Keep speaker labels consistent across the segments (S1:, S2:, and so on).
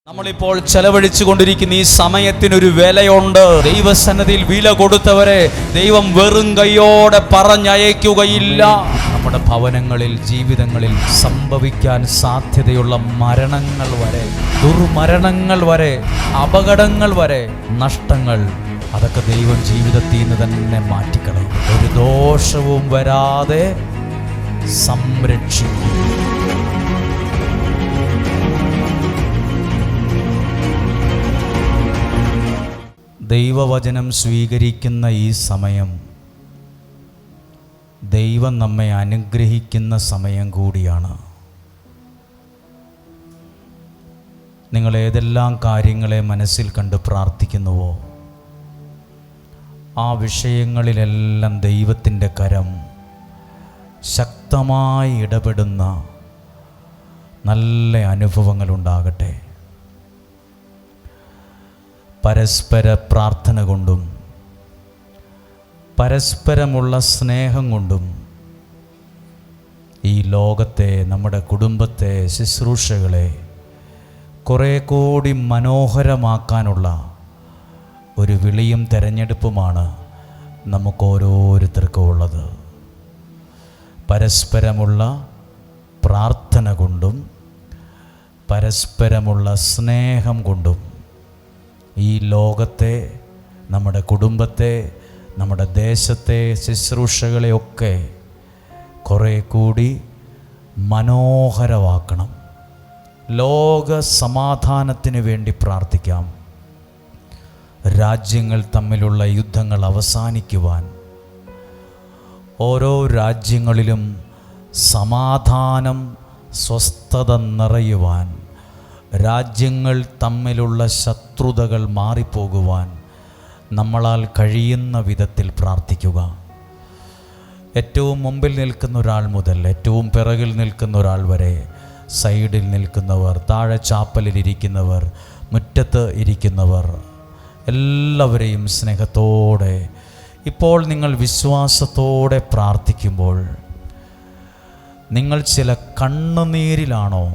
S1: നമ്മളിപ്പോൾ ചെലവഴിച്ചു കൊണ്ടിരിക്കുന്ന ഈ സമയത്തിനൊരു വിലയുണ്ട്. ദൈവസന്നിധിയിൽ വില കൊടുത്തവരെ ദൈവം വെറും കൈയോടെ പറഞ്ഞയക്കുകയില്ല. നമ്മുടെ ഭവനങ്ങളിൽ, ജീവിതങ്ങളിൽ സംഭവിക്കാൻ സാധ്യതയുള്ള മരണങ്ങൾ വരെ, ദുർമരണങ്ങൾ വരെ, അപകടങ്ങൾ വരെ, നഷ്ടങ്ങൾ, അതൊക്കെ ദൈവം ജീവിതത്തിൽ നിന്ന് തന്നെ മാറ്റിക്കളയും. ഒരു ദോഷവും വരാതെ സംരക്ഷിക്കും. ദൈവവചനം സ്വീകരിക്കുന്ന ഈ സമയം ദൈവം നമ്മെ അനുഗ്രഹിക്കുന്ന സമയം കൂടിയാണ്. നിങ്ങൾ ഏതെല്ലാം കാര്യങ്ങളെ മനസ്സിൽ കണ്ട് പ്രാർത്ഥിക്കുന്നുവോ ആ വിഷയങ്ങളിലെല്ലാം ദൈവത്തിൻ്റെ കരം ശക്തമായി ഇടപെടുന്ന നല്ല അനുഭവങ്ങളുണ്ടാകട്ടെ. പരസ്പര പ്രാർത്ഥന കൊണ്ടും പരസ്പരമുള്ള സ്നേഹം കൊണ്ടും ഈ ലോകത്തെ, നമ്മുടെ കുടുംബത്തെ, ശുശ്രൂഷകളെ കുറേ കൂടി മനോഹരമാക്കാനുള്ള ഒരു വിളിയും തെരഞ്ഞെടുപ്പുമാണ് നമുക്ക് ഓരോരുത്തർക്കും ഉള്ളത്. പരസ്പരമുള്ള പ്രാർത്ഥന കൊണ്ടും പരസ്പരമുള്ള സ്നേഹം കൊണ്ടും ഈ ലോകത്തെ, നമ്മുടെ കുടുംബത്തെ, നമ്മുടെ ദേശത്തെ, ശുശ്രൂഷകളെയൊക്കെ കുറേ കൂടി മനോഹരമാക്കണം. ലോക സമാധാനത്തിന് വേണ്ടി പ്രാർത്ഥിക്കാം. രാജ്യങ്ങൾ തമ്മിലുള്ള യുദ്ധങ്ങൾ അവസാനിക്കുവാൻ, ഓരോ രാജ്യങ്ങളിലും സമാധാനം, സ്വസ്ഥത നിറയുവാൻ, രാജ്യങ്ങൾ തമ്മിലുള്ള ശത്രുതകൾ മാറിപ്പോകുവാൻ നമ്മളാൽ കഴിയുന്ന വിധത്തിൽ പ്രാർത്ഥിക്കുക. ഏറ്റവും മുമ്പിൽ നിൽക്കുന്ന ഒരാൾ മുതൽ ഏറ്റവും പിറകിൽ നിൽക്കുന്ന ഒരാൾ വരെ, സൈഡിൽ നിൽക്കുന്നവർ, താഴെ ചാപ്പലിലിരിക്കുന്നവർ, മുറ്റത്ത് ഇരിക്കുന്നവർ, എല്ലാവരെയും സ്നേഹത്തോടെ ഇപ്പോൾ നിങ്ങൾ വിശ്വാസത്തോടെ പ്രാർത്ഥിക്കുമ്പോൾ നിങ്ങൾ ചില കണ്ണുനീരിലാണോ?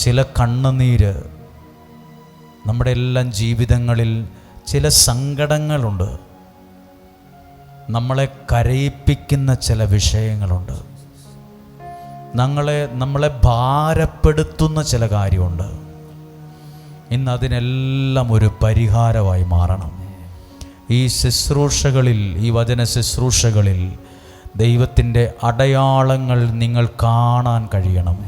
S1: ചില കണ്ണുനീര്, നമ്മുടെ എല്ലാം ജീവിതങ്ങളിൽ ചില സങ്കടങ്ങളുണ്ട്, നമ്മളെ കരയിപ്പിക്കുന്ന ചില വിഷയങ്ങളുണ്ട്, നമ്മളെ ഭാരപ്പെടുത്തുന്ന ചില കാര്യമുണ്ട്. ഇന്ന് അതിനെല്ലാം ഒരു പരിഹാരമായി മാറണം. ഈ ശുശ്രൂഷകളിൽ, ഈ വചന ശുശ്രൂഷകളിൽ ദൈവത്തിൻ്റെ അടയാളങ്ങൾ നിങ്ങൾ കാണാൻ കഴിയണം.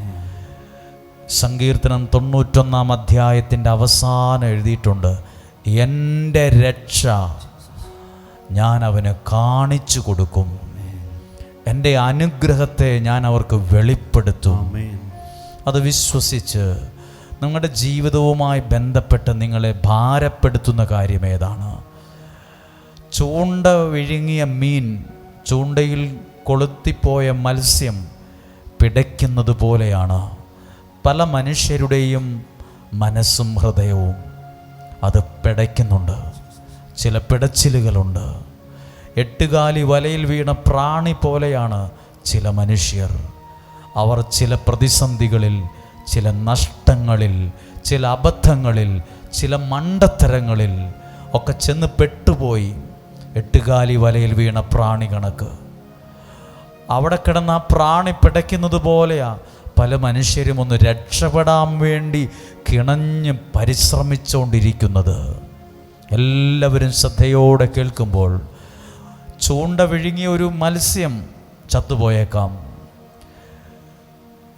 S1: സങ്കീർത്തനം 91 അധ്യായത്തിൻ്റെ അവസാനം എഴുതിയിട്ടുണ്ട്, എൻ്റെ രക്ഷ ഞാൻ അവന് കാണിച്ചു കൊടുക്കും, എൻ്റെ അനുഗ്രഹത്തെ ഞാൻ അവർക്ക് വെളിപ്പെടുത്തും. അത് വിശ്വസിച്ച് നിങ്ങളുടെ ജീവിതവുമായി ബന്ധപ്പെട്ട് നിങ്ങളെ ഭാരപ്പെടുത്തുന്ന കാര്യം ഏതാണ്? ചൂണ്ട വിഴുങ്ങിയ മീൻ, ചൂണ്ടയിൽ കൊളുത്തിപ്പോയ മത്സ്യം പിടയ്ക്കുന്നത് പോലെയാണ് പല മനുഷ്യരുടെയും മനസ്സും ഹൃദയവും. അത് പിടയ്ക്കുന്നുണ്ട്, ചില പിടച്ചിലുകളുണ്ട്. എട്ടുകാലി വലയിൽ വീണ പ്രാണി പോലെയാണ് ചില മനുഷ്യർ. അവർ ചില പ്രതിസന്ധികളിൽ, ചില നഷ്ടങ്ങളിൽ, ചില അബദ്ധങ്ങളിൽ, ചില മണ്ടത്തരങ്ങളിൽ ഒക്കെ ചെന്ന് പെട്ടുപോയി. എട്ടുകാലി വലയിൽ വീണ പ്രാണി കണക്ക് അവിടെ കിടന്ന് ആ പ്രാണി പിടയ്ക്കുന്നത് പോലെയാ പല മനുഷ്യരും ഒന്ന് രക്ഷപ്പെടാൻ വേണ്ടി കിണഞ്ഞ് പരിശ്രമിച്ചുകൊണ്ടിരിക്കുന്നത്. എല്ലാവരും ശ്രദ്ധയോടെ കേൾക്കുമ്പോൾ, ചൂണ്ട വിഴുങ്ങിയ ഒരു മത്സ്യം ചത്തുപോയേക്കാം,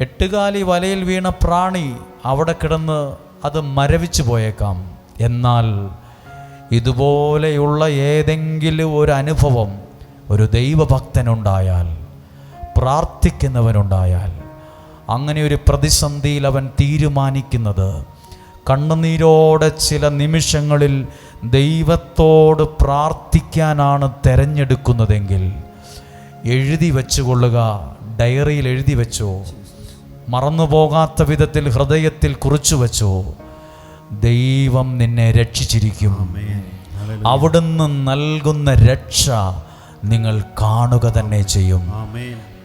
S1: എട്ടുകാലി വലയിൽ വീണ പ്രാണി അവിടെ കിടന്ന് അത് മരവിച്ചു പോയേക്കാം. എന്നാൽ ഇതുപോലെയുള്ള ഏതെങ്കിലും ഒരു അനുഭവം ഒരു ദൈവഭക്തനുണ്ടായാൽ, പ്രാർത്ഥിക്കുന്നവനുണ്ടായാൽ, അങ്ങനെ ഒരു പ്രതിസന്ധിയിൽ അവൻ തീരുമാനിക്കുന്നത് കണ്ണുനീരോടെ ചില നിമിഷങ്ങളിൽ ദൈവത്തോട് പ്രാർത്ഥിക്കാനാണ് തിരഞ്ഞെടുക്കുന്നതെങ്കിൽ എഴുതി വെച്ചുകൊള്ളുക. ഡയറിയിൽ എഴുതി വെച്ചോ, മറന്നുപോകാത്ത വിധത്തിൽ ഹൃദയത്തിൽ കുറിച്ചു വെച്ചോ. ദൈവം നിന്നെ രക്ഷിച്ചിരിക്കും. അവിടുന്ന് നൽകുന്ന രക്ഷ നിങ്ങൾ കാണുക തന്നെ ചെയ്യും,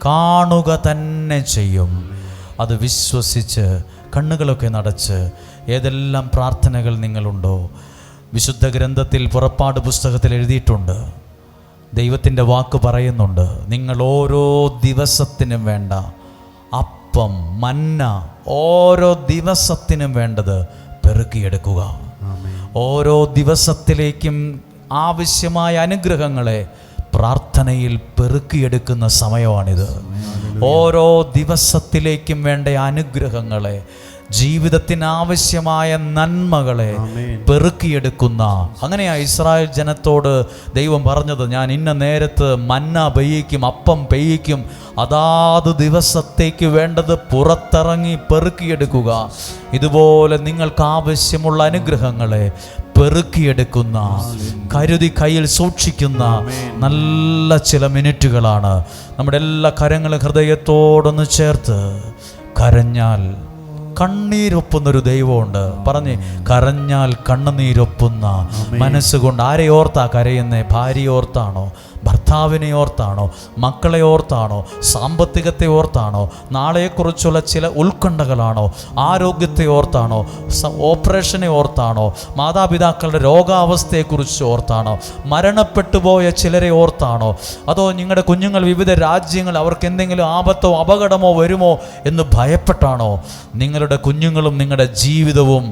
S1: കാണുക തന്നെ ചെയ്യും. അത് വിശ്വസിച്ച് കണ്ണുകളൊക്കെ നടച്ച് ഏതെല്ലാം പ്രാർത്ഥനകൾ നിങ്ങളുണ്ടോ, വിശുദ്ധ ഗ്രന്ഥത്തിൽ പുറപ്പാട് പുസ്തകത്തിൽ എഴുതിയിട്ടുണ്ട്. ദൈവത്തിൻ്റെ വാക്ക് പറയുന്നുണ്ട്, നിങ്ങൾ ഓരോ ദിവസത്തിനും വേണ്ട അപ്പം, മന്ന, ഓരോ ദിവസത്തിനും വേണ്ടത് പെറുക്കിയെടുക്കുക. ഓരോ ദിവസത്തിലേക്കും ആവശ്യമായ അനുഗ്രഹങ്ങളെ പ്രാർത്ഥനയിൽ പെറുക്കിയെടുക്കുന്ന സമയമാണിത്. ഓരോ ദിവസത്തിലേക്കും വേണ്ട അനുഗ്രഹങ്ങളെ, ജീവിതത്തിന് ആവശ്യമായ നന്മകളെ പെറുക്കിയെടുക്കുന്ന, അങ്ങനെയാ ഇസ്രായേൽ ജനത്തോട് ദൈവം പറഞ്ഞത്, ഞാൻ ഇന്ന നേരത്ത് മന്ന പെയ്യിക്കും, അപ്പം പെയ്യിക്കും, അതാത് ദിവസത്തേക്ക് വേണ്ടത് പുറത്തിറങ്ങി പെറുക്കിയെടുക്കുക. ഇതുപോലെ നിങ്ങൾക്ക് ആവശ്യമുള്ള അനുഗ്രഹങ്ങളെ പെറുക്കിയെടുക്കുന്ന, കരുതി കയ്യിൽ സൂക്ഷിക്കുന്ന നല്ല ചില മിനിറ്റുകളാണ്. നമ്മുടെ എല്ലാ കരങ്ങളും ഹൃദയത്തോടൊന്ന് ചേർത്ത് കരഞ്ഞാൽ കണ്ണീരൊപ്പുന്നൊരു ദൈവമുണ്ട്. പറഞ്ഞ്, കരഞ്ഞാൽ കണ്ണുനീരൊപ്പുന്ന മനസ്സുകൊണ്ട്. ആരെ ഓർത്താ കരയുന്നേ? ഭാര്യയെ ഓർത്താണോ? ഭർത്താവിനെ ഓർത്താണോ? മക്കളെ ഓർത്താണോ? സാമ്പത്തികത്തെ ഓർത്താണോ? നാളെക്കുറിച്ചുള്ള ചില ഉത്കണ്ഠകളാണോ? ആരോഗ്യത്തെ ഓർത്താണോ? ഓപ്പറേഷനെ ഓർത്താണോ? മാതാപിതാക്കളുടെ രോഗാവസ്ഥയെക്കുറിച്ച് ഓർത്താണോ? മരണപ്പെട്ടു പോയ ചിലരെ ഓർത്താണോ? അതോ നിങ്ങളുടെ കുഞ്ഞുങ്ങൾ വിവിധ രാജ്യങ്ങൾ, അവർക്ക് എന്തെങ്കിലും ആപത്തോ അപകടമോ വരുമോ എന്ന് ഭയപ്പെട്ടാണോ? നിങ്ങളുടെ കുഞ്ഞുങ്ങളും നിങ്ങളുടെ ജീവിതവും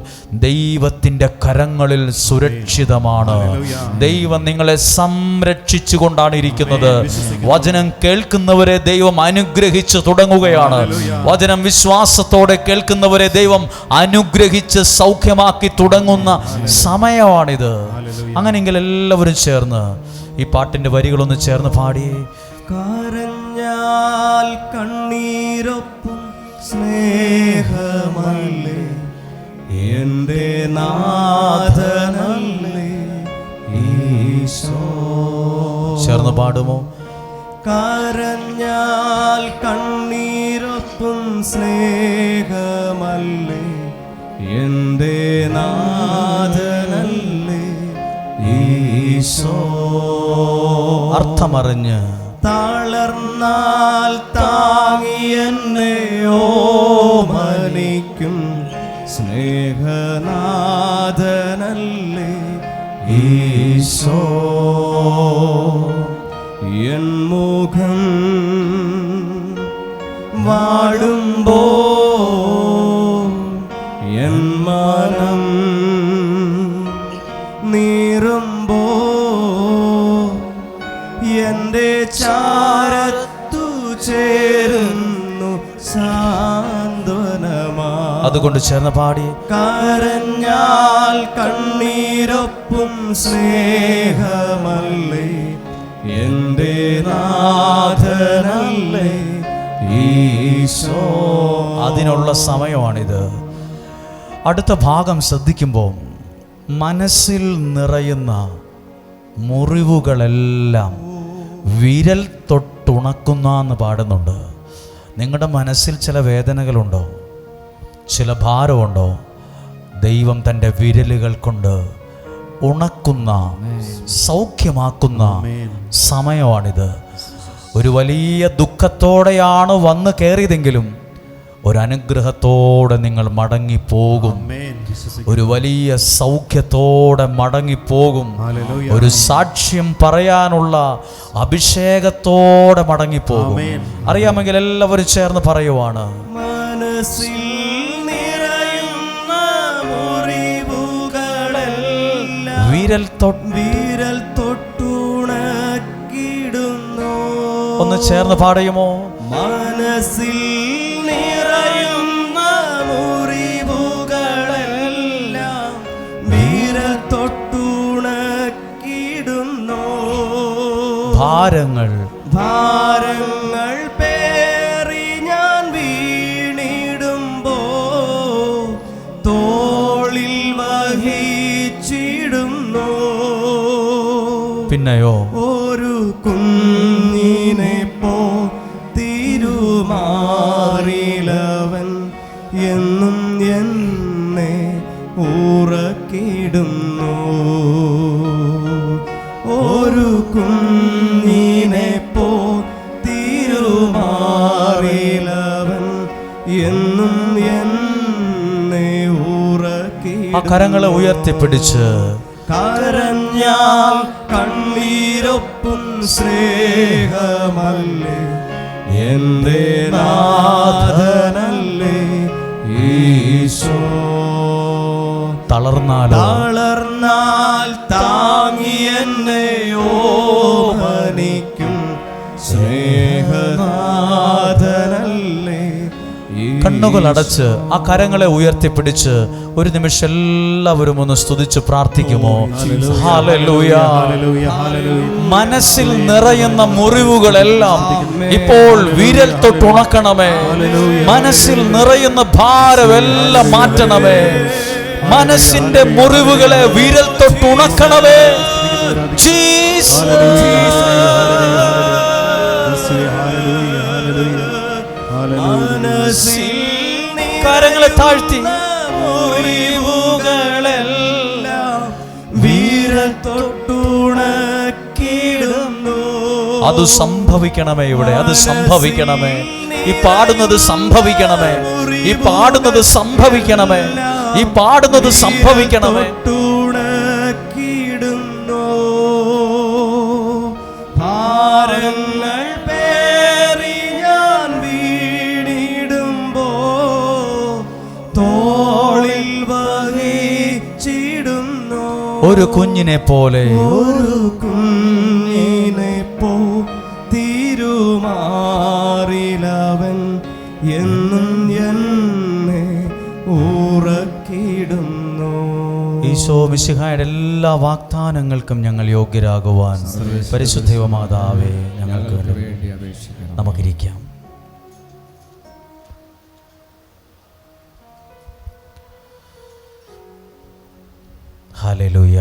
S1: ദൈവത്തിൻ്റെ കരങ്ങളിൽ സുരക്ഷിതമാണ്. ദൈവം നിങ്ങളെ സംരക്ഷിച്ചുകൊണ്ട് ഇരിക്കുന്നത്. വചനം കേൾക്കുന്നവരെ ദൈവം അനുഗ്രഹിച്ച് തുടങ്ങുകയാണ്. വചനം വിശ്വാസത്തോടെ കേൾക്കുന്നവരെ ദൈവം അനുഗ്രഹിച്ച് സൗഖ്യമാക്കി തുടങ്ങുന്ന സമയമാണിത്. അങ്ങനെയെങ്കിൽ എല്ലാവരും ചേർന്ന് ഈ പാട്ടിന്റെ വരികളൊന്ന് ചേർന്ന് പാടിയേ.
S2: കരഞ്ഞാൽ കണ്ണീരൊപ്പും സ്നേഹമല്ലേ എൻ്റെ നാഥനല്ലേ ഈശോ.
S1: ചേർന്ന് പാടുമോ?
S2: കരഞ്ഞാൽ കണ്ണീരൊപ്പും സ്നേഹമല്ലേ എൻ്റെ നാഥനല്ലേ ഈശോ.
S1: അർത്ഥമറിഞ്ഞ്
S2: തളർന്നാൽ താങ്ങിയെന്നെ ഓമനിക്കും സ്നേഹനാഥനല്ലേ ഈശോ. എൻ മുഖം വാടുമ്പോ എൻ മനം നീറുമ്പോ എൻ്റെ ചാരത്തു ചേരുന്നു സാന്ത്വനമാ.
S1: അതുകൊണ്ട് ചേർന്ന് പാടി.
S2: കരഞ്ഞാൽ കണ്ണീരൊപ്പും സ്നേഹമല്ലേ എൻ്റെ നാഥനല്ലേ ഈശോ.
S1: അതിനുള്ള സമയമാണിത്. അടുത്ത ഭാഗം ശ്രദ്ധിക്കുമ്പോൾ മനസ്സിൽ നിറയുന്ന മുറിവുകളെല്ലാം വിരൽ തൊട്ടുണക്കുന്ന എന്ന് പാടുന്നുണ്ട്. നിങ്ങളുടെ മനസ്സിൽ ചില വേദനകളുണ്ടോ? ചില ഭാരമുണ്ടോ? ദൈവം തൻ്റെ വിരലുകൾ കൊണ്ട് ഉണക്കുന്ന, സൗഖ്യമാക്കുന്ന സമയമാണിത്. ഒരു വലിയ ദുഃഖത്തോടെയാണ് വന്ന് കയറിയതെങ്കിലും ഒരനുഗ്രഹത്തോടെ നിങ്ങൾ മടങ്ങിപ്പോകും. ഒരു വലിയ സൗഖ്യത്തോടെ മടങ്ങിപ്പോകും. ഒരു സാക്ഷ്യം പറയാനുള്ള അഭിഷേകത്തോടെ മടങ്ങിപ്പോകും. അറിയാമെങ്കിൽ എല്ലാവരും ചേർന്ന് പറയുവാണ്.
S2: മനസ്സിൽ നിറയുന്ന മുറിവുകളെല്ലാം വിരൽ തൊട്ടുണക്കിടുന്നു.
S1: ഒന്ന് ചേർന്ന് പാടുമോ?
S2: മനസ്സിൽ നിറയുന്ന മുറിവുകളെല്ലാം വിരൽ തൊട്ടുണക്കിടുന്നു.
S1: ഭാരങ്ങൾ
S2: പേറി ഞാൻ വീണിടുമ്പോ തോളിൽ വഹിച്ചിടുന്നു.
S1: പിന്നെയോ
S2: ഒരു കുഞ്ഞിനെ പോ തിരുമാറിലവൻ എന്നും എന്നെ ഉറക്കിടുന്നു. ഒരു കുഞ്ഞിനെ പോ തിരുമാറിലവൻ എന്നും എന്നെ ഉറക്കിടുന്നു.
S1: ആ കരങ്ങളെ ഉയർത്തിപ്പിടിച്ച്
S2: കരഞ്ഞാൽ കണ്ണീരൊപ്പും സ്നേഹമല്ലേ എന്റെ നാഥനല്ലേ ഈശോ.
S1: തളർന്നാൽ
S2: താങ്ങി എന്നെ ഓമനിക്കും സ്നേഹനാഥനല്ലേ.
S1: കണ്ണുകൾ അടച്ച് ആ കരങ്ങളെ ഉയർത്തിപ്പിടിച്ച് ഒരു നിമിഷം എല്ലാവരും ഒന്ന് സ്തുതിച്ച് പ്രാർത്ഥിക്കുമോ? ഹല്ലേലൂയ. മനസ്സിൽ നിറയുന്ന മുറിവുകളെല്ലാം ഇപ്പോൾ വിരൽ തൊട്ടുണക്കണമേ. മനസ്സിൽ നിറയുന്ന ഭാരമെല്ലാം മാറ്റണമേ. മനസ്സിന്റെ മുറിവുകളെ വിരൽ തൊട്ടുണക്കണമേ. കരങ്ങളെ താഴ്ത്തി
S2: മുറിവുകളെല്ലാം വിരൽ തൊട്ടുണക്കിടുന്നു.
S1: അത് സംഭവിക്കണമേ. ഇവിടെ അത് സംഭവിക്കണമേ. ഈ പാടുന്നത് സംഭവിക്കണമേ. ഈ പാടുന്നത് സംഭവിക്കണമേ. ഈ പാടുന്നത് സംഭവിക്കണമേ.
S2: ുന്നു ഭാരങ്ങൾ പേറി ഞാൻ വീണിടുമ്പോ തോളിൽ വഹിച്ചിടുന്നു.
S1: ഒരു കുഞ്ഞിനെ പോലെ
S2: ഒരു കുഞ്ഞിനെ പോ തിരുമാറിലവൻ എന്നും എന്നെ ഉറക്കിടുന്നു.
S1: ഈശോ മിശിഹായുടെ എല്ലാ വാഗ്ദാനങ്ങൾക്കും ഞങ്ങൾ യോഗ്യരാകുവാൻ പരിശുദ്ധ മാതാവേ ഞങ്ങൾക്ക് വേണ്ടി അപേക്ഷിക്കണം. നമുക്കിരിക്കാം. ഹല്ലേലൂയ.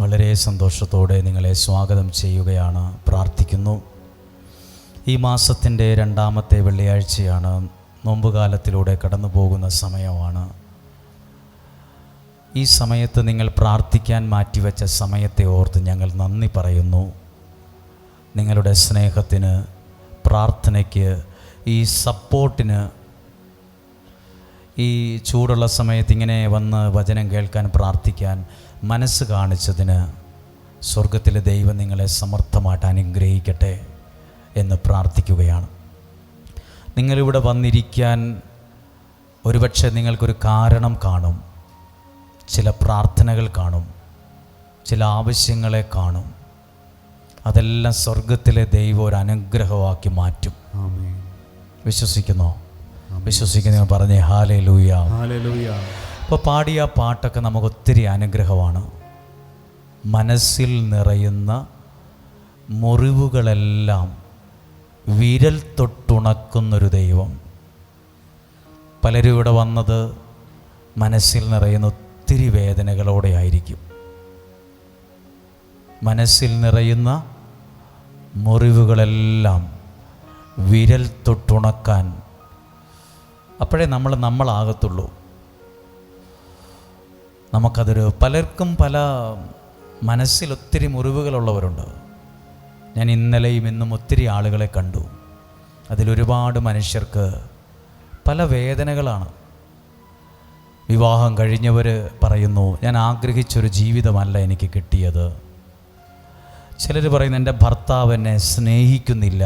S1: വളരെ സന്തോഷത്തോടെ നിങ്ങളെ സ്വാഗതം ചെയ്യുകയാണ്, പ്രാർത്ഥിക്കുന്നു. ഈ മാസത്തിൻ്റെ 2ാമത്തെ വെള്ളിയാഴ്ചയാണ്. നോമ്പുകാലത്തിലൂടെ കടന്നു പോകുന്ന സമയമാണ്. ഈ സമയത്ത് നിങ്ങൾ പ്രാർത്ഥിക്കാൻ മാറ്റിവെച്ച സമയത്തെ ഓർത്ത് ഞങ്ങൾ നന്ദി പറയുന്നു. നിങ്ങളുടെ സ്നേഹത്തിന്, പ്രാർത്ഥനയ്ക്ക്, ഈ സപ്പോർട്ടിന്, ഈ ചൂടുള്ള സമയത്ത് ഇങ്ങനെ വന്ന് വചനം കേൾക്കാൻ, പ്രാർത്ഥിക്കാൻ മനസ്സ് കാണിച്ചതിന് സ്വർഗത്തിലെ ദൈവം നിങ്ങളെ സമർത്ഥമായിട്ട് അനുഗ്രഹിക്കട്ടെ എന്ന് പ്രാർത്ഥിക്കുകയാണ്. നിങ്ങളിവിടെ വന്നിരിക്കാൻ ഒരുപക്ഷെ നിങ്ങൾക്കൊരു കാരണം കാണും. ചില പ്രാർത്ഥനകൾ കാണും, ചില ആവശ്യങ്ങളെ കാണും. അതെല്ലാം സ്വർഗത്തിലെ ദൈവം ഒരു അനുഗ്രഹമാക്കി മാറ്റും. വിശ്വസിക്കുന്നോ? വിശ്വസിക്കുന്ന പറഞ്ഞേ ഹല്ലേലൂയ. ഇപ്പോൾ പാടിയ പാട്ടൊക്കെ നമുക്ക് ഒത്തിരി അനുഗ്രഹമാണ്. മനസ്സിൽ നിറയുന്ന മുറിവുകളെല്ലാം വിരൽ തൊട്ടുണക്കുന്നൊരു ദൈവം. പലരും ഇവിടെ വന്നത് മനസ്സിൽ നിറയുന്ന ഒത്തിരി വേദനകളോടെ ആയിരിക്കും. മനസ്സിൽ നിറയുന്ന മുറിവുകളെല്ലാം വിരൽ തൊട്ടുണക്കാൻ അപ്പോഴേ നമ്മളാകത്തുള്ളൂ. നമുക്കതൊരു പലർക്കും പല മനസ്സിൽ ഒത്തിരി മുറിവുകളുള്ളവരുണ്ട്. ഞാൻ ഇന്നലെയും ഇന്നും ഒത്തിരി ആളുകളെ കണ്ടു. അതിലൊരുപാട് മനുഷ്യർക്ക് പല വേദനകളാണ്. വിവാഹം കഴിഞ്ഞവർ പറയുന്നു, ഞാൻ ആഗ്രഹിച്ചൊരു ജീവിതമല്ല എനിക്ക് കിട്ടിയത്. ചിലർ പറയുന്നു, എൻ്റെ ഭർത്താവ് എന്നെ സ്നേഹിക്കുന്നില്ല,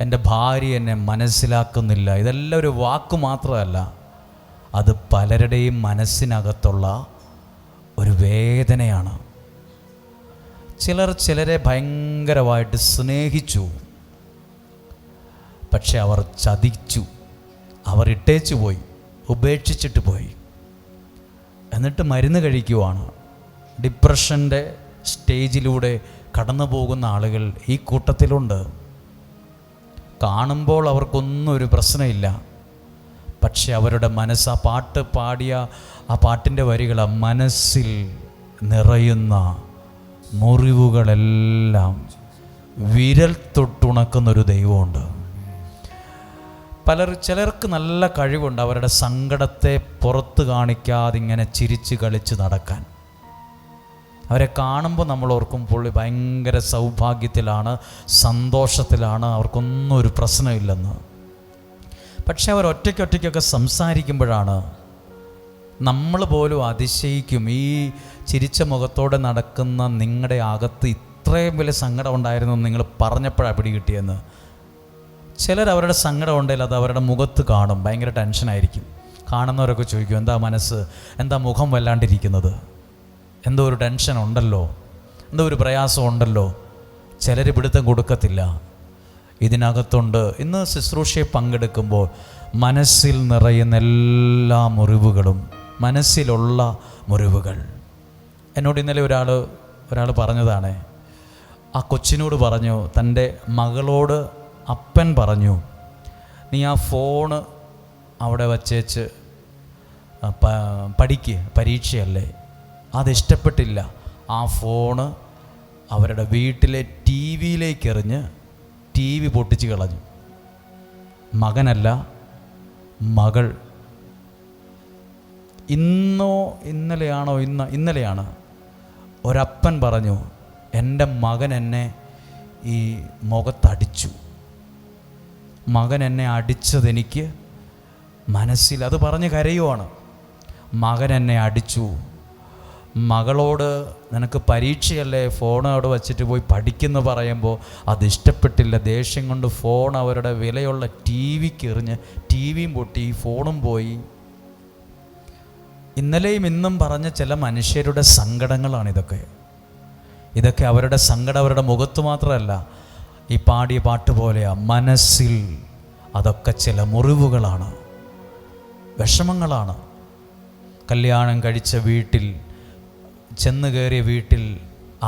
S1: എൻ്റെ ഭാര്യ എന്നെ മനസ്സിലാക്കുന്നില്ല. ഇതെല്ലാം ഒരു വാക്ക് മാത്രമല്ല, അത് പലരുടെയും മനസ്സിനകത്തുള്ള ഒരു വേദനയാണ്. ചിലരെ ഭയങ്കരമായിട്ട് സ്നേഹിച്ചു, പക്ഷെ അവർ ചതിച്ചു, അവർ ഇട്ടേച്ചു പോയി, ഉപേക്ഷിച്ചിട്ട് പോയി. എന്നിട്ട് മരുന്ന് കഴിക്കുവാണ്. ഡിപ്രഷൻ്റെ സ്റ്റേജിലൂടെ കടന്നു പോകുന്ന ആളുകൾ ഈ കൂട്ടത്തിലുണ്ട്. കാണുമ്പോൾ അവർക്കൊന്നും ഒരു പ്രശ്നമില്ല, പക്ഷെ അവരുടെ മനസ്സ്, ആ പാട്ട് പാടിയ ആ പാട്ടിൻ്റെ വരികൾ, മനസ്സിൽ നിറയുന്ന മുറിവുകളെല്ലാം വിരൽ തൊട്ടുണക്കുന്നൊരു ദൈവമുണ്ട്. ചിലർക്ക് നല്ല കഴിവുണ്ട് അവരുടെ സങ്കടത്തെ പുറത്ത് കാണിക്കാതെ ഇങ്ങനെ ചിരിച്ച് കളിച്ച് നടക്കാൻ. അവരെ കാണുമ്പോൾ നമ്മൾ ഓർക്കും പുള്ളി ഭയങ്കര സൗഭാഗ്യത്തിലാണ്, സന്തോഷത്തിലാണ്, അവർക്കൊന്നും ഒരു പ്രശ്നമില്ലെന്ന്. പക്ഷെ അവർ ഒറ്റയ്ക്കൊക്കെ സംസാരിക്കുമ്പോഴാണ് നമ്മൾ പോലും അതിശയിക്കും. ഈ ചിരിച്ച മുഖത്തോടെ നടക്കുന്ന നിങ്ങളുടെ അകത്ത് ഇത്രയും വലിയ സങ്കടം ഉണ്ടായിരുന്നു നിങ്ങൾ പറഞ്ഞപ്പോഴാണ് പിടികിട്ടിയെന്ന്. ചിലർ അവരുടെ സങ്കടം ഉണ്ടെങ്കിൽ അത് അവരുടെ മുഖത്ത് കാണും, ഭയങ്കര ടെൻഷനായിരിക്കും. കാണുന്നവരൊക്കെ ചോദിക്കും, എന്താ മനസ്സ്, എന്താ മുഖം വല്ലാണ്ടിരിക്കുന്നത്, എന്തോ ഒരു ടെൻഷൻ ഉണ്ടല്ലോ, എന്തോ ഒരു പ്രയാസം ഉണ്ടല്ലോ. ചിലർ പിടുത്തം കൊടുക്കത്തില്ല. ഇതിനകത്തുണ്ട്. ഇന്ന് ശുശ്രൂഷയെ പങ്കെടുക്കുമ്പോൾ മനസ്സിൽ നിറയുന്ന എല്ലാ മുറിവുകളും, മനസ്സിലുള്ള മുറിവുകൾ. എന്നോട് ഇന്നലെ ഒരാൾ പറഞ്ഞതാണ്, ആ കൊച്ചിനോട് പറഞ്ഞു, തൻ്റെ മകളോട് അപ്പൻ പറഞ്ഞു, നീ ആ ഫോണ് അവിടെ വച്ചേച്ച് പഠിക്ക്, പരീക്ഷയല്ലേ. അതിഷ്ടപ്പെട്ടില്ല. ആ ഫോണ് അവരുടെ വീട്ടിലെ ടി വിയിലേക്ക് എറിഞ്ഞ് ടി വി പൊട്ടിച്ച് കളഞ്ഞു. മകനല്ല, മകൾ. ഇന്നലെയാണ് ഒരപ്പൻ പറഞ്ഞു, എൻ്റെ മകൻ എന്നെ ഈ മുഖത്തടിച്ചു. മകൻ എന്നെ അടിച്ചതെനിക്ക് മനസ്സിൽ, അത് പറഞ്ഞ് കരയുവാണ്. മകൻ എന്നെ അടിച്ചു. മകളോട് നിനക്ക് പരീക്ഷയല്ലേ, ഫോൺ അവിടെ വച്ചിട്ട് പോയി പഠിക്കുന്നു പറയുമ്പോൾ അതിഷ്ടപ്പെട്ടില്ല. ദേഷ്യം കൊണ്ട് ഫോൺ അവരുടെ വിലയുള്ള ടി വിക്ക് എറിഞ്ഞ് ടി വിയും പൊട്ടി, ഫോണും പോയി. ഇന്നലെയും ഇന്നും പറഞ്ഞ ചില മനുഷ്യരുടെ സങ്കടങ്ങളാണ് ഇതൊക്കെ അവരുടെ സങ്കടം അവരുടെ മുഖത്ത് മാത്രമല്ല, ഈ പാടിയ പാട്ട് പോലെയാ, മനസ്സിൽ അതൊക്കെ ചില മുറിവുകളാണ്, വിഷമങ്ങളാണ്. കല്യാണം കഴിച്ച വീട്ടിൽ, ചെന്ന് കയറിയ വീട്ടിൽ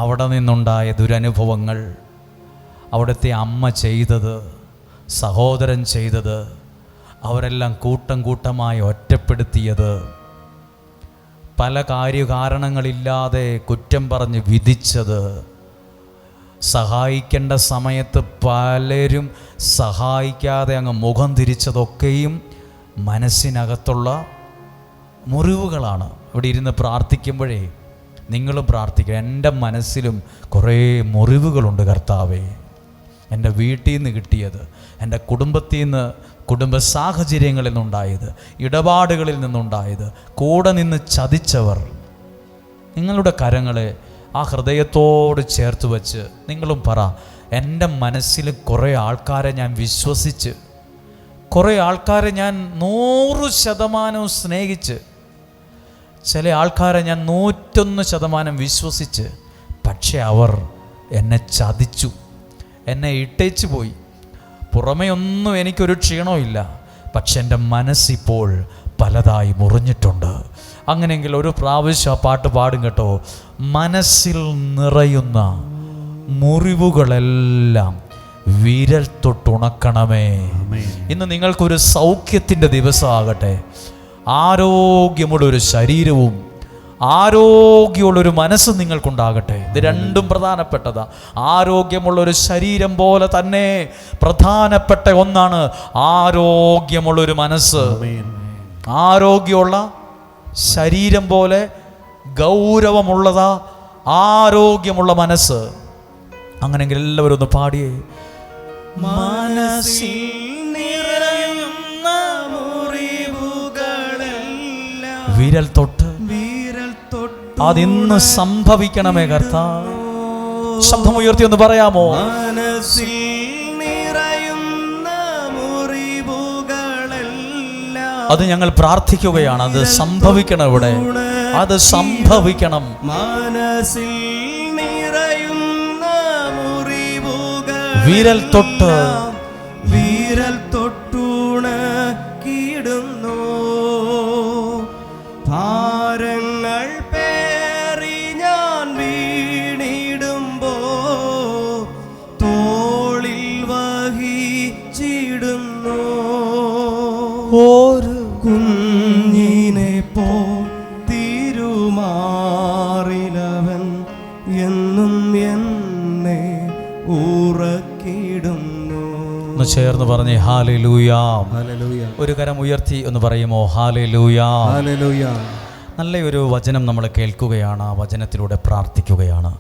S1: അവിടെ നിന്നുണ്ടായ ദുരനുഭവങ്ങൾ, അവിടുത്തെ അമ്മ ചെയ്തത്, സഹോദരൻ ചെയ്തത്, അവരെല്ലാം കൂട്ടം കൂട്ടമായി ഒറ്റപ്പെടുത്തിയത്, പല കാര്യകാരണങ്ങളില്ലാതെ കുറ്റം പറഞ്ഞ് വിധിച്ചത്, സഹായിക്കേണ്ട സമയത്ത് പലരും സഹായിക്കാതെ അങ്ങ് മുഖം തിരിച്ചതൊക്കെയും മനസ്സിനകത്തുള്ള മുറിവുകളാണ്. ഇവിടെ ഇരുന്ന് പ്രാർത്ഥിക്കുമ്പോഴേ നിങ്ങളും പ്രാർത്ഥിക്കുക, എൻ്റെ മനസ്സിലും കുറേ മുറിവുകളുണ്ട് കർത്താവേ. എൻ്റെ വീട്ടിൽ നിന്ന് കിട്ടിയത്, എൻ്റെ കുടുംബത്തിൽ നിന്ന്, കുടുംബ സാഹചര്യങ്ങളിൽ നിന്നുണ്ടായത്, ഇടപാടുകളിൽ നിന്നുണ്ടായത്, കൂടെ നിന്ന് ചതിച്ചവർ, നിങ്ങളുടെ കരങ്ങളെ ആ ഹൃദയത്തോട് ചേർത്ത് വച്ച് നിങ്ങളും പറ, എൻ്റെ മനസ്സിൽ കുറേ ആൾക്കാരെ ഞാൻ വിശ്വസിച്ച്, കുറേ ആൾക്കാരെ ഞാൻ 100% സ്നേഹിച്ച്, ചില ആൾക്കാരെ ഞാൻ 101% വിശ്വസിച്ച്, പക്ഷെ അവർ എന്നെ ചതിച്ചു, എന്നെ ഇട്ടേച്ച് പോയി. പുറമേ ഒന്നും എനിക്കൊരു ക്ഷീണവും ഇല്ല, പക്ഷെ എൻ്റെ മനസ്സിപ്പോൾ പലതായി മുറിഞ്ഞിട്ടുണ്ട്. അങ്ങനെയെങ്കിൽ ഒരു പ്രാവശ്യം ആ പാട്ട് പാടും കേട്ടോ. മനസ്സിൽ നിറയുന്ന മുറിവുകളെല്ലാം വിരൽ തൊട്ടുണക്കണമേ. ഇന്ന് നിങ്ങൾക്കൊരു സൗഖ്യത്തിൻ്റെ ദിവസമാകട്ടെ. ആരോഗ്യമുള്ളൊരു ശരീരവും ആരോഗ്യമുള്ളൊരു മനസ്സ് നിങ്ങൾക്കുണ്ടാകട്ടെ. ഇത് രണ്ടും പ്രധാനപ്പെട്ടതാ. ആരോഗ്യമുള്ളൊരു ശരീരം പോലെ തന്നെ പ്രധാനപ്പെട്ട ഒന്നാണ് ആരോഗ്യമുള്ളൊരു മനസ്സ്. ആരോഗ്യമുള്ള ശരീരം പോലെ ഗൗരവമുള്ളതാ ആരോഗ്യമുള്ള മനസ്സ്. അങ്ങനെയെങ്കിൽ എല്ലാവരും ഒന്ന് പാടിയേ.
S2: മനസ്സിൽ നിറയുന്ന മുറിവുകളെല്ലാം
S1: വിരൽ തൊട്ട് അതിന്ന് സംഭവിക്കണമേ കർത്താവ്. ശബ്ദമുയർത്തി ഒന്ന് പറയാമോ?
S2: മനസ്സിൽ നിറയുന്ന മുറിവുകളെല്ലാം
S1: അത് ഞങ്ങൾ പ്രാർത്ഥിക്കുകയാണ്. അത് സംഭവിക്കണം, ഇവിടെ അത് സംഭവിക്കണം.
S2: മനസ്സിൽ നിറയുന്ന മുറിവുകൾ
S1: വിരൽ
S2: തൊട്ടുണക്കിടുന്നു. ഭാരങ്ങൾ പേറി ഞാൻ വീണിടുമ്പോ തോളിൽ വഹിച്ചിടുന്നു. ഒരു കുഞ്ഞിനെ പോ തിരുമാറിലവൻ എന്നും എന്നെ ഉറക്കിടുന്നു.
S1: ഒന്ന് ചേർന്ന് പറഞ്ഞേ ഹല്ലേലൂയ. ഒരു കരം ഉയർത്തി ഒന്ന് പറയുമോ? ഹല്ലേലൂയ. നല്ലൊരു വചനം നമ്മൾ കേൾക്കുകയാണ്, ആ വചനത്തിലൂടെ പ്രാർത്ഥിക്കുകയാണ്.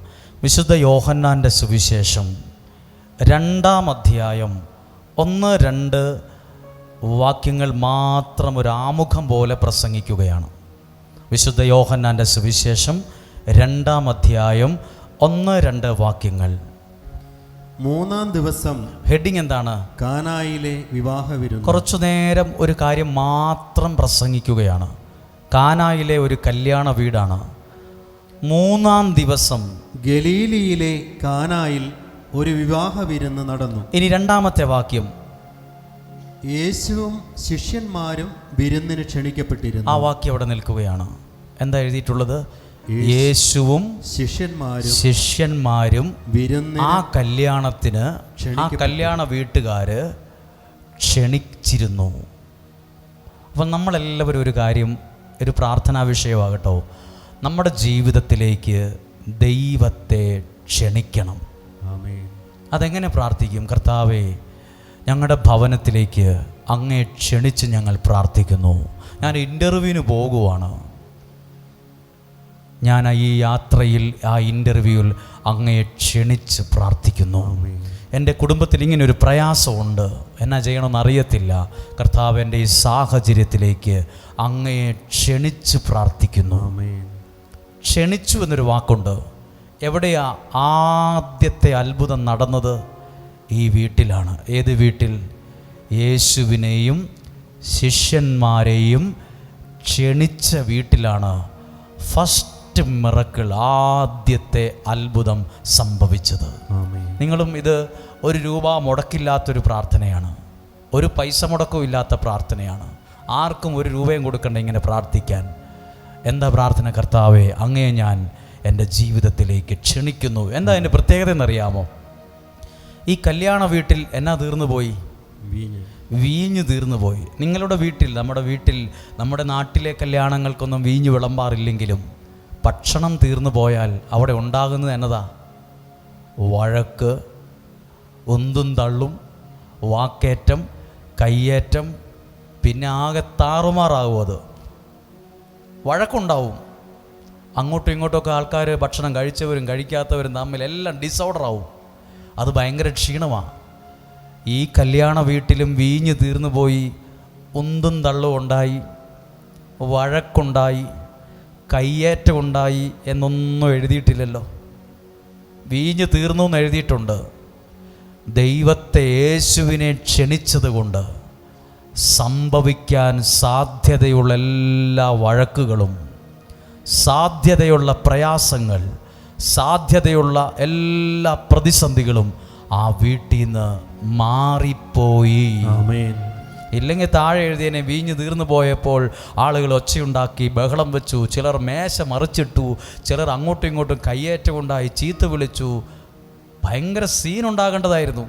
S1: വിശുദ്ധ യോഹന്നാൻ്റെ സുവിശേഷം 2-ാം അധ്യായം 1-2 വാക്യങ്ങൾ മാത്രം ഒരു ആമുഖം പോലെ പ്രസംഗിക്കുകയാണ്. വിശുദ്ധ യോഹന്നാൻ്റെ സുവിശേഷം 2-ാം അധ്യായം 1-2 വാക്യങ്ങൾ.
S3: 3-ാം ദിവസം
S1: ഹെഡിങ് എന്താണ്?
S3: കാനായിലെ വിവാഹ വിരുന്ന്.
S1: കുറച്ചു നേരം ഒരു കാര്യം മാത്രം പ്രസംഗിക്കുകയാണ്. കാനായിലെ ഒരു കല്യാണ വീടാണ്. 3-ാം ദിവസം
S3: ഗലീലിയിലെ കാനായിൽ ഒരു വിവാഹ വിരുന്ന് നടന്നു.
S1: ഇനി 2-ാമത്തെ വാക്യം.
S3: യേശുവും ശിഷ്യന്മാരും വിരുന്നിന് ക്ഷണിക്കപ്പെട്ടിരുന്നു.
S1: ആ വാക്യം അവിടെ നിൽക്കുകയാണ്. എന്താ എഴുതിയിട്ടുള്ളത്? യേശുവും ശിഷ്യന്മാരും
S3: വിരുന്ന്
S1: ആ കല്യാണത്തിന് ആ കല്യാണ വീട്ടുകാര് ക്ഷണിച്ചിരുന്നു. അപ്പം നമ്മളെല്ലാവരും ഒരു കാര്യം, ഒരു പ്രാർത്ഥനാ വിഷയമാകട്ടോ, നമ്മുടെ ജീവിതത്തിലേക്ക് ദൈവത്തെ ക്ഷണിക്കണം. അതെങ്ങനെ പ്രാർത്ഥിക്കും? കർത്താവേ, ഞങ്ങളുടെ ഭവനത്തിലേക്ക് അങ്ങേ ക്ഷണിച്ച് ഞങ്ങൾ പ്രാർത്ഥിക്കുന്നു. ഞാൻ ഇൻ്റർവ്യൂവിന് പോകുവാണ്. ഞാൻ ഈ യാത്രയിൽ, ആ ഇൻ്റർവ്യൂവിൽ അങ്ങയെ ക്ഷണിച്ച് പ്രാർത്ഥിക്കുന്നു. എൻ്റെ കുടുംബത്തിൽ ഇങ്ങനൊരു പ്രയാസമുണ്ട്, എന്നാ ചെയ്യണമെന്ന് അറിയത്തില്ല. കർത്താവ്, എൻ്റെ ഈ സാഹചര്യത്തിലേക്ക് അങ്ങയെ ക്ഷണിച്ച് പ്രാർത്ഥിക്കുന്നു. ക്ഷണിച്ചു എന്നൊരു വാക്കുണ്ട്. എവിടെയാ ആദ്യത്തെ അത്ഭുതം നടന്നത്? ഈ വീട്ടിലാണ്. ഏത് വീട്ടിൽ? യേശുവിനെയും ശിഷ്യന്മാരെയും ക്ഷണിച്ച വീട്ടിലാണ് ഫസ്റ്റ് മിറക്കിൾ, ആദ്യത്തെ അത്ഭുതം സംഭവിച്ചത്. നിങ്ങളും ഇത് ഒരു രൂപ മുടക്കില്ലാത്തൊരു പ്രാർത്ഥനയാണ്, ഒരു പൈസ മുടക്കവും ഇല്ലാത്ത പ്രാർത്ഥനയാണ്. ആർക്കും ഒരു രൂപയും കൊടുക്കണ്ട ഇങ്ങനെ പ്രാർത്ഥിക്കാൻ. എന്താ പ്രാർത്ഥന? കർത്താവേ, അങ്ങയെ ഞാൻ എൻ്റെ ജീവിതത്തിലേക്ക് ക്ഷണിക്കുന്നു. എന്താ അതിൻ്റെ പ്രത്യേകത എന്നറിയാമോ? ഈ കല്യാണ വീട്ടിൽ എന്നാ തീർന്നു പോയി? വീഞ്ഞ് തീർന്നു പോയി. നിങ്ങളുടെ വീട്ടിൽ, നമ്മുടെ വീട്ടിൽ, നമ്മുടെ നാട്ടിലെ കല്യാണങ്ങൾക്കൊന്നും വീഞ്ഞ് വിളമ്പാറില്ലെങ്കിലും ഭക്ഷണം തീർന്നു പോയാൽ അവിടെ ഉണ്ടാകുന്നത് എന്നതാ? വഴക്ക്, ഉന്തും തള്ളും, വാക്കേറ്റം, കയ്യേറ്റം, പിന്നെ ആകെ താറുമാറാകും. അത് വഴക്കുണ്ടാവും. അങ്ങോട്ടും ഇങ്ങോട്ടുമൊക്കെ ആൾക്കാർ, ഭക്ഷണം കഴിച്ചവരും കഴിക്കാത്തവരും തമ്മിൽ എല്ലാം ഡിസോർഡറാവും. അത് ഭയങ്കര ക്ഷീണമാണ്. ഈ കല്യാണ വീട്ടിലും വീഞ്ഞ് തീർന്നു പോയി, ഉന്തും തള്ളും ഉണ്ടായി, വഴക്കുണ്ടായി, കയ്യേറ്റം ഉണ്ടായി എന്നൊന്നും എഴുതിയിട്ടില്ലല്ലോ. വീഞ്ഞ് തീർന്നു എന്ന് എഴുതിയിട്ടുണ്ട്. ദൈവത്തെ, യേശുവിനെ ക്ഷണിച്ചത് കൊണ്ട് സംഭവിക്കാൻ സാധ്യതയുള്ള എല്ലാ വഴക്കുകളും, സാധ്യതയുള്ള പ്രയാസങ്ങൾ, സാധ്യതയുള്ള എല്ലാ പ്രതിസന്ധികളും ആ വീട്ടിൽ നിന്ന് മാറിപ്പോയി. ഇല്ലെങ്കിൽ താഴെ എഴുതിയതിനെ വീഞ്ഞ് തീർന്നു പോയപ്പോൾ ആളുകൾ ഒച്ചയുണ്ടാക്കി, ബഹളം വെച്ചു, ചിലർ മേശ മറിച്ചിട്ടു, ചിലർ അങ്ങോട്ടും ഇങ്ങോട്ടും കയ്യേറ്റമുണ്ടായി, ചീത്ത വിളിച്ചു. ഭയങ്കര സീനുണ്ടാകേണ്ടതായിരുന്നു.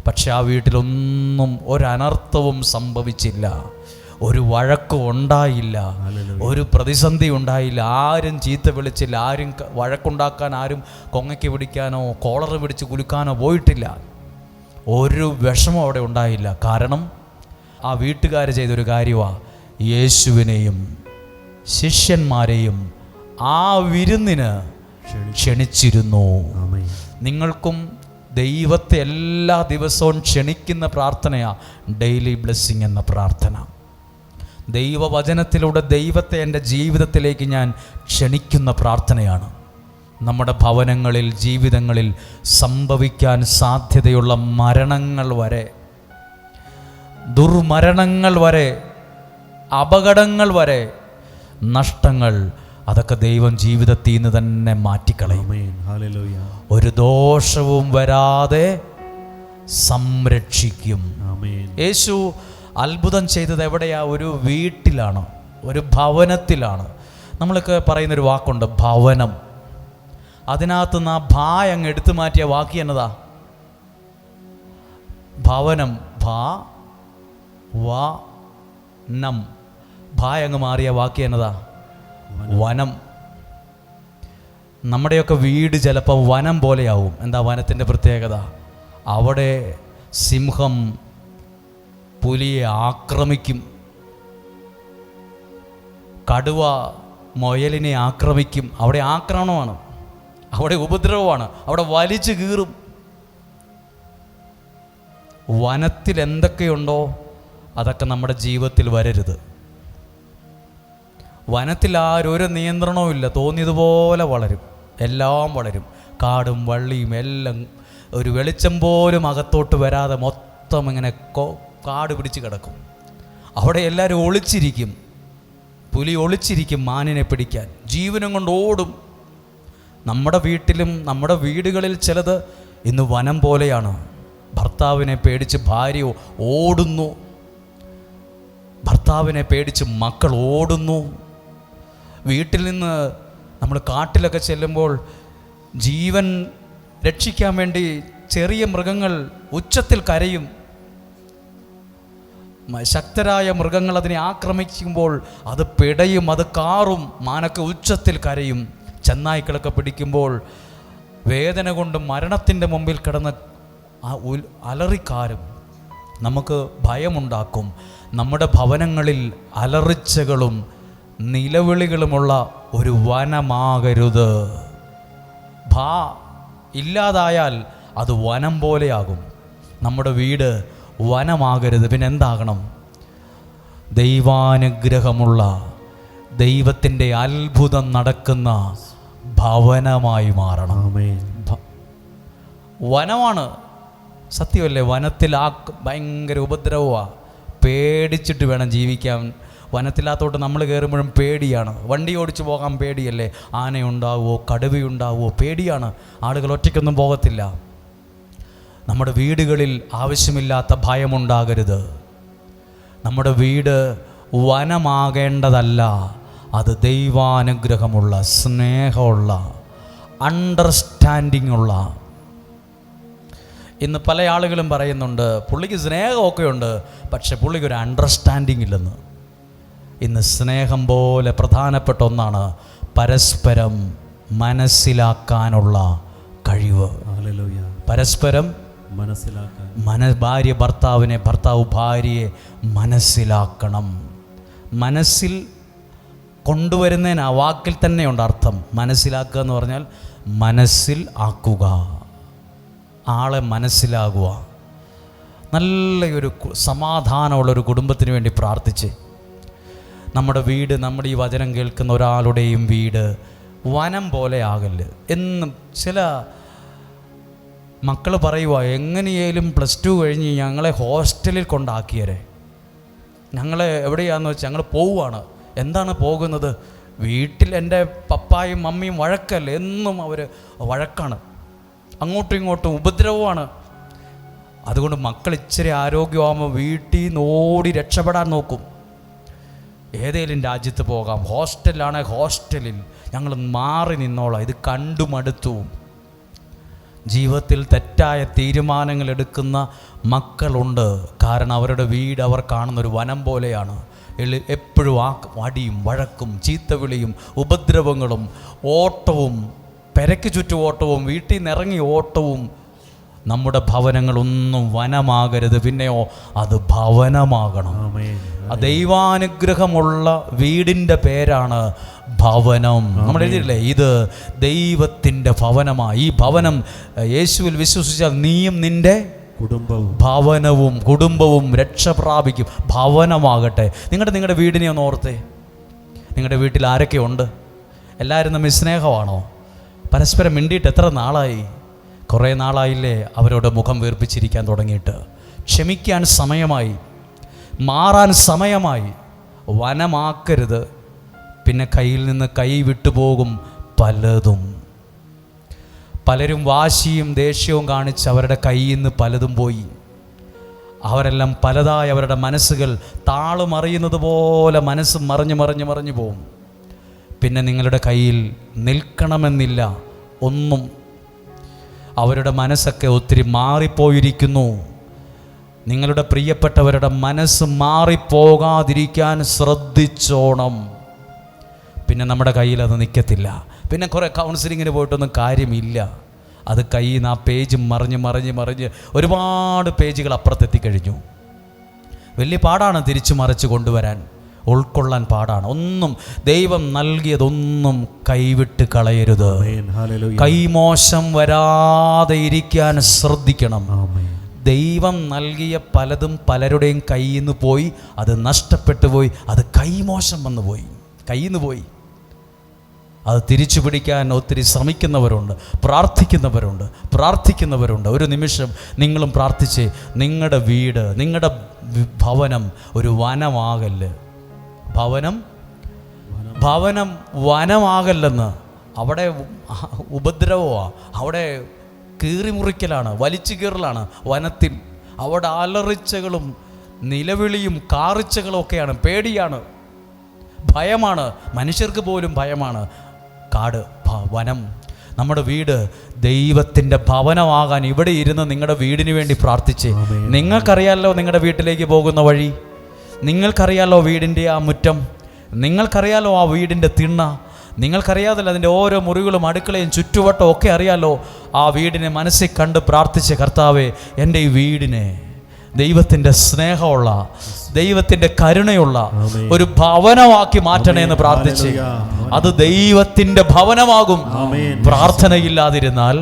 S1: പക്ഷെ ആ വീട്ടിലൊന്നും ഒരനർത്ഥവും സംഭവിച്ചില്ല, ഒരു വഴക്കും ഉണ്ടായില്ല, ഒരു പ്രതിസന്ധി ഉണ്ടായില്ല. ആരും ചീത്ത വിളിച്ചില്ല, ആരും വഴക്കുണ്ടാക്കാൻ, ആരും കൊങ്ങയ്ക്ക് പിടിക്കാനോ കോളർ പിടിച്ച് കുലുക്കാനോ പോയിട്ടില്ല. ഒരു വിഷമം അവിടെ ഉണ്ടായില്ല. കാരണം ആ വീട്ടുകാർ ചെയ്തൊരു കാര്യമാണ്, യേശുവിനെയും ശിഷ്യന്മാരെയും ആ വിരുന്നിന് ക്ഷണിച്ചിരുന്നു. നിങ്ങൾക്കും ദൈവത്തെ എല്ലാ ദിവസവും ക്ഷണിക്കുന്ന പ്രാർത്ഥനയാണ് ഡെയിലി ബ്ലെസ്സിങ് എന്ന പ്രാർത്ഥന. ദൈവവചനത്തിലൂടെ ദൈവത്തെ എൻ്റെ ജീവിതത്തിലേക്ക് ഞാൻ ക്ഷണിക്കുന്ന പ്രാർത്ഥനയാണ്. നമ്മുടെ ഭവനങ്ങളിൽ, ജീവിതങ്ങളിൽ സംഭവിക്കാൻ സാധ്യതയുള്ള മരണങ്ങൾ വരെ, ദുർമരണങ്ങൾ വരെ, അപകടങ്ങൾ വരെ, നഷ്ടങ്ങൾ, അതൊക്കെ ദൈവം ജീവിതത്തിൽ നിന്ന് തന്നെ മാറ്റിക്കളയും. ഒരു ദോഷവും വരാതെ സംരക്ഷിക്കും. യേശു അത്ഭുതം ചെയ്തത് എവിടെയാ? ഒരു വീട്ടിലാണ്, ഒരു ഭവനത്തിലാണ്. നമ്മളൊക്കെ പറയുന്നൊരു വാക്കുണ്ട്, ഭവനം. അതിനകത്ത് നിന്ന് ആ ഭാ അങ്ങ് എടുത്തു മാറ്റിയ വാക്ക് എന്നതാ? ഭവനം. ഭാ വ നം. ഭാ അങ്ങ് മാറിയ വാക്ക് എന്നതാ? വനം. നമ്മുടെയൊക്കെ വീട് ചിലപ്പോൾ വനം പോലെയാവും. എന്താ വനത്തിൻ്റെ പ്രത്യേകത? അവിടെ സിംഹം പുലിയെ ആക്രമിക്കും. കടുവ മുയലിനെ ആക്രമിക്കും. അവിടെ ആക്രമണമാണ്, അവിടെ ഉപദ്രവമാണ്, അവിടെ വലിച്ചു കീറും. വനത്തിൽ എന്തൊക്കെയുണ്ടോ അതൊക്കെ നമ്മുടെ ജീവിതത്തിൽ വരരുത്. വനത്തിൽ ആരൊരു നിയന്ത്രണവും ഇല്ല, തോന്നിയതുപോലെ വളരും, എല്ലാം വളരും. കാടും വള്ളിയും എല്ലാം ഒരു വെളിച്ചം പോലും അകത്തോട്ട് വരാതെ മൊത്തം ഇങ്ങനെ കാട് പിടിച്ച് കിടക്കും. അവിടെ എല്ലാവരും ഒളിച്ചിരിക്കും. പുലി ഒളിച്ചിരിക്കും മാനിനെ പിടിക്കാൻ, ജീവനം കൊണ്ട് ഓടും. നമ്മുടെ വീട്ടിലും നമ്മുടെ വീടുകളിൽ ചിലത് ഇന്ന് വനം പോലെയാണ്. ഭർത്താവിനെ പേടിച്ച് ഭാര്യ ഓടുന്നു, ഭർത്താവിനെ പേടിച്ച് മക്കൾ ഓടുന്നു. വീട്ടിൽ നിന്ന് നമ്മൾ കാട്ടിലൊക്കെ ചെല്ലുമ്പോൾ ജീവൻ രക്ഷിക്കാൻ വേണ്ടി ചെറിയ മൃഗങ്ങൾ ഉച്ചത്തിൽ കരയും. ശക്തരായ മൃഗങ്ങൾ അതിനെ ആക്രമിക്കുമ്പോൾ അത് പിടയും, അത് കാറും. മാനൊക്കെ ഉച്ചത്തിൽ കരയും. ചെന്നായ്ക്കളൊക്കെ പിടിക്കുമ്പോൾ വേദന കൊണ്ട് മരണത്തിൻ്റെ മുമ്പിൽ കിടന്ന് അലറിക്കാരും. നമുക്ക് ഭയമുണ്ടാക്കും. നമ്മുടെ ഭവനങ്ങളിൽ അലറിച്ചകളും നിലവിളികളുമുള്ള ഒരു വനമാകരുത്. ഇല്ലാതായാൽ അത് വനം പോലെയാകും. നമ്മുടെ വീട് വനമാകരുത്. പിന്നെ എന്താകണം? ദൈവാനുഗ്രഹമുള്ള, ദൈവത്തിൻ്റെ അത്ഭുതം നടക്കുന്ന ഭവനമായി മാറണം. വനമാണ് സത്യമല്ലേ? വനത്തിൽ ഭയങ്കര ഉപദ്രവമാണ്, പേടിച്ചിട്ട് വേണം ജീവിക്കാൻ. വനത്തിനകത്തോട്ട് നമ്മൾ കയറുമ്പോഴും പേടിയാണ്. വണ്ടി ഓടിച്ച് പോകാൻ പേടിയല്ലേ? ആനയുണ്ടാവുമോ, കടുവയുണ്ടാവുമോ, പേടിയാണ്. ആളുകൾ ഒറ്റയ്ക്കൊന്നും പോകത്തില്ല. നമ്മുടെ വീടുകളിൽ ആവശ്യമില്ലാത്ത ഭയമുണ്ടാകരുത്. നമ്മുടെ വീട് വനമാകേണ്ടതല്ല, അത് ദൈവാനുഗ്രഹമുള്ള, സ്നേഹമുള്ള, അണ്ടർസ്റ്റാൻഡിങ് ഉള്ള. ഇന്ന് പല ആളുകളും പറയുന്നുണ്ട് പുള്ളിക്ക് സ്നേഹമൊക്കെ ഉണ്ട്, പക്ഷെ പുള്ളിക്ക് ഒരു അണ്ടർസ്റ്റാൻഡിങ് ഇല്ലെന്ന്. ഇന്ന് സ്നേഹം പോലെ പ്രധാനപ്പെട്ട ഒന്നാണ് പരസ്പരം മനസ്സിലാക്കാനുള്ള കഴിവ്. പരസ്പരം മനസ്സിലാക്കാൻ. ഭാര്യ ഭർത്താവിനെ, ഭർത്താവ് ഭാര്യയെ മനസ്സിലാക്കണം. മനസ്സിൽ കൊണ്ടുവരുന്നതിന് ആ വാക്കിൽ തന്നെയുണ്ട് അർത്ഥം. മനസ്സിലാക്കുക എന്ന് പറഞ്ഞാൽ മനസ്സിൽ ആക്കുക, ആളെ മനസ്സിലാകുക. നല്ലൊരു സമാധാനമുള്ളൊരു കുടുംബത്തിന് വേണ്ടി പ്രാർത്ഥിച്ച് നമ്മുടെ വീട്, നമ്മുടെ ഈ വചനം കേൾക്കുന്ന ഒരാളുടെയും വീട് വനം പോലെ ആകല്ല് എന്നും. ചില മക്കൾ പറയുക, എങ്ങനെയായാലും +2 കഴിഞ്ഞ് ഞങ്ങളെ ഹോസ്റ്റലിൽ കൊണ്ടാക്കിയരെ. ഞങ്ങളെ എവിടെയാണെന്ന് വെച്ചാൽ ഞങ്ങൾ പോവുകയാണ്. എന്താണ് പോകുന്നത്? വീട്ടിൽ എൻ്റെ പപ്പായും മമ്മിയും വഴക്കല്ലേ, എന്നും അവർ വഴക്കാണ്, അങ്ങോട്ടും ഇങ്ങോട്ടും ഉപദ്രവമാണ്. അതുകൊണ്ട് മക്കൾ ഇച്ചിരി ആരോഗ്യമാകുമ്പോൾ വീട്ടിൽ നിന്ന് ഓടി രക്ഷപ്പെടാൻ നോക്കും. ഏതെങ്കിലും രാജ്യത്ത് പോകാം, ഹോസ്റ്റലിലാണെ ഹോസ്റ്റലിൽ ഞങ്ങൾ മാറി നിന്നോളാം. ഇത് കണ്ടു മടുത്തു. ജീവിതത്തിൽ തെറ്റായ തീരുമാനങ്ങൾ എടുക്കുന്ന മക്കളുണ്ട്. കാരണം അവരുടെ വീട് അവർ കാണുന്നൊരു വനം പോലെയാണ്. എപ്പോഴും അടിയും വഴക്കും ചീത്തവിളിയും ഉപദ്രവങ്ങളും ഓട്ടവും, പെരയ്ക്ക് ചുറ്റും ഓട്ടവും, വീട്ടിൽ നിന്ന് ഇറങ്ങി ഓട്ടവും. നമ്മുടെ ഭവനങ്ങളൊന്നും വനമാകരുത്. പിന്നെയോ അത് ഭവനമാകണം. ദൈവാനുഗ്രഹമുള്ള വീടിൻ്റെ പേരാണ് ഭവനം. നമ്മൾ എഴുതിയില്ലേ, ഇത് ദൈവത്തിൻ്റെ ഭവനമാണ്. ഈ ഭവനം യേശുവിൽ വിശ്വസിച്ചാൽ നീയും നിൻ്റെ ഭവനവും കുടുംബവും രക്ഷ പ്രാപിക്കും. ഭവനമാകട്ടെ. നിങ്ങളുടെ വീടിനെ ഒന്ന് ഓർത്തേ. നിങ്ങളുടെ വീട്ടിൽ ആരൊക്കെ ഉണ്ട്? എല്ലാവരും തമ്മിൽ സ്നേഹമാണോ? പരസ്പരം മിണ്ടിയിട്ട് എത്ര നാളായി? കുറേ നാളായില്ലേ അവരോട് മുഖം വീർപ്പിച്ചിരിക്കാൻ തുടങ്ങിയിട്ട്? ക്ഷമിക്കാൻ സമയമായി, മാറാൻ സമയമായി. വനമാക്കരുത്. പിന്നെ കയ്യിൽ നിന്ന് കൈ വിട്ടുപോകും പലതും. പലരും വാശിയും ദേഷ്യവും കാണിച്ച് അവരുടെ കയ്യിൽ നിന്ന് പലതും പോയി. അവരെല്ലാം പലതായി അവരുടെ മനസ്സുകൾ താളുമറിയുന്നത് പോലെ മനസ്സ് മറിഞ്ഞു പോവും. പിന്നെ നിങ്ങളുടെ കയ്യിൽ നിൽക്കണമെന്നില്ല ഒന്നും. അവരുടെ മനസ്സൊക്കെ ഒത്തിരി മാറിപ്പോയിരിക്കുന്നു. നിങ്ങളുടെ പ്രിയപ്പെട്ടവരുടെ മനസ്സ് മാറിപ്പോകാതിരിക്കാൻ ശ്രദ്ധിച്ചോണം. പിന്നെ നമ്മുടെ കയ്യിൽ അത് നിൽക്കത്തില്ല. പിന്നെ കുറേ കൗൺസിലിങ്ങിന് പോയിട്ടൊന്നും കാര്യമില്ല. അത് കയ്യിൽ നിന്ന് ആ പേജ് മറിഞ്ഞ് ഒരുപാട് പേജുകൾ അപ്പുറത്തെത്തിക്കഴിഞ്ഞു. വലിയ പാടാണ് തിരിച്ചു മറിച്ച് കൊണ്ടുവരാൻ. ഉൾക്കൊള്ളാൻ പാടാണ്. ഒന്നും ദൈവം നൽകിയതൊന്നും കൈവിട്ട് കളയരുത്. കൈമോശം വരാതെ ഇരിക്കാൻ ശ്രദ്ധിക്കണം. ദൈവം നൽകിയ പലതും പലരുടെയും കയ്യിൽ നിന്ന് പോയി, അത് നഷ്ടപ്പെട്ടു പോയി, അത് കൈമോശം വന്നു പോയി, കയ്യിൽ നിന്ന് പോയി. അത് തിരിച്ചു പിടിക്കാൻ ഒത്തിരി ശ്രമിക്കുന്നവരുണ്ട്, പ്രാർത്ഥിക്കുന്നവരുണ്ട്. ഒരു നിമിഷം നിങ്ങളും പ്രാർത്ഥിച്ച് നിങ്ങളുടെ വീട്, നിങ്ങളുടെ ഭവനം ഒരു വനമാകല്ല്. ഭവനം വനമാകല്ലെന്ന്. അവിടെ ഉപദ്രവമാണ്, അവിടെ കീറിമുറിക്കലാണ്, വലിച്ചു കീറലാണ് വനത്തിൽ. അവിടെ അലറിച്ചകളും നിലവിളിയും കാറിച്ചകളും ഒക്കെയാണ്, പേടിയാണ്, ഭയമാണ്, മനുഷ്യർക്ക് പോലും ഭയമാണ്. കാട്, വനം. നമ്മുടെ വീട് ദൈവത്തിൻ്റെ ഭവനമാകാൻ ഇവിടെ ഇരുന്ന് നിങ്ങളുടെ വീടിന് വേണ്ടി പ്രാർത്ഥിച്ച്. നിങ്ങൾക്കറിയാമല്ലോ നിങ്ങളുടെ വീട്ടിലേക്ക് പോകുന്ന വഴി, നിങ്ങൾക്കറിയാമല്ലോ വീടിൻ്റെ ആ മുറ്റം, നിങ്ങൾക്കറിയാമല്ലോ ആ വീടിൻ്റെ തിണ്ണ, നിങ്ങൾക്കറിയാതല്ലോ അതിൻ്റെ ഓരോ മുറികളും അടുക്കളയും ചുറ്റുവട്ടവും ഒക്കെ അറിയാമല്ലോ. ആ വീടിനെ മനസ്സിൽ കണ്ട് പ്രാർത്ഥിച്ച്, കർത്താവേ എൻ്റെ ഈ വീടിനെ ദൈവത്തിൻ്റെ സ്നേഹമുള്ള, ദൈവത്തിൻ്റെ കരുണയുള്ള ഒരു ഭവനമാക്കി മാറ്റണേ എന്ന് പ്രാർത്ഥിച്ച്. അത് ദൈവത്തിൻ്റെ ഭവനമാകും. പ്രാർത്ഥനയില്ലാതിരുന്നാൽ,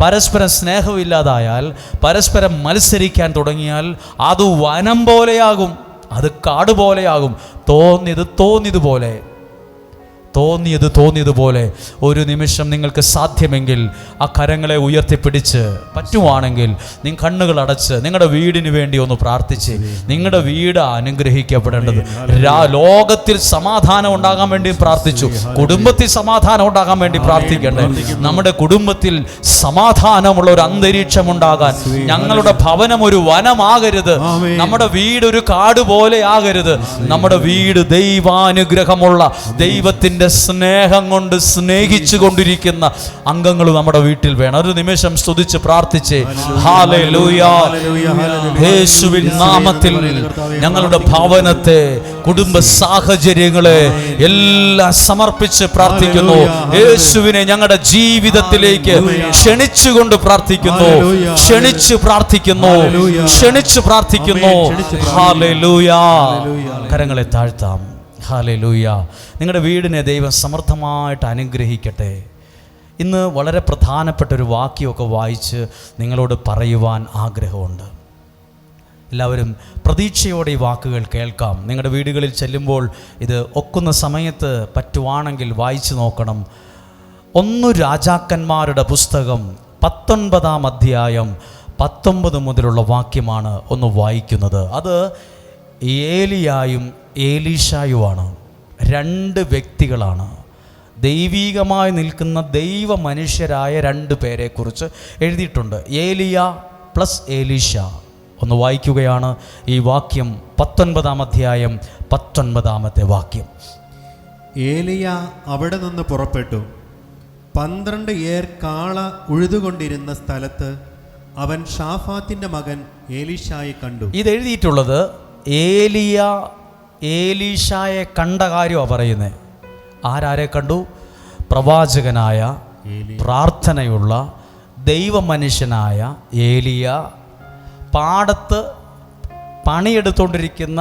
S1: പരസ്പരം സ്നേഹമില്ലാതായാൽ, പരസ്പരം മത്സരിക്കാൻ തുടങ്ങിയാൽ അത് വനം പോലെയാകും, അത് കാട് പോലെയാകും. തോന്നിയതുപോലെ ഒരു നിമിഷം നിങ്ങൾക്ക് സാധ്യമെങ്കിൽ ആ കരങ്ങളെ ഉയർത്തിപ്പിടിച്ച്, പറ്റുവാണെങ്കിൽ നിങ്ങൾ കണ്ണുകൾ അടച്ച് നിങ്ങളുടെ വീടിന് വേണ്ടി ഒന്ന് പ്രാർത്ഥിച്ച്. നിങ്ങളുടെ വീട് അനുഗ്രഹിക്കപ്പെടേണ്ടത്. ലോകത്തിൽ സമാധാനം ഉണ്ടാകാൻ വേണ്ടി പ്രാർത്ഥിച്ചു, കുടുംബത്തിൽ സമാധാനം ഉണ്ടാകാൻ വേണ്ടി പ്രാർത്ഥിക്കണ്ടേ? നമ്മുടെ കുടുംബത്തിൽ സമാധാനമുള്ള ഒരു അന്തരീക്ഷം ഉണ്ടാകാൻ, ഞങ്ങളുടെ ഭവനം ഒരു വനമാകരുത്, നമ്മുടെ വീട് ഒരു കാട് പോലെ ആകരുത്. നമ്മുടെ വീട് ദൈവാനുഗ്രഹമുള്ള, ദൈവത്തിൻ്റെ സ്നേഹം കൊണ്ട് സ്നേഹിച്ചു കൊണ്ടിരിക്കുന്ന അംഗങ്ങൾ നമ്മുടെ വീട്ടിൽ വേണം. ഒരു നിമിഷം സ്തുതിച്ച് പ്രാർത്ഥിച്ച്, ഹല്ലേലൂയ, യേശുവിൻ നാമത്തിൽ ഞങ്ങളുടെ ഭവനത്തെ, കുടുംബ സാഹചര്യങ്ങളെ എല്ലാം സമർപ്പിച്ച് പ്രാർത്ഥിക്കുന്നു. യേശുവിനെ ഞങ്ങളുടെ ജീവിതത്തിലേക്ക് ക്ഷണിച്ചുകൊണ്ട് പ്രാർത്ഥിക്കുന്നു, ക്ഷണിച്ചു പ്രാർത്ഥിക്കുന്നു. ഹല്ലേലൂയ. കരങ്ങളെ താഴ്ത്താം. ഹല്ലേലൂയ. നിങ്ങളുടെ വീടിനെ ദൈവം സമൃദ്ധമായിട്ട് അനുഗ്രഹിക്കട്ടെ. ഇന്ന് വളരെ പ്രധാനപ്പെട്ടൊരു വാക്യമൊക്കെ വായിച്ച് നിങ്ങളോട് പറയുവാൻ ആഗ്രഹമുണ്ട്. എല്ലാവരും പ്രതീക്ഷയോടെ ഈ വാക്കുകൾ കേൾക്കാം. നിങ്ങളുടെ വീടുകളിൽ ചെല്ലുമ്പോൾ ഇത് ഒക്കുന്ന സമയത്ത് പറ്റുവാണെങ്കിൽ വായിച്ചു നോക്കണം. 1 രാജാക്കന്മാരുടെ പുസ്തകം 19-ാം അധ്യായം 19 മുതലുള്ള വാക്യമാണ് ഒന്ന് വായിക്കുന്നത്. അത് ഏലിയായും ഏലീഷായുമാണ്. 2 വ്യക്തികളാണ്. ദൈവീകമായി നിൽക്കുന്ന ദൈവ മനുഷ്യരായ 2 പേരെക്കുറിച്ച് എഴുതിയിട്ടുണ്ട്. ഏലിയ പ്ലസ് ഏലീഷ. ഒന്ന് വായിക്കുകയാണ് ഈ വാക്യം. 19-ാം അധ്യായം 19-ാമത്തെ വാക്യം.
S3: ഏലിയ അവിടെ നിന്ന് പുറപ്പെട്ടു. 12 ഏർ കാള ഉഴുതുകൊണ്ടിരുന്ന സ്ഥലത്ത് അവൻ ഷാഫാത്തിന്റെ മകൻ ഏലീഷായെ കണ്ടു.
S1: ഇത് എഴുതിയിട്ടുള്ളത് ഏലിയ ഏലീഷായെ കണ്ട കാര്യമാണ് പറയുന്നത്. ആരാരെ കണ്ടു? പ്രവാചകനായ, പ്രാർത്ഥനയുള്ള ദൈവമനുഷ്യനായ ഏലിയ പാടത്ത് പണിയെടുത്തുകൊണ്ടിരിക്കുന്ന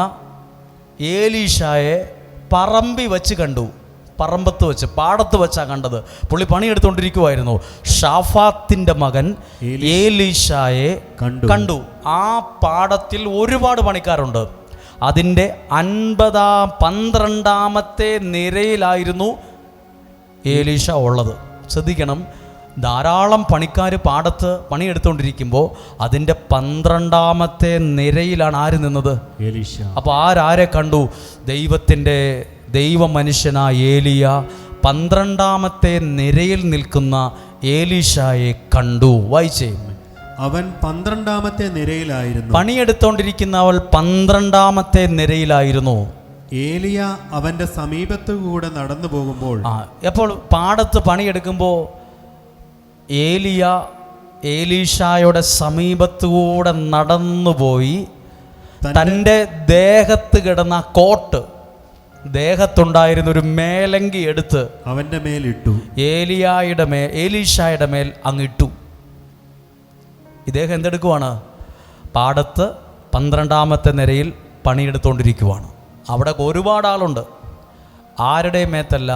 S1: ഏലീഷായെ പറമ്പി വെച്ച് കണ്ടു. പാടത്ത് വെച്ചാണ് കണ്ടത്. പുള്ളി പണിയെടുത്തുകൊണ്ടിരിക്കുമായിരുന്നു. ഷാഫാത്തിൻ്റെ മകൻ ഏലീഷായെ കണ്ടു. ആ പാടത്തിൽ ഒരുപാട് പണിക്കാരുണ്ട്. അതിൻ്റെ 12ാമത്തെ നിരയിലായിരുന്നു ഏലീഷ ഉള്ളത്. ശ്രദ്ധിക്കണം, ധാരാളം പണിക്കാർ പാടത്ത് പണിയെടുത്തുകൊണ്ടിരിക്കുമ്പോൾ അതിൻ്റെ 12ാമത്തെ നിരയിലാണ് ആര് നിന്നത്?
S3: ഏലീഷ.
S1: അപ്പോൾ ആരെ കണ്ടു? ദൈവ മനുഷ്യനായ ഏലിയ 12ാമത്തെ നിരയിൽ നിൽക്കുന്ന ഏലീഷായെ കണ്ടു. വായിച്ചേ.
S3: അവൻ 12ാമത്തെ നിരയിലായിരുന്നു.
S1: പണിയെടുത്തോണ്ടിരിക്കുന്നവൾ 12ാമത്തെ നിരയിലായിരുന്നു.
S3: ഏലിയ അവന്റെ സമീപത്തുകൂടെ നടന്നു പോകുമ്പോൾ,
S1: അപ്പോൾ പാടത്ത് പണിയെടുക്കുമ്പോൾ ഏലിയ ഏലീഷായുടെ സമീപത്തുകൂടെ നടന്നുപോയി തൻ്റെ ദേഹത്ത് കിടന്ന കോട്ട്, ദേഹത്തുണ്ടായിരുന്ന ഒരു മേലങ്കി എടുത്ത്
S3: അവന്റെ മേലിട്ടു.
S1: ഏലീഷായുടെ മേൽ അങ്ങിട്ടു. ഇദ്ദേഹം എന്തെടുക്കുവാണ്? പാടത്ത് 12ാമത്തെ നിരയിൽ പണിയെടുത്തുകൊണ്ടിരിക്കുവാണ്. അവിടെ ഒരുപാട് ആളുണ്ട്. ആരുടെ മേത്തല്ല?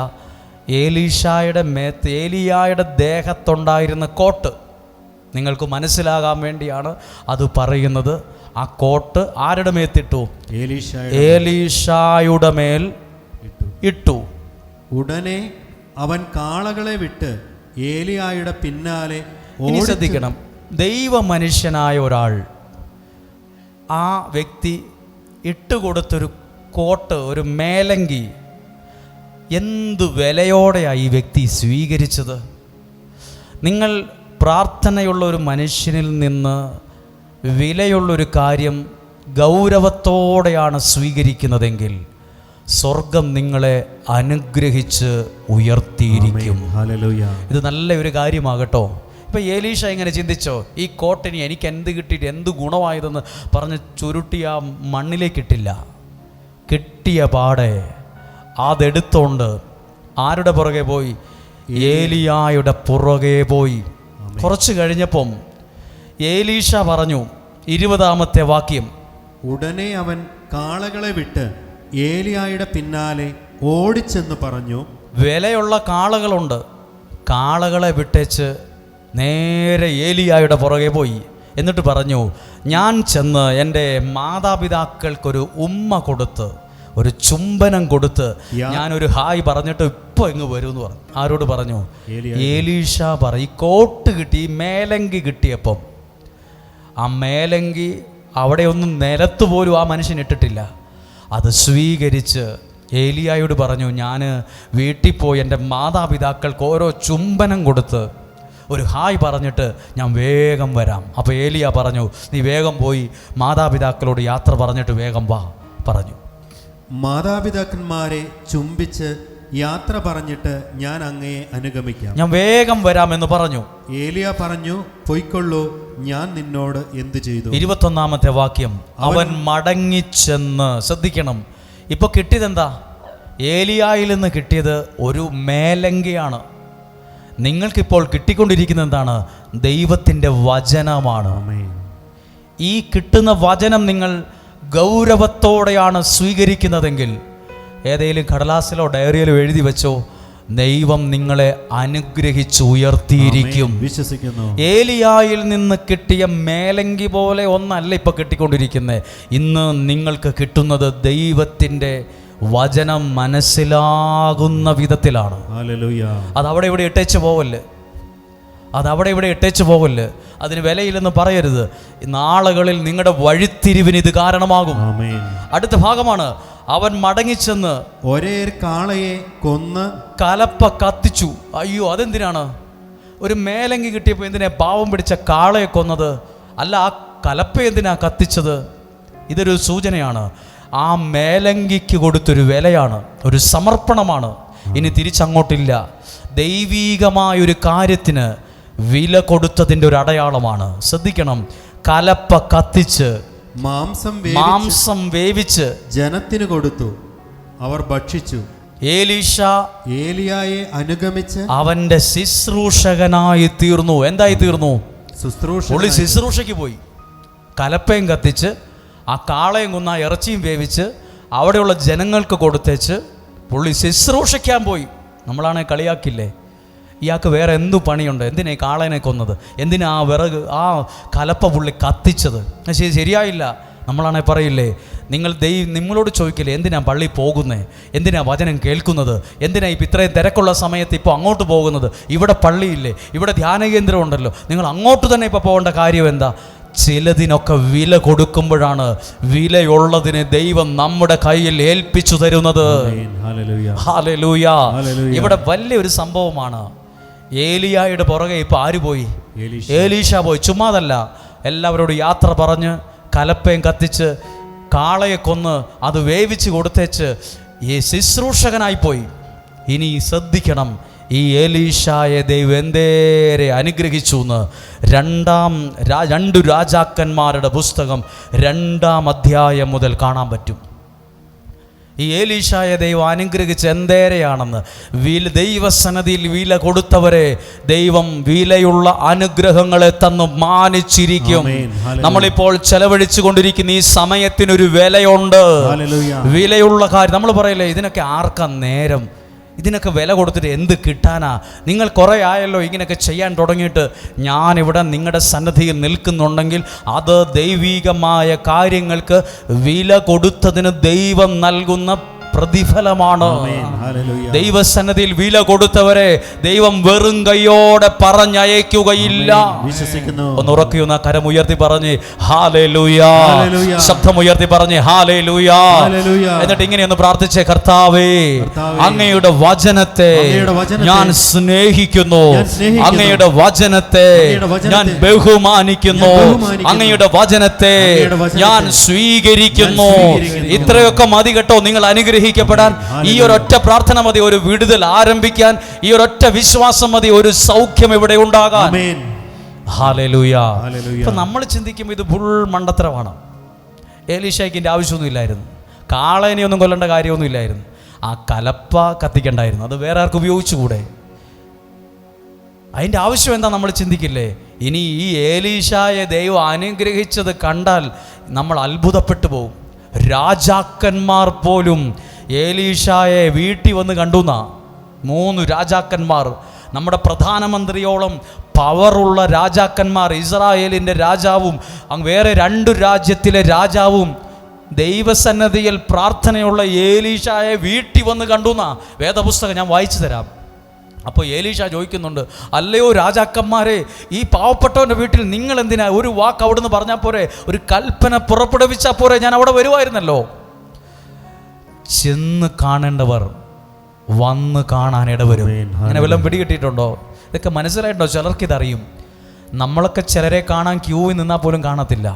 S1: ഏലീഷായുടെ മേത്ത്, ഏലിയായുടെ ദേഹത്തുണ്ടായിരുന്ന കോട്ട്. നിങ്ങൾക്ക് മനസ്സിലാകാൻ വേണ്ടിയാണ് അത് പറയുന്നത്. ആ കോട്ട് ആരുടെ മേത്തിട്ടു? ഏലീഷായുടെ മേൽ ഇട്ടു.
S3: ഉടനെ അവൻ കാളകളെ വിട്ട് ഏലിയായുടെ പിന്നാലെ
S1: ഇനി ശ്രദ്ധിക്കണം, ദൈവ മനുഷ്യനായ ഒരാൾ, ആ വ്യക്തി ഇട്ടുകൊടുത്തൊരു കോട്ട്, ഒരു മേലങ്കി എന്തു വിലയോടെയാണ് ഈ വ്യക്തി സ്വീകരിച്ചത്. നിങ്ങൾ പ്രാർത്ഥനയുള്ള ഒരു മനുഷ്യനിൽ നിന്ന് വിലയുള്ളൊരു കാര്യം ഗൗരവത്തോടെയാണ് സ്വീകരിക്കുന്നതെങ്കിൽ സ്വർഗം നിങ്ങളെ അനുഗ്രഹിച്ച് ഉയർത്തിയിരിക്കും. ഇത് നല്ലൊരു കാര്യമാകട്ടോ. ഇപ്പം ഏലീഷ ഇങ്ങനെ ചിന്തിച്ചോ, ഈ കോട്ടിന് എനിക്ക് എന്ത് കിട്ടിയിട്ട് എന്ത് ഗുണമായതെന്ന് പറഞ്ഞ് ചുരുട്ടി ആ മണ്ണിലേക്കിട്ടില്ല. കിട്ടിയ പാടെ അതെടുത്തോണ്ട് ആരുടെ പുറകെ പോയി? ഏലിയായുടെ പുറകെ പോയി. കുറച്ച് കഴിഞ്ഞപ്പം ഏലീഷ പറഞ്ഞു, 20ാമത്തെ വാക്യം,
S3: ഉടനെ അവൻ കാളകളെ വിട്ട് ഏലിയായുടെ പിന്നാലെ ഓടിച്ചെന്ന് പറഞ്ഞു.
S1: വിലയുള്ള കാളകളുണ്ട്, കാളകളെ വിട്ടേച്ച് നേരെ ഏലിയായുടെ പുറകെ പോയി. എന്നിട്ട് പറഞ്ഞു, ഞാൻ ചെന്ന് എൻ്റെ മാതാപിതാക്കൾക്കൊരു ഉമ്മ കൊടുത്ത്, ഒരു ചുംബനം കൊടുത്ത് ഞാനൊരു ഹായ് പറഞ്ഞിട്ട് ഇപ്പോൾ ഇങ്ങ് വരും എന്ന് പറഞ്ഞു. ആരോട് പറഞ്ഞു? ഏലീഷ ഈ കോട്ട് കിട്ടി, ഈ മേലങ്കി കിട്ടിയപ്പം ആ മേലങ്കി അവിടെ ഒന്നും നിലത്ത് പോലും ആ മനുഷ്യൻ ഇട്ടിട്ടില്ല. അത് സ്വീകരിച്ച് ഏലിയായോട് പറഞ്ഞു, ഞാൻ വീട്ടിൽ പോയി എൻ്റെ മാതാപിതാക്കൾക്ക് ഓരോ ചുംബനം കൊടുത്ത് ഒരു ഹായ് പറഞ്ഞിട്ട് ഞാൻ വേഗം വരാം. അപ്പോൾ ഏലിയ പറഞ്ഞു, നീ വേഗം പോയി മാതാപിതാക്കളോട് യാത്ര പറഞ്ഞിട്ട് വേഗം വാ പറഞ്ഞു.
S3: മാതാപിതാക്കന്മാരെ ചുംബിച്ച് യാത്ര പറഞ്ഞിട്ട് ഞാൻ അങ്ങയെ അനുഗമിക്കാം,
S1: ഞാൻ വേഗം വരാമെന്ന് പറഞ്ഞു.
S3: ഏലിയ പറഞ്ഞു, പൊയ്ക്കൊള്ളൂ, ഞാൻ നിന്നോട് എന്തു ചെയ്തു?
S1: 21ാമത്തെ വാക്യം, അവൻ മടങ്ങിച്ചെന്ന്. ശ്രദ്ധിക്കണം, ഇപ്പോൾ കിട്ടിയതെന്താ? ഏലിയായിൽ നിന്ന് കിട്ടിയത് ഒരു മേലങ്കിയാണ്. നിങ്ങൾക്കിപ്പോൾ കിട്ടിക്കൊണ്ടിരിക്കുന്നത് എന്താണ്? ദൈവത്തിൻ്റെ വചനമാണ്. ഈ കിട്ടുന്ന വചനം നിങ്ങൾ ഗൗരവത്തോടെയാണ് സ്വീകരിക്കുന്നതെങ്കിൽ ഏതെങ്കിലും കടലാസിലോ ഡയറിയിലോ എഴുതി വെച്ചോ, ദൈവം നിങ്ങളെ അനുഗ്രഹിച്ച് ഉയർത്തിയിരിക്കും.
S3: വിശ്വസിക്കുന്നു.
S1: ഏലിയായിൽ നിന്ന് കിട്ടിയ മേലങ്കി പോലെ ഒന്നല്ല ഇപ്പൊ കിട്ടിക്കൊണ്ടിരിക്കുന്നത്. ഇന്ന് നിങ്ങൾക്ക് കിട്ടുന്നത് ദൈവത്തിൻ്റെ വചനം മനസ്സിലാകുന്ന വിധത്തിലാണ്. അതവിടെ ഇവിടെ ഇട്ടേച്ച് പോവല്ലേ, അതവിടെ ഇവിടെ ഇട്ടേച്ച് പോകല്ല്. അതിന് വിലയില്ലെന്ന് പറയരുത്. നാളുകളിൽ നിങ്ങളുടെ വഴിത്തിരിവിന് ഇത് കാരണമാകും. അടുത്ത ഭാഗമാണ്, അവൻ മടങ്ങിച്ചെന്ന്
S3: ഒരേ കാളയെ കൊന്ന്
S1: കലപ്പ കത്തിച്ചു. അയ്യോ, അതെന്തിനാണ്? ഒരു മേലങ്കി കിട്ടിയപ്പോൾ എന്തിനാ പാവം പിടിച്ച കാളയെ കൊന്നത്? അല്ല, ആ കലപ്പ എന്തിനാ കത്തിച്ചത്? ഇതൊരു സൂചനയാണ്. ആ മേലങ്കിക്ക് കൊടുത്തൊരു വിലയാണ്, ഒരു സമർപ്പണമാണ്. ഇനി തിരിച്ചങ്ങോട്ടില്ല. ദൈവീകമായൊരു കാര്യത്തിന് വില കൊടുത്തതിൻ്റെ ഒരു അടയാളമാണ്. ശ്രദ്ധിക്കണം, കലപ്പ കത്തിച്ച് മാംസം വേവിച്ച് ജനത്തിന് കൊടുത്തു, അവർ ഭക്ഷിച്ചു. ഏലീഷ ഏലിയായെ അനുഗമിച്ച് അവന്റെ ശുശ്രൂഷകനായി തീർന്നു. എന്തായി തീർന്നു? പുള്ളി ശുശ്രൂഷയ്ക്ക് പോയി. കലപ്പയും കത്തിച്ച് ആ കാളയും കൊന്ന ഇറച്ചിയും വേവിച്ച് അവിടെയുള്ള ജനങ്ങൾക്ക് കൊടുത്തേച്ച് പുള്ളി ശുശ്രൂഷിക്കാൻ പോയി. നമ്മളാണെ കളിയാക്കില്ലേ, ഇയാൾക്ക് വേറെ എന്തു പണിയുണ്ട്? എന്തിനാ ഈ കാളേനെ കൊന്നത്? എന്തിനാ ആ വിറക്, ആ കലപ്പ പുള്ളി കത്തിച്ചത്? ശരിയായില്ല. നമ്മളാണെ പറയില്ലേ, നിങ്ങളോട് ചോദിക്കില്ലേ, എന്തിനാ പള്ളി പോകുന്നത്? എന്തിനാ വചനം കേൾക്കുന്നത്? എന്തിനാ ഇപ്പം ഇത്രയും തിരക്കുള്ള സമയത്ത് ഇപ്പോൾ അങ്ങോട്ട് പോകുന്നത്? ഇവിടെ പള്ളിയില്ലേ, ഇവിടെ ധ്യാന കേന്ദ്രം ഉണ്ടല്ലോ, നിങ്ങൾ അങ്ങോട്ട് തന്നെ ഇപ്പോൾ പോകേണ്ട കാര്യം എന്താ? ചിലതിനൊക്കെ വില കൊടുക്കുമ്പോഴാണ് വിലയുള്ളതിനെ ദൈവം നമ്മുടെ കയ്യിൽ ഏൽപ്പിച്ചു തരുന്നത്. ഹല്ലേലൂയ. ഇവിടെ വലിയൊരു സംഭവമാണ്. ഏലിയായുടെ പുറകെ ഇപ്പൊ ആര് പോയി? ഏലീഷ പോയി. ചുമ്മാതല്ല, എല്ലാവരോടും യാത്ര പറഞ്ഞ് കലപ്പയും കത്തിച്ച് കാളയെ കൊന്ന് അത് വേവിച്ച് കൊടുത്തേച്ച് ഈ ശുശ്രൂഷകനായിപ്പോയി. ഇനി ശ്രദ്ധിക്കണം, ഈ ഏലീഷായെ ദൈവം എന്തേരെ അനുഗ്രഹിച്ചു എന്ന് 2 രാജാക്കന്മാരുടെ പുസ്തകം 2-ാം അധ്യായം മുതൽ കാണാൻ പറ്റും. ഈ ഏലീശായെ ദൈവം അനുഗ്രഹിച്ച് എന്തേരെയാണെന്ന്. ദൈവസന്നിധിയിൽ വില കൊടുത്തവരെ ദൈവം വിലയുള്ള അനുഗ്രഹങ്ങളെ തന്നു മാനിച്ചിരിക്കും. നമ്മളിപ്പോൾ ചെലവഴിച്ചു കൊണ്ടിരിക്കുന്ന ഈ സമയത്തിനൊരു വിലയുണ്ട്. വിലയുള്ള കാര്യം നമ്മൾ പറയില്ലേ, ഇതിനൊക്കെ ആർക്കാ നേരം, ഇതിനൊക്കെ വില കൊടുത്തിട്ട് എന്ത് കിട്ടാനാ? നിങ്ങൾ കുറേ ആയല്ലോ ഇങ്ങനെയൊക്കെ ചെയ്യാൻ തുടങ്ങിയിട്ട്. ഞാനിവിടെ നിങ്ങളുടെ സന്നിധിയിൽ നിൽക്കുന്നുണ്ടെങ്കിൽ അത് ദൈവികമായ കാര്യങ്ങൾക്ക് വില കൊടുത്തതിന് ദൈവം നൽകുന്ന പ്രതിഫലമാണ്. ദൈവസന്നിധിയിൽ വില കൊടുത്തവരെ ദൈവം വെറും കൈയോടെ പറഞ്ഞയക്കുകയില്ല. ഒന്ന് ഉറക്കിയൊന്ന് കരമുയർത്തി പറഞ്ഞ് ഹല്ലേലൂയാ, ശബ്ദമുയർത്തി പറഞ്ഞ് ഹല്ലേലൂയാ. എന്നിട്ട് ഇങ്ങനെയൊന്ന് പ്രാർത്ഥിച്ചേ, കർത്താവേ അങ്ങയുടെ വചനത്തെ ഞാൻ സ്നേഹിക്കുന്നു, അങ്ങയുടെ വചനത്തെ ഞാൻ ബഹുമാനിക്കുന്നു, അങ്ങയുടെ വചനത്തെ ഞാൻ സ്വീകരിക്കുന്നു. ഇത്രയൊക്കെ മതി കേട്ടോ നിങ്ങൾ അനുഗ്രഹിക്കപ്പെടാൻ. ഈ ഒരൊറ്റ പ്രാർത്ഥന മതി ഒരു വിടുതൽ ആരംഭിക്കാൻ. ഈ ഒരൊറ്റ വിശ്വാസം മതി ഒരു സൗഖ്യം ഇവിടെ ഉണ്ടാകാൻ. ഹല്ലേലൂയാ. ഇപ്പൊ നമ്മൾ ചിന്തിക്കുമ്പോൾ ഇത് ഫുൾ മണ്ടത്തരമാണ്. ഏലീശയ്ക്കിൻ്റെ ആവശ്യമൊന്നുമില്ലായിരുന്നു, കാളേനെയൊന്നും കൊല്ലേണ്ട കാര്യമൊന്നുമില്ലായിരുന്നു, ആ കലപ്പ കത്തിക്കണ്ടായിരുന്നു, അത് വേറെ ആർക്ക് ഉപയോഗിച്ചുകൂടെ? അതിൻ്റെ ആവശ്യം എന്താ നമ്മൾ ചിന്തിക്കില്ലേ? ഇനി ഈ ഏലീശായെ ദൈവം അനുഗ്രഹിച്ചത് കണ്ടാൽ നമ്മൾ അത്ഭുതപ്പെട്ടു പോകും. രാജാക്കന്മാർ പോലും ഏലീശായെ വീട്ടിൽ വന്ന് കണ്ടുന്ന 3 രാജാക്കന്മാർ, നമ്മുടെ പ്രധാനമന്ത്രിയോളം പവറുള്ള രാജാക്കന്മാർ, ഇസ്രായേലിൻ്റെ രാജാവും വേറെ 2 രാജ്യത്തിലെ രാജാവും ദൈവസന്നിധിയിൽ പ്രാർത്ഥനയുള്ള ഏലീശായെ വീട്ടിൽ വന്ന് കണ്ടുന്ന വേദപുസ്തകം ഞാൻ വായിച്ചു തരാം. അപ്പോൾ ഏലീശ ചോദിക്കുന്നുണ്ട്, അല്ലയോ രാജാക്കന്മാരെ, ഈ പാവപ്പെട്ടവൻ്റെ വീട്ടിൽ നിങ്ങൾ എന്തിനാ ഒരു വാക്ക് അവിടുന്ന് പറഞ്ഞാൽ പോരെ, ഒരു കൽപ്പന പുറപ്പെടുവിച്ചാൽ പോരെ, ഞാൻ അവിടെ വരുമായിരുന്നല്ലോ. ചെന്ന് കാണേണ്ടവർ വന്ന് കാണാൻ ഇടവരും. അങ്ങനെ വല്ലതും പിടികിട്ടിയിട്ടുണ്ടോ? ഇതൊക്കെ മനസ്സിലായിട്ടുണ്ടോ? ചിലർക്കിതറിയും. നമ്മളൊക്കെ ചിലരെ കാണാൻ ക്യൂവിൽ നിന്നാൽ പോലും കാണത്തില്ല.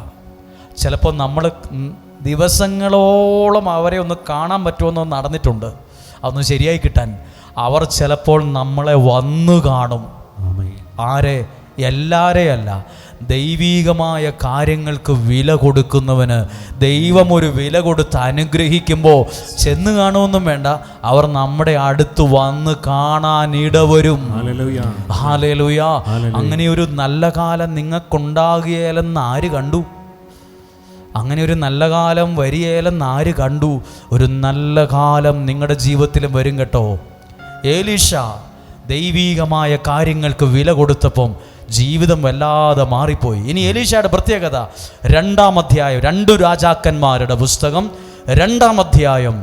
S1: ചിലപ്പോൾ നമ്മൾ ദിവസങ്ങളോളം അവരെ ഒന്ന് കാണാൻ പറ്റുമെന്നോ നടന്നിട്ടുണ്ട്, അതൊന്ന് ശരിയായി കിട്ടാൻ. അവർ ചിലപ്പോൾ നമ്മളെ വന്നു കാണും. ആരെ? എല്ലാരെയല്ല. ദൈവീകമായ കാര്യങ്ങൾക്ക് വില കൊടുക്കുന്നവന് ദൈവം ഒരു വില കൊടുത്ത് അനുഗ്രഹിക്കുമ്പോൾ ചെന്ന് കാണുമൊന്നും വേണ്ട, അവർ നമ്മുടെ അടുത്ത് വന്ന് കാണാൻ ഇടവരും. ഹല്ലേലൂയ. അങ്ങനെ ഒരു നല്ല കാലം നിങ്ങൾക്കുണ്ടാകുകയില്ലെന്ന് ആര് കണ്ടു? അങ്ങനെ ഒരു നല്ല കാലം വരികയില്ലെന്ന് ആര് കണ്ടു? ഒരു നല്ല കാലം നിങ്ങളുടെ ജീവിതത്തിലും വരും കേട്ടോ. ഏലീശ ദൈവീകമായ കാര്യങ്ങൾക്ക് വില കൊടുത്തപ്പം ജീവിതം വല്ലാതെ മാറിപ്പോയി. ഇനി ഏലീശയുടെ പ്രത്യേകത 2-ാം അധ്യായം, 2 രാജാക്കന്മാരുടെ പുസ്തകം 2-ാം അധ്യായം.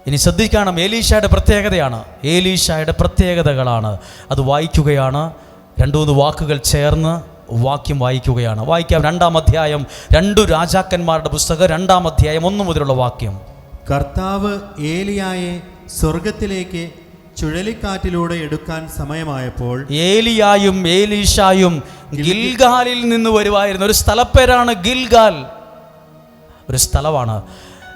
S1: ഇനി ശ്രദ്ധിക്കണം, ഏലീശയുടെ പ്രത്യേകതയാണ്, ഏലീശയുടെ പ്രത്യേകതകളാണ്. അത് വായിക്കുകയാണ്. 2-3 വാക്കുകൾ ചേർന്ന് വാക്യം വായിക്കുകയാണ്. വായിക്കാം. 2-ാം അധ്യായം, 2 രാജാക്കന്മാരുടെ പുസ്തകം 2-ാം അധ്യായം 1 മുതലുള്ള വാക്യം.
S3: കർത്താവ് ഏലിയായെ സ്വർഗത്തിലേക്ക് ചുഴലിക്കാറ്റിലൂടെ എടുക്കാൻ സമയമായപ്പോൾ
S1: ഏലിയായും ഏലീശായും ഗിൽഗാലിൽ നിന്ന് വരുവായിരുന്നു. ഒരു സ്ഥലപ്പേരാണ് ഗിൽഗാൽ, ഒരു സ്ഥലമാണ്.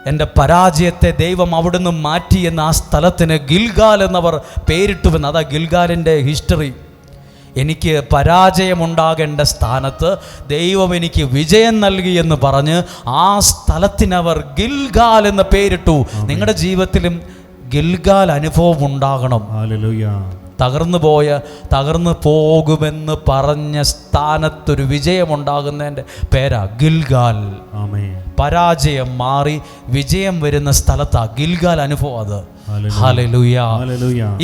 S1: എൻ്റെ പരാജയത്തെ ദൈവം അവിടുന്ന് മാറ്റിയെന്ന് ആ സ്ഥലത്തിന് ഗിൽഗാൽ എന്നവർ പേരിട്ടുവെന്ന്. അതാ ഗിൽഗാലിൻ്റെ ഹിസ്റ്ററി. എനിക്ക് പരാജയമുണ്ടാകേണ്ട സ്ഥാനത്ത് ദൈവം എനിക്ക് വിജയം നൽകിയെന്ന് പറഞ്ഞ് ആ സ്ഥലത്തിനവർ ഗിൽഗാൽ എന്ന് പേരിട്ടു. നിങ്ങളുടെ ജീവിതത്തിലും ഗിൽഗാൽ അനുഭവം ഉണ്ടാകണം. തകർന്നു പോകുമെന്ന് പറഞ്ഞ സ്ഥാനത്തൊരു വിജയമുണ്ടാകുന്നതിൻ്റെ പേരാ ഗിൽഗാൽ. പരാജയം മാറി വിജയം വരുന്ന സ്ഥലത്താ ഗിൽഗാൽ അനുഭവം. അത് ഹല്ലേലൂയ.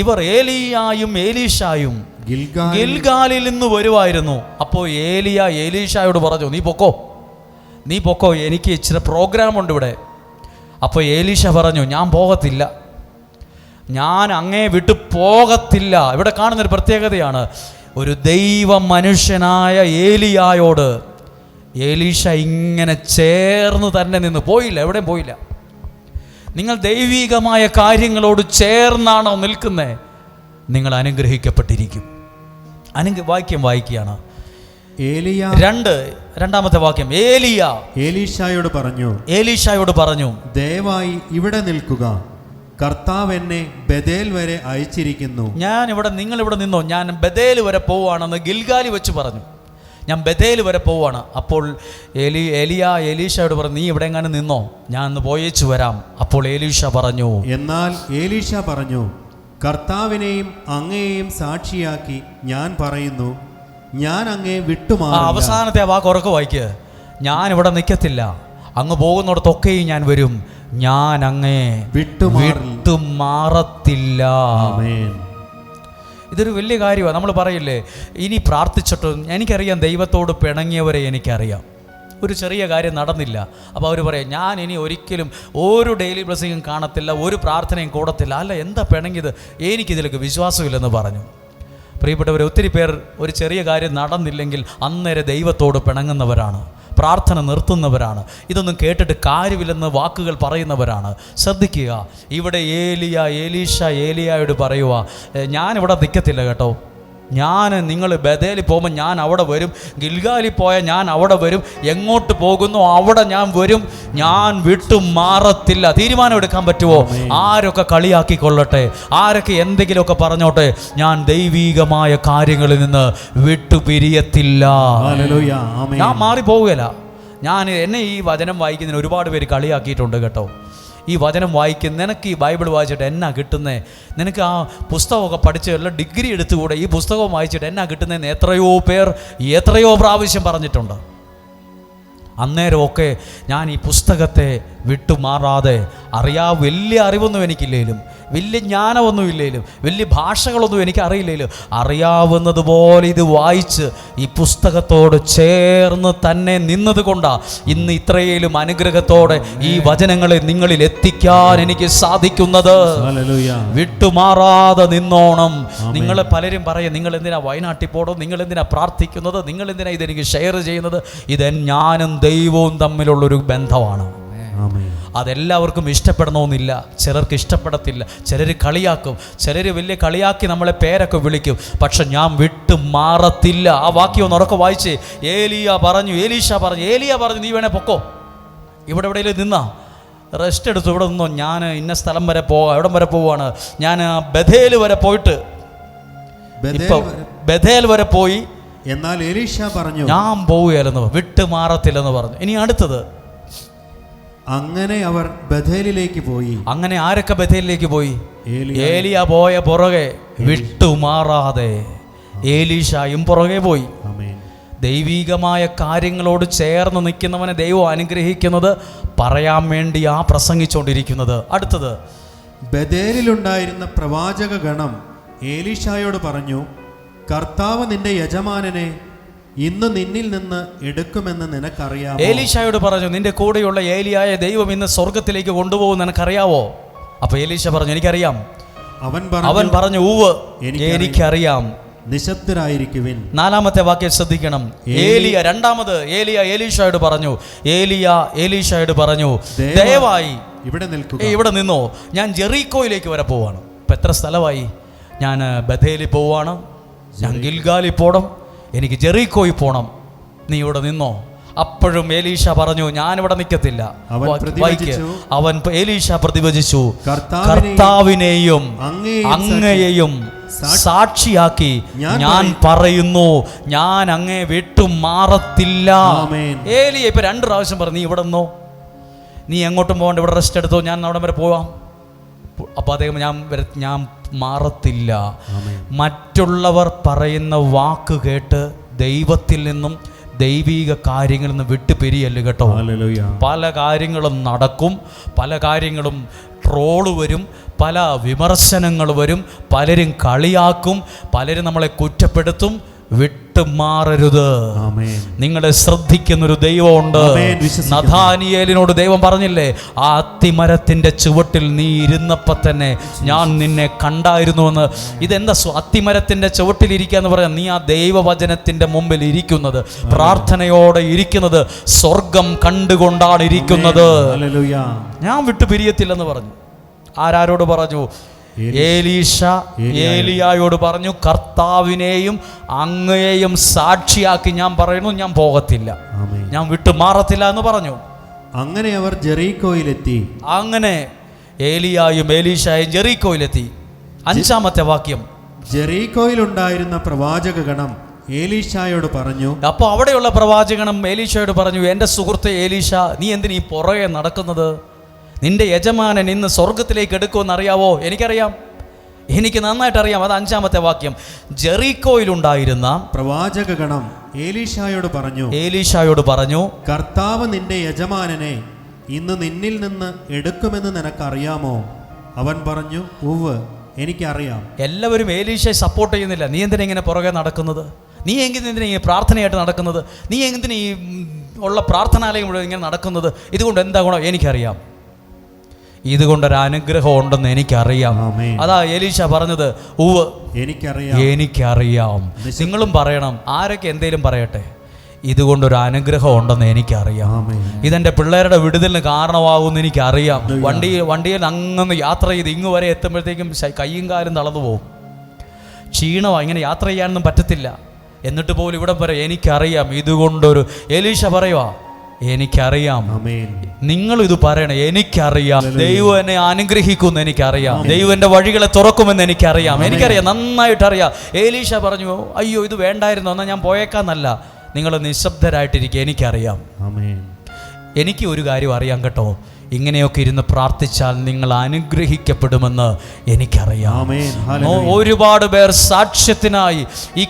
S1: ഇവർ ഏലിയായും ഏലീശായും ഗിൽഗാലിൽ നിന്ന് വരുമായിരുന്നു. അപ്പോൾ ഏലിയ ഏലീശായോട് പറഞ്ഞു, നീ പൊക്കോ, എനിക്ക് ഇച്ചിരി പ്രോഗ്രാം ഉണ്ട് ഇവിടെ. അപ്പോൾ ഏലീശ പറഞ്ഞു, ഞാൻ പോകത്തില്ല, ഞാൻ അങ്ങേ വിട്ടു പോകത്തില്ല. ഇവിടെ കാണുന്നൊരു പ്രത്യേകതയാണ്, ഒരു ദൈവ മനുഷ്യനായ ഏലിയായോട് ഏലീശ ഇങ്ങനെ ചേർന്ന് തന്നെ നിന്ന് പോയില്ല, എവിടെയും പോയില്ല. നിങ്ങൾ ദൈവികമായ കാര്യങ്ങളോട് ചേർന്നാണോ നിൽക്കുന്നത്, നിങ്ങൾ അനുഗ്രഹിക്കപ്പെട്ടിരിക്കും. വാക്യം വായിക്കുകയാണ്. രണ്ടാമത്തെ വാക്യം. ഏലീശായോട് പറഞ്ഞു,
S3: ദയവായി ഇവിടെ നിൽക്കുക, കർത്താവ് എന്നെ ബഥേൽ വരെ അയച്ചിരിക്കുന്നു.
S1: നിങ്ങൾ ഇവിടെ നിന്നോ, ഞാൻ ബഥേൽ വരെ പോവാണെന്ന് ഗിൽഗാലി വെച്ച് പറഞ്ഞു. ഞാൻ ബഥേൽ വരെ പോവാണ്. അപ്പോൾ എലീശയോട് പറഞ്ഞു, നീ ഇവിടെ എങ്ങാനും നിന്നോ, ഞാൻ ഒന്ന് പോയേച്ചു വരാം. അപ്പോൾ എലീശ പറഞ്ഞു,
S3: എന്നാൽ എലീശ പറഞ്ഞു, കർത്താവിനെയും അങ്ങയെയും സാക്ഷിയാക്കി ഞാൻ പറയുന്നു, ഞാൻ അങ്ങയെ വിട്ടുമാറില്ല.
S1: അവസാനത്തെ ആ വാക്ക് ഉറക്കെ വായിക്ക്. ഞാൻ ഇവിടെ നിൽക്കത്തില്ല, അങ്ങ് പോകുന്നിടത്തൊക്കെയും ഞാൻ വരും, ഞാൻ അങ്ങയെ വിട്ടുമാറത്തില്ല. ഇതൊരു വലിയ കാര്യമാണ്. നമ്മൾ പറയില്ലേ, ഇനി പ്രാർത്ഥിച്ചിട്ടും എനിക്കറിയാം ദൈവത്തോട് പിണങ്ങിയവരെ എനിക്കറിയാം. ഒരു ചെറിയ കാര്യം നടന്നില്ല, അപ്പോൾ അവർ പറയും, ഞാൻ ഇനി ഒരിക്കലും ഒരു ഡെയിലി ബ്ലെസ്സിങ്ങും കാണത്തില്ല, ഒരു പ്രാർത്ഥനയും കൂടത്തില്ല. അല്ല, എന്താ പിണങ്ങിയത്? എനിക്കിതിലേക്ക് വിശ്വാസമില്ലെന്ന് പറഞ്ഞു. പ്രിയപ്പെട്ടവർ, ഒത്തിരി പേർ ഒരു ചെറിയ കാര്യം നടന്നില്ലെങ്കിൽ അന്നേരം ദൈവത്തോട് പിണങ്ങുന്നവരാണ്, പ്രാർത്ഥന നിർത്തുന്നവരാണ്, ഇതൊന്നും കേട്ടിട്ട് കാര്യമില്ലെന്ന് വാക്കുകൾ പറയുന്നവരാണ്. ശ്രദ്ധിക്കുക, ഇവിടെ എലീശ ഏലിയായോട് പറയുക, ഞാനിവിടെ നിൽക്കത്തില്ല കേട്ടോ, നിങ്ങൾ ബഥേലിൽ പോകുമ്പോൾ ഞാൻ അവിടെ വരും, ഗിൽഗാലിൽ പോയാൽ ഞാൻ അവിടെ വരും, എങ്ങോട്ട് പോകുന്നു അവിടെ ഞാൻ വരും, ഞാൻ വിട്ടുമാറത്തില്ല. തീരുമാനം എടുക്കാൻ പറ്റുമോ? ആരൊക്കെ കളിയാക്കിക്കൊള്ളട്ടെ, ആരൊക്കെ എന്തെങ്കിലുമൊക്കെ പറഞ്ഞോട്ടെ, ഞാൻ ദൈവീകമായ കാര്യങ്ങളിൽ നിന്ന് വിട്ടുപിരിയത്തില്ല. ഞാൻ മാറിപ്പോവുകയില്ല. എന്നെ ഈ വചനം വായിക്കുന്നതിന് ഒരുപാട് പേര് കളിയാക്കിയിട്ടുണ്ട് കേട്ടോ. ഈ വചനം വായിക്കും, നിനക്ക് ഈ ബൈബിൾ വായിച്ചിട്ട് എന്നാ കിട്ടുന്നേ, നിനക്ക് ആ പുസ്തകമൊക്കെ പഠിച്ച് എല്ലാം ഡിഗ്രി എടുത്തുകൂടെ, ഈ പുസ്തകം വായിച്ചിട്ട് എന്നാ കിട്ടുന്നതെന്ന് എത്രയോ പേർ എത്രയോ പ്രാവശ്യം പറഞ്ഞിട്ടുണ്ട്. അന്നേരമൊക്കെ ഞാൻ ഈ പുസ്തകത്തെ വിട്ടുമാറാതെ വലിയ അറിവൊന്നും എനിക്കില്ലേലും, വലിയ ജ്ഞാനമൊന്നും ഇല്ലേലും, വലിയ ഭാഷകളൊന്നും എനിക്കറിയില്ലേലും, അറിയാവുന്നതുപോലെ ഇത് വായിച്ച് ഈ പുസ്തകത്തോട് ചേർന്ന് തന്നെ നിന്നത് കൊണ്ടാണ് ഇന്ന് ഇത്രയിലും അനുഗ്രഹത്തോടെ ഈ വചനങ്ങളെ നിങ്ങളിൽ എത്തിക്കാൻ എനിക്ക് സാധിക്കുന്നത്. വിട്ടുമാറാതെ നിന്നോണം. നിങ്ങൾ പലരും പറയും, നിങ്ങൾ എന്തിനാ വയനാട്ടിൽ പോകണം, നിങ്ങൾ എന്തിനാ പ്രാർത്ഥിക്കുന്നത്, നിങ്ങൾ എന്തിനാ ഇതെനിക്ക് ഷെയർ ചെയ്യുന്നത്? ഇത് ഞാനും ദൈവവും തമ്മിലുള്ളൊരു ബന്ധമാണ്. അതെല്ലാവർക്കും ഇഷ്ടപ്പെടണമെന്നില്ല, ചിലർക്ക് ഇഷ്ടപ്പെടത്തില്ല, ചിലർ കളിയാക്കും, ചിലർ വലിയ കളിയാക്കി നമ്മളെ പേരൊക്കെ വിളിക്കും. പക്ഷെ ഞാൻ വിട്ടുമാറത്തില്ല. ആ വാക്യം ഒന്ന് ഉറക്കെ വായിച്ചേ. എലീശ പറഞ്ഞു, നീ വേണേ പൊക്കോ, ഇവിടെ എവിടെയെങ്കിലും നിന്നാ റെസ്റ്റ് എടുത്തു, ഇവിടെ നിന്നോ, ഞാൻ ഇന്ന സ്ഥലം വരെ പോവാം. എവിടം വരെ പോവാണ്? ഞാൻ ബഥേൽ വരെ പോയിട്ട്, ബഥേൽ വരെ പോയി.
S3: എന്നാൽ എലീശ പറഞ്ഞു, ഞാൻ
S1: പോവുകയല്ലെന്ന്, വിട്ടുമാറത്തില്ലെന്ന് പറഞ്ഞു. ഇനി അടുത്തത്,
S3: അങ്ങനെ അവർ ബഥേലിലേക്ക് പോയി.
S1: അങ്ങനെ ആരൊക്കെ ബഥേലിലേക്ക് പോയി? ഏലിയ പോയ പുറകെ വിട്ടുമാറാതെ എലീശയും പുറകെ പോയി. ദൈവികമായ കാര്യങ്ങളോട് ചേർന്ന് നിൽക്കുന്നവനെ ദൈവം അനുഗ്രഹിക്കുന്നത് പറയാൻ വേണ്ടി പ്രസംഗിച്ചുകൊണ്ടിരിക്കുന്നത്. അടുത്തത്,
S3: ബഥേലിലുണ്ടായിരുന്ന പ്രവാചക ഗണം എലീശായോട് പറഞ്ഞു, കർത്താവ് നിന്റെ യജമാനനെ ഇന്ന് നിന്നിൽ നിന്ന് എടുക്കുമെന്ന് നിനക്കറിയാമോ?
S1: എലീശായോട് പറഞ്ഞു, നിന്റെ കൂടെയുള്ള ഏലിയായ ദൈവം ഇന്ന് സ്വർഗത്തിലേക്ക് കൊണ്ടുപോകും, നിനക്കറിയാവോ? അപ്പൊ എലീശ പറഞ്ഞു, എനിക്കറിയാം. അവൻ പറഞ്ഞു, ഊവ്, എനിക്കറിയാം.
S3: നിശബ്ദരായിരിക്കുവിൻ.
S1: നാലാമത്തെ വാക്യം ശ്രദ്ധിക്കണം. രണ്ടാമത് എലീശായോട് പറഞ്ഞു, എലീശായോട് പറഞ്ഞു, ദയവായി ഇവിടെ നിന്നോ, ഞാൻ ജെറീക്കോയിലേക്ക് വരെ പോവാണ്. ഇപ്പൊ എത്ര സ്ഥലമായി? ഞാൻ ബഥേലിൽ പോവാണ്, ഞാൻ ഗിൽഗാലിൽ പോകണം, എനിക്ക് ജെറീക്കോയിൽ പോകണം, നീ ഇവിടെ നിന്നോ. അപ്പോഴും എലീശ പറഞ്ഞു, ഞാനിവിടെ നിൽക്കത്തില്ല. എലീശ പ്രതിവചിച്ചു, കർത്താവിനെയും അങ്ങയെയും സാക്ഷിയാക്കി ഞാൻ പറയുന്നു, ഞാൻ അങ്ങയെ വിട്ടുമാറത്തില്ല. ഏലിയ ഇപ്പൊ 2 പ്രാവശ്യം പറഞ്ഞു, നീ ഇവിടെ നിന്നോ, നീ എങ്ങോട്ടും പോകണ്ട, ഇവിടെ റെസ്റ്റ് എടുത്തോ, ഞാൻ അവിടെ വരെ പോവാം. അപ്പോൾ അദ്ദേഹം ഞാൻ മാറത്തില്ല. മറ്റുള്ളവർ പറയുന്ന വാക്ക് കേട്ട് ദൈവത്തിൽ നിന്നും ദൈവിക കാര്യങ്ങളിൽ നിന്ന് വിട്ടുപിരിയല്ല കേട്ടോ. പല കാര്യങ്ങളും നടക്കും, പല കാര്യങ്ങളും ട്രോള് വരും, പല വിമർശനങ്ങൾ വരും, പലരും കളിയാക്കും, പലരും നമ്മളെ കുറ്റപ്പെടുത്തും. വിട്ടുമാറരുത്. നിങ്ങളെ ശ്രദ്ധിക്കുന്നൊരു ദൈവമുണ്ട്. നഥാനിയേലിനോട് ദൈവം പറഞ്ഞില്ലേ, ആ അത്തിമരത്തിന്റെ ചുവട്ടിൽ നീ ഇരുന്നപ്പോൾ തന്നെ ഞാൻ നിന്നെ കണ്ടായിരുന്നുവെന്ന്. ഇതെന്താ അത്തിമരത്തിന്റെ ചുവട്ടിൽ ഇരിക്കുക എന്ന് പറയാം? നീ ആ ദൈവവചനത്തിന്റെ മുമ്പിൽ ഇരിക്കുന്നത്, പ്രാർത്ഥനയോടെ ഇരിക്കുന്നത്, സ്വർഗം കണ്ടുകൊണ്ടാണ് ഇരിക്കുന്നത്. ഞാൻ വിട്ടുപിരിയത്തില്ലെന്ന് പറഞ്ഞു. ആരോട് പറഞ്ഞു? എലീശ ഏലിയായോട് പറഞ്ഞു, കർത്താവിനെയും അങ്ങയെയും സാക്ഷിയാക്കി ഞാൻ പറയുന്നു, ഞാൻ പോകത്തില്ല, ഞാൻ വിട്ടുമാറത്തില്ല എന്ന് പറഞ്ഞു.
S3: അങ്ങനെ അവർ ജെറീക്കോയിലെത്തി.
S1: അങ്ങനെ ഏലിയായും എലീശായും ജെറീക്കോയിലെത്തി. 5-ാമത്തെ വാക്യം,
S3: ജെറീക്കോയിലുണ്ടായിരുന്ന പ്രവാചക ഗണം ഏലീശായോട് പറഞ്ഞു.
S1: അപ്പോൾ അവിടെയുള്ള പ്രവാചകനും ഏലീശയോട് പറഞ്ഞു, എൻ്റെ സുഹൃത്തെ ഏലീശ, നീ എന്തിനീ പുറകെ നടക്കുന്നത്? നിന്റെ യജമാനൻ ഇന്ന് സ്വർഗത്തിലേക്ക് എടുക്കുമെന്ന് അറിയാവോ? എനിക്കറിയാം, എനിക്ക് നന്നായിട്ട് അറിയാം. അത് 5-ാമത്തെ വാക്യം. ജെറീക്കോയിലുണ്ടായിരുന്ന
S3: പ്രവാചകഗണം
S1: ഏലീശായോട് പറഞ്ഞു,
S3: കർത്താവ് നിന്റെ യജമാനനെ ഇന്ന് നിന്നിൽ നിന്ന് എടുക്കുമെന്ന് നിനക്കറിയാമോ? അവൻ പറഞ്ഞു, ഉവ്വ്, എനിക്കറിയാം.
S1: എല്ലാവരും ഏലീശയെ സപ്പോർട്ട് ചെയ്യുന്നില്ല. നീ എന്തിനാ ഇങ്ങനെ പുറകെ നടക്കുന്നത്? നീ എന്തിനാ ഈ പ്രാർത്ഥനയായിട്ട് നടക്കുന്നത്? നീ എന്തിനാ ഈ ഉള്ള പ്രാർത്ഥനാലയം മുഴുവൻ ഇങ്ങനെ നടക്കുന്നത്? ഇതുകൊണ്ട് എന്താ ഗുണം? എനിക്കറിയാം, ഇതുകൊണ്ടൊരു അനുഗ്രഹം ഉണ്ടെന്ന് എനിക്കറിയാം. അതാ ഏലീശ പറഞ്ഞത്, ഉവ്വ്, എനിക്കറിയാം. നിങ്ങളും പറയണം, ആരൊക്കെ എന്തേലും പറയട്ടെ, ഇതുകൊണ്ടൊരു അനുഗ്രഹം ഉണ്ടെന്ന് എനിക്കറിയാം. ഇതെൻ്റെ പിള്ളേരുടെ വിടുതലിന് കാരണമാകുമെന്ന് എനിക്കറിയാം. വണ്ടിയിൽ അങ്ങനെ യാത്ര ചെയ്ത് ഇങ്ങ് വരെ എത്തുമ്പോഴത്തേക്കും കയ്യും കാലും തളർന്നു പോകും, ക്ഷീണമാണ്, ഇങ്ങനെ യാത്ര ചെയ്യാനൊന്നും പറ്റത്തില്ല. എന്നിട്ട് പോലും ഇവിടെ പറയാം, എനിക്കറിയാം. ഇതുകൊണ്ടൊരു ഏലീശ പറയുവാ, എനിക്കറിയാം. നിങ്ങളിത് പറയണേ, എനിക്കറിയാം. ദൈവം എന്നെ അനുഗ്രഹിക്കുമെന്ന് എനിക്കറിയാം. ദൈവം എൻ്റെ വഴികളെ തുറക്കുമെന്ന് എനിക്കറിയാം. നന്നായിട്ടറിയാം. ഏലീശ പറഞ്ഞു, അയ്യോ ഇത് വേണ്ടായിരുന്നു, എന്നാൽ ഞാൻ പോയേക്കാന്നല്ല. നിങ്ങൾ നിശബ്ദരായിട്ടിരിക്കുക, എനിക്കറിയാം. എനിക്ക് ഒരു കാര്യം അറിയാം കേട്ടോ, ഇങ്ങനെയൊക്കെ ഇരുന്ന് പ്രാർത്ഥിച്ചാൽ നിങ്ങൾ അനുഗ്രഹിക്കപ്പെടുമെന്ന് എനിക്കറിയാം. ഒരുപാട് പേർ സാക്ഷ്യത്തിനായി ഈ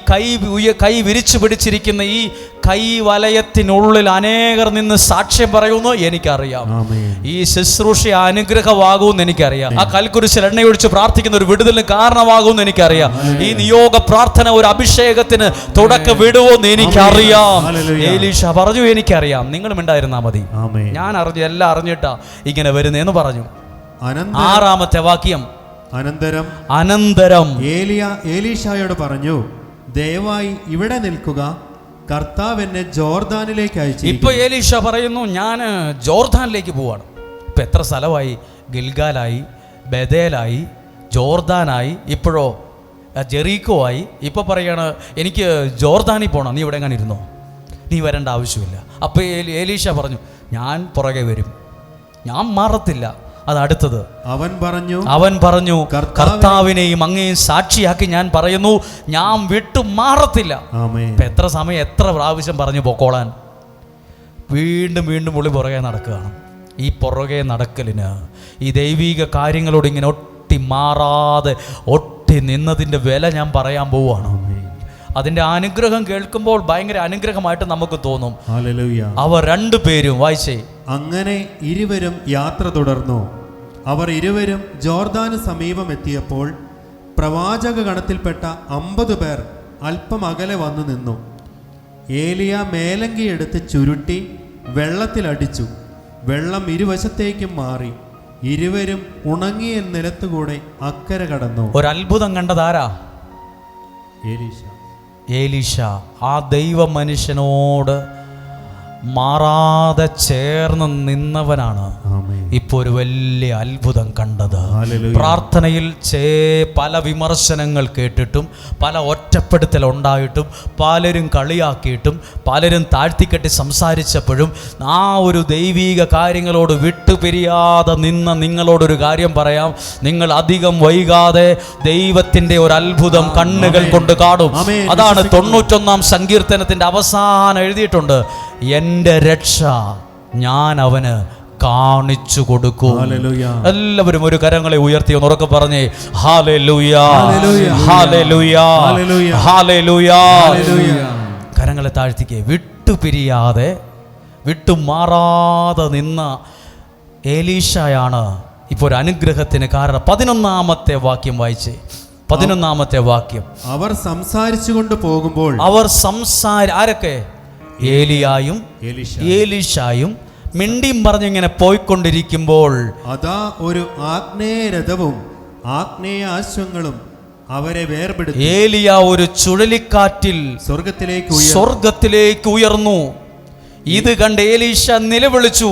S1: കൈ വിരിച്ചു പിടിച്ചിരിക്കുന്ന ഈ കൈ വലയത്തിനുള്ളിൽ അനേകർ നിന്ന് സാക്ഷ്യം പറയുന്നു, എനിക്കറിയാം. ഈ ശുശ്രൂഷ അനുഗ്രഹമാകുമെന്ന് എനിക്കറിയാം. ആ കൽക്കുരിശിൽ എണ്ണയൊഴിച്ച് പ്രാർത്ഥിക്കുന്ന ഒരു വിടുതലിന് കാരണമാകുമെന്ന് എനിക്കറിയാം. ഈ നിയോഗ പ്രാർത്ഥന ഒരു അഭിഷേകത്തിന് തുടക്കം വിടുവോന്ന് എനിക്കറിയാം. ഏലീശ പറഞ്ഞു, എനിക്കറിയാം. നിങ്ങളും ഉണ്ടായിരുന്നാ മതി. ഞാൻ അറിഞ്ഞു, എല്ലാം അറിഞ്ഞിട്ടാ ഇങ്ങനെ വരുന്നേന്ന് പറഞ്ഞു. 6-ാമത്തെ വാക്യം. അനന്തരം
S3: ഏലീശായോട് പറഞ്ഞു, ദയവായി ഇവിടെ നിൽക്കുക, കർത്താവ് എന്നെ ജോർദാനിലേക്ക് അയച്ചു.
S1: ഇപ്പൊ ഏലീശ പറയുന്നു, ഞാൻ ജോർദാനിലേക്ക് പോവാണ്. ഇപ്പൊ എത്ര സ്ഥലമായി? ഗിൽഗാലായി, ബദേലായി, ജോർദാനായി, ഇപ്പോഴോ ജെറീക്കോ ആയി. ഇപ്പൊ പറയാണ്, എനിക്ക് ജോർദാനിൽ പോകണം, നീ ഇവിടെ എങ്ങനെ ഇരുന്നോ, നീ വരേണ്ട ആവശ്യമില്ല. അപ്പോൾ ഏലീശ പറഞ്ഞു, ഞാൻ പുറകെ വരും, ഞാൻ മാറത്തില്ല. അതടുത്തത്. അവൻ പറഞ്ഞു, കർത്താവിനെയും അങ്ങേയും സാക്ഷിയാക്കി ഞാൻ പറയുന്നു, ഞാൻ വിട്ടു മാറത്തില്ല. എത്ര സമയം, എത്ര പ്രാവശ്യം പറഞ്ഞു പൊക്കോളാൻ? വീണ്ടും വീണ്ടും പുള്ളി പുറകെ നടക്കുകയാണ്. ഈ പുറകെ നടക്കലിന്, ഈ ദൈവിക കാര്യങ്ങളോട് ഇങ്ങനെ ഒട്ടി മാറാതെ ഒട്ടി നിന്നതിൻ്റെ വില ഞാൻ പറയാൻ പോവുകയാണ്. അതിൻ്റെ അനുഗ്രഹം കേൾക്കുമ്പോൾ ഭയങ്കര അനുഗ്രഹമായിട്ട് നമുക്ക് തോന്നും. അവർ രണ്ടുപേരും വായിച്ചേ.
S3: അങ്ങനെ ഇരുവരും യാത്ര തുടർന്നു. അവർ ഇരുവരും ജോർദാന് സമീപം എത്തിയപ്പോൾ പ്രവാചക ഗണത്തിൽപ്പെട്ട 50 പേർ അല്പം അകലെ വന്നു നിന്നു. ഏലിയ മേലങ്കി എടുത്ത് ചുരുട്ടി വെള്ളത്തിലടിച്ചു. വെള്ളം ഇരുവശത്തേക്കും മാറി. ഇരുവരും ഉണങ്ങിയ നിലത്തുകൂടെ അക്കരെ കടന്നു.
S1: ഒരത്ഭുതം കണ്ടതാരാ? ഏലീശ. ആ ദൈവ മനുഷ്യനോട് മാറാതെ ചേർന്ന് നിന്നവനാണ് ഇപ്പോൾ ഒരു വലിയ അത്ഭുതം കണ്ടത്. പ്രാർത്ഥനയിൽ പല വിമർശനങ്ങൾ കേട്ടിട്ടും, പല ഒറ്റപ്പെടുത്തൽ ഉണ്ടായിട്ടും, പലരും കളിയാക്കിയിട്ടും, പലരും താഴ്ത്തിക്കെട്ടി സംസാരിച്ചപ്പോഴും ആ ഒരു ദൈവീക കാര്യങ്ങളോട് വിട്ടുപിരിയാതെ നിന്ന നിങ്ങളോടൊരു കാര്യം പറയാം. നിങ്ങൾ അധികം വൈകാതെ ദൈവത്തിൻ്റെ ഒരു അത്ഭുതം കണ്ണുകൾ കൊണ്ട് കാണും. അതാണ് 91-ാം സങ്കീർത്തനത്തിൻ്റെ അവസാനം എഴുതിയിട്ടുണ്ട്, എൻ്റെ രക്ഷ ഞാൻ അവന് കാണിച്ചു കൊടുക്കും. എല്ലാവരും ഒരു കരങ്ങളെ ഉയർത്തി ഒന്ന് ഉറക്കെ പറഞ്ഞേ, ഹല്ലേലൂയ, ഹല്ലേലൂയ, ഹല്ലേലൂയ. കരങ്ങളെ താഴ്ത്തിക്കേ. വിട്ടുപിരിയാതെ വിട്ടുമാറാതെ നിന്ന ഏലീശയാണ് ഇപ്പോൾ ഒരു അനുഗ്രഹത്തിന് കാരണം. 11-ാമത്തെ വാക്യം വായിച്ചേ. 11-ാമത്തെ വാക്യം.
S3: അവർ സംസാരിച്ചുകൊണ്ട് പോകുമ്പോൾ,
S1: ആരൊക്കെ? ഏലിയായും ഏലീശായും മിണ്ടിയും പറഞ്ഞിങ്ങനെ പോയിക്കൊണ്ടിരിക്കുമ്പോൾ
S3: അതാ ഒരു ആഗ്നേയരഥവും ആഗ്നേയാശ്വങ്ങളും അവരെ വേർപെടുത്തി.
S1: ഏലിയ ഒരു ചുഴലിക്കാറ്റിൽ സ്വർഗത്തിലേക്ക് ഉയർന്നു. ഇത് കണ്ട് ഏലീശ നിലവിളിച്ചു,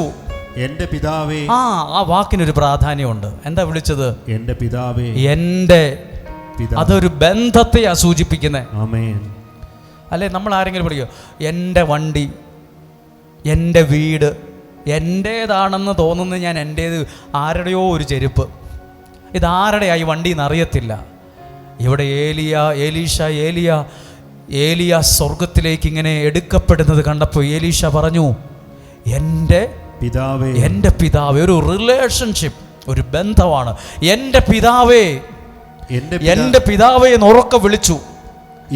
S1: എൻ്റെ പിതാവേ. ആ വാക്കിനൊരു പ്രാധാന്യമുണ്ട്. എന്താ വിളിച്ചത്? എൻ്റെ പിതാവേ. എൻ്റെ അതൊരു ബന്ധത്തെയാ സൂചിപ്പിക്കുന്നത്. ആമേൻ. അല്ലേ, നമ്മൾ ആരെങ്കിലും വിളിക്കുക, എൻ്റെ വണ്ടി, എൻ്റെ വീട്, എൻ്റേതാണെന്ന് തോന്നുന്നത് ഞാൻ എൻ്റേത്, ആരുടെയോ ഒരു ചെരുപ്പ്, ഇതാരുടെയായി വണ്ടി എന്നറിയത്തില്ല. ഇവിടെ ഏലിയ ഏലിയ സ്വർഗത്തിലേക്ക് ഇങ്ങനെ എടുക്കപ്പെടുന്നത് കണ്ടപ്പോൾ എലീശ പറഞ്ഞു, എൻ്റെ പിതാവേ. ഒരു റിലേഷൻഷിപ്പ്, ഒരു ബന്ധമാണ്. എൻ്റെ പിതാവേ എന്ന് ഉറക്കെ വിളിച്ചു.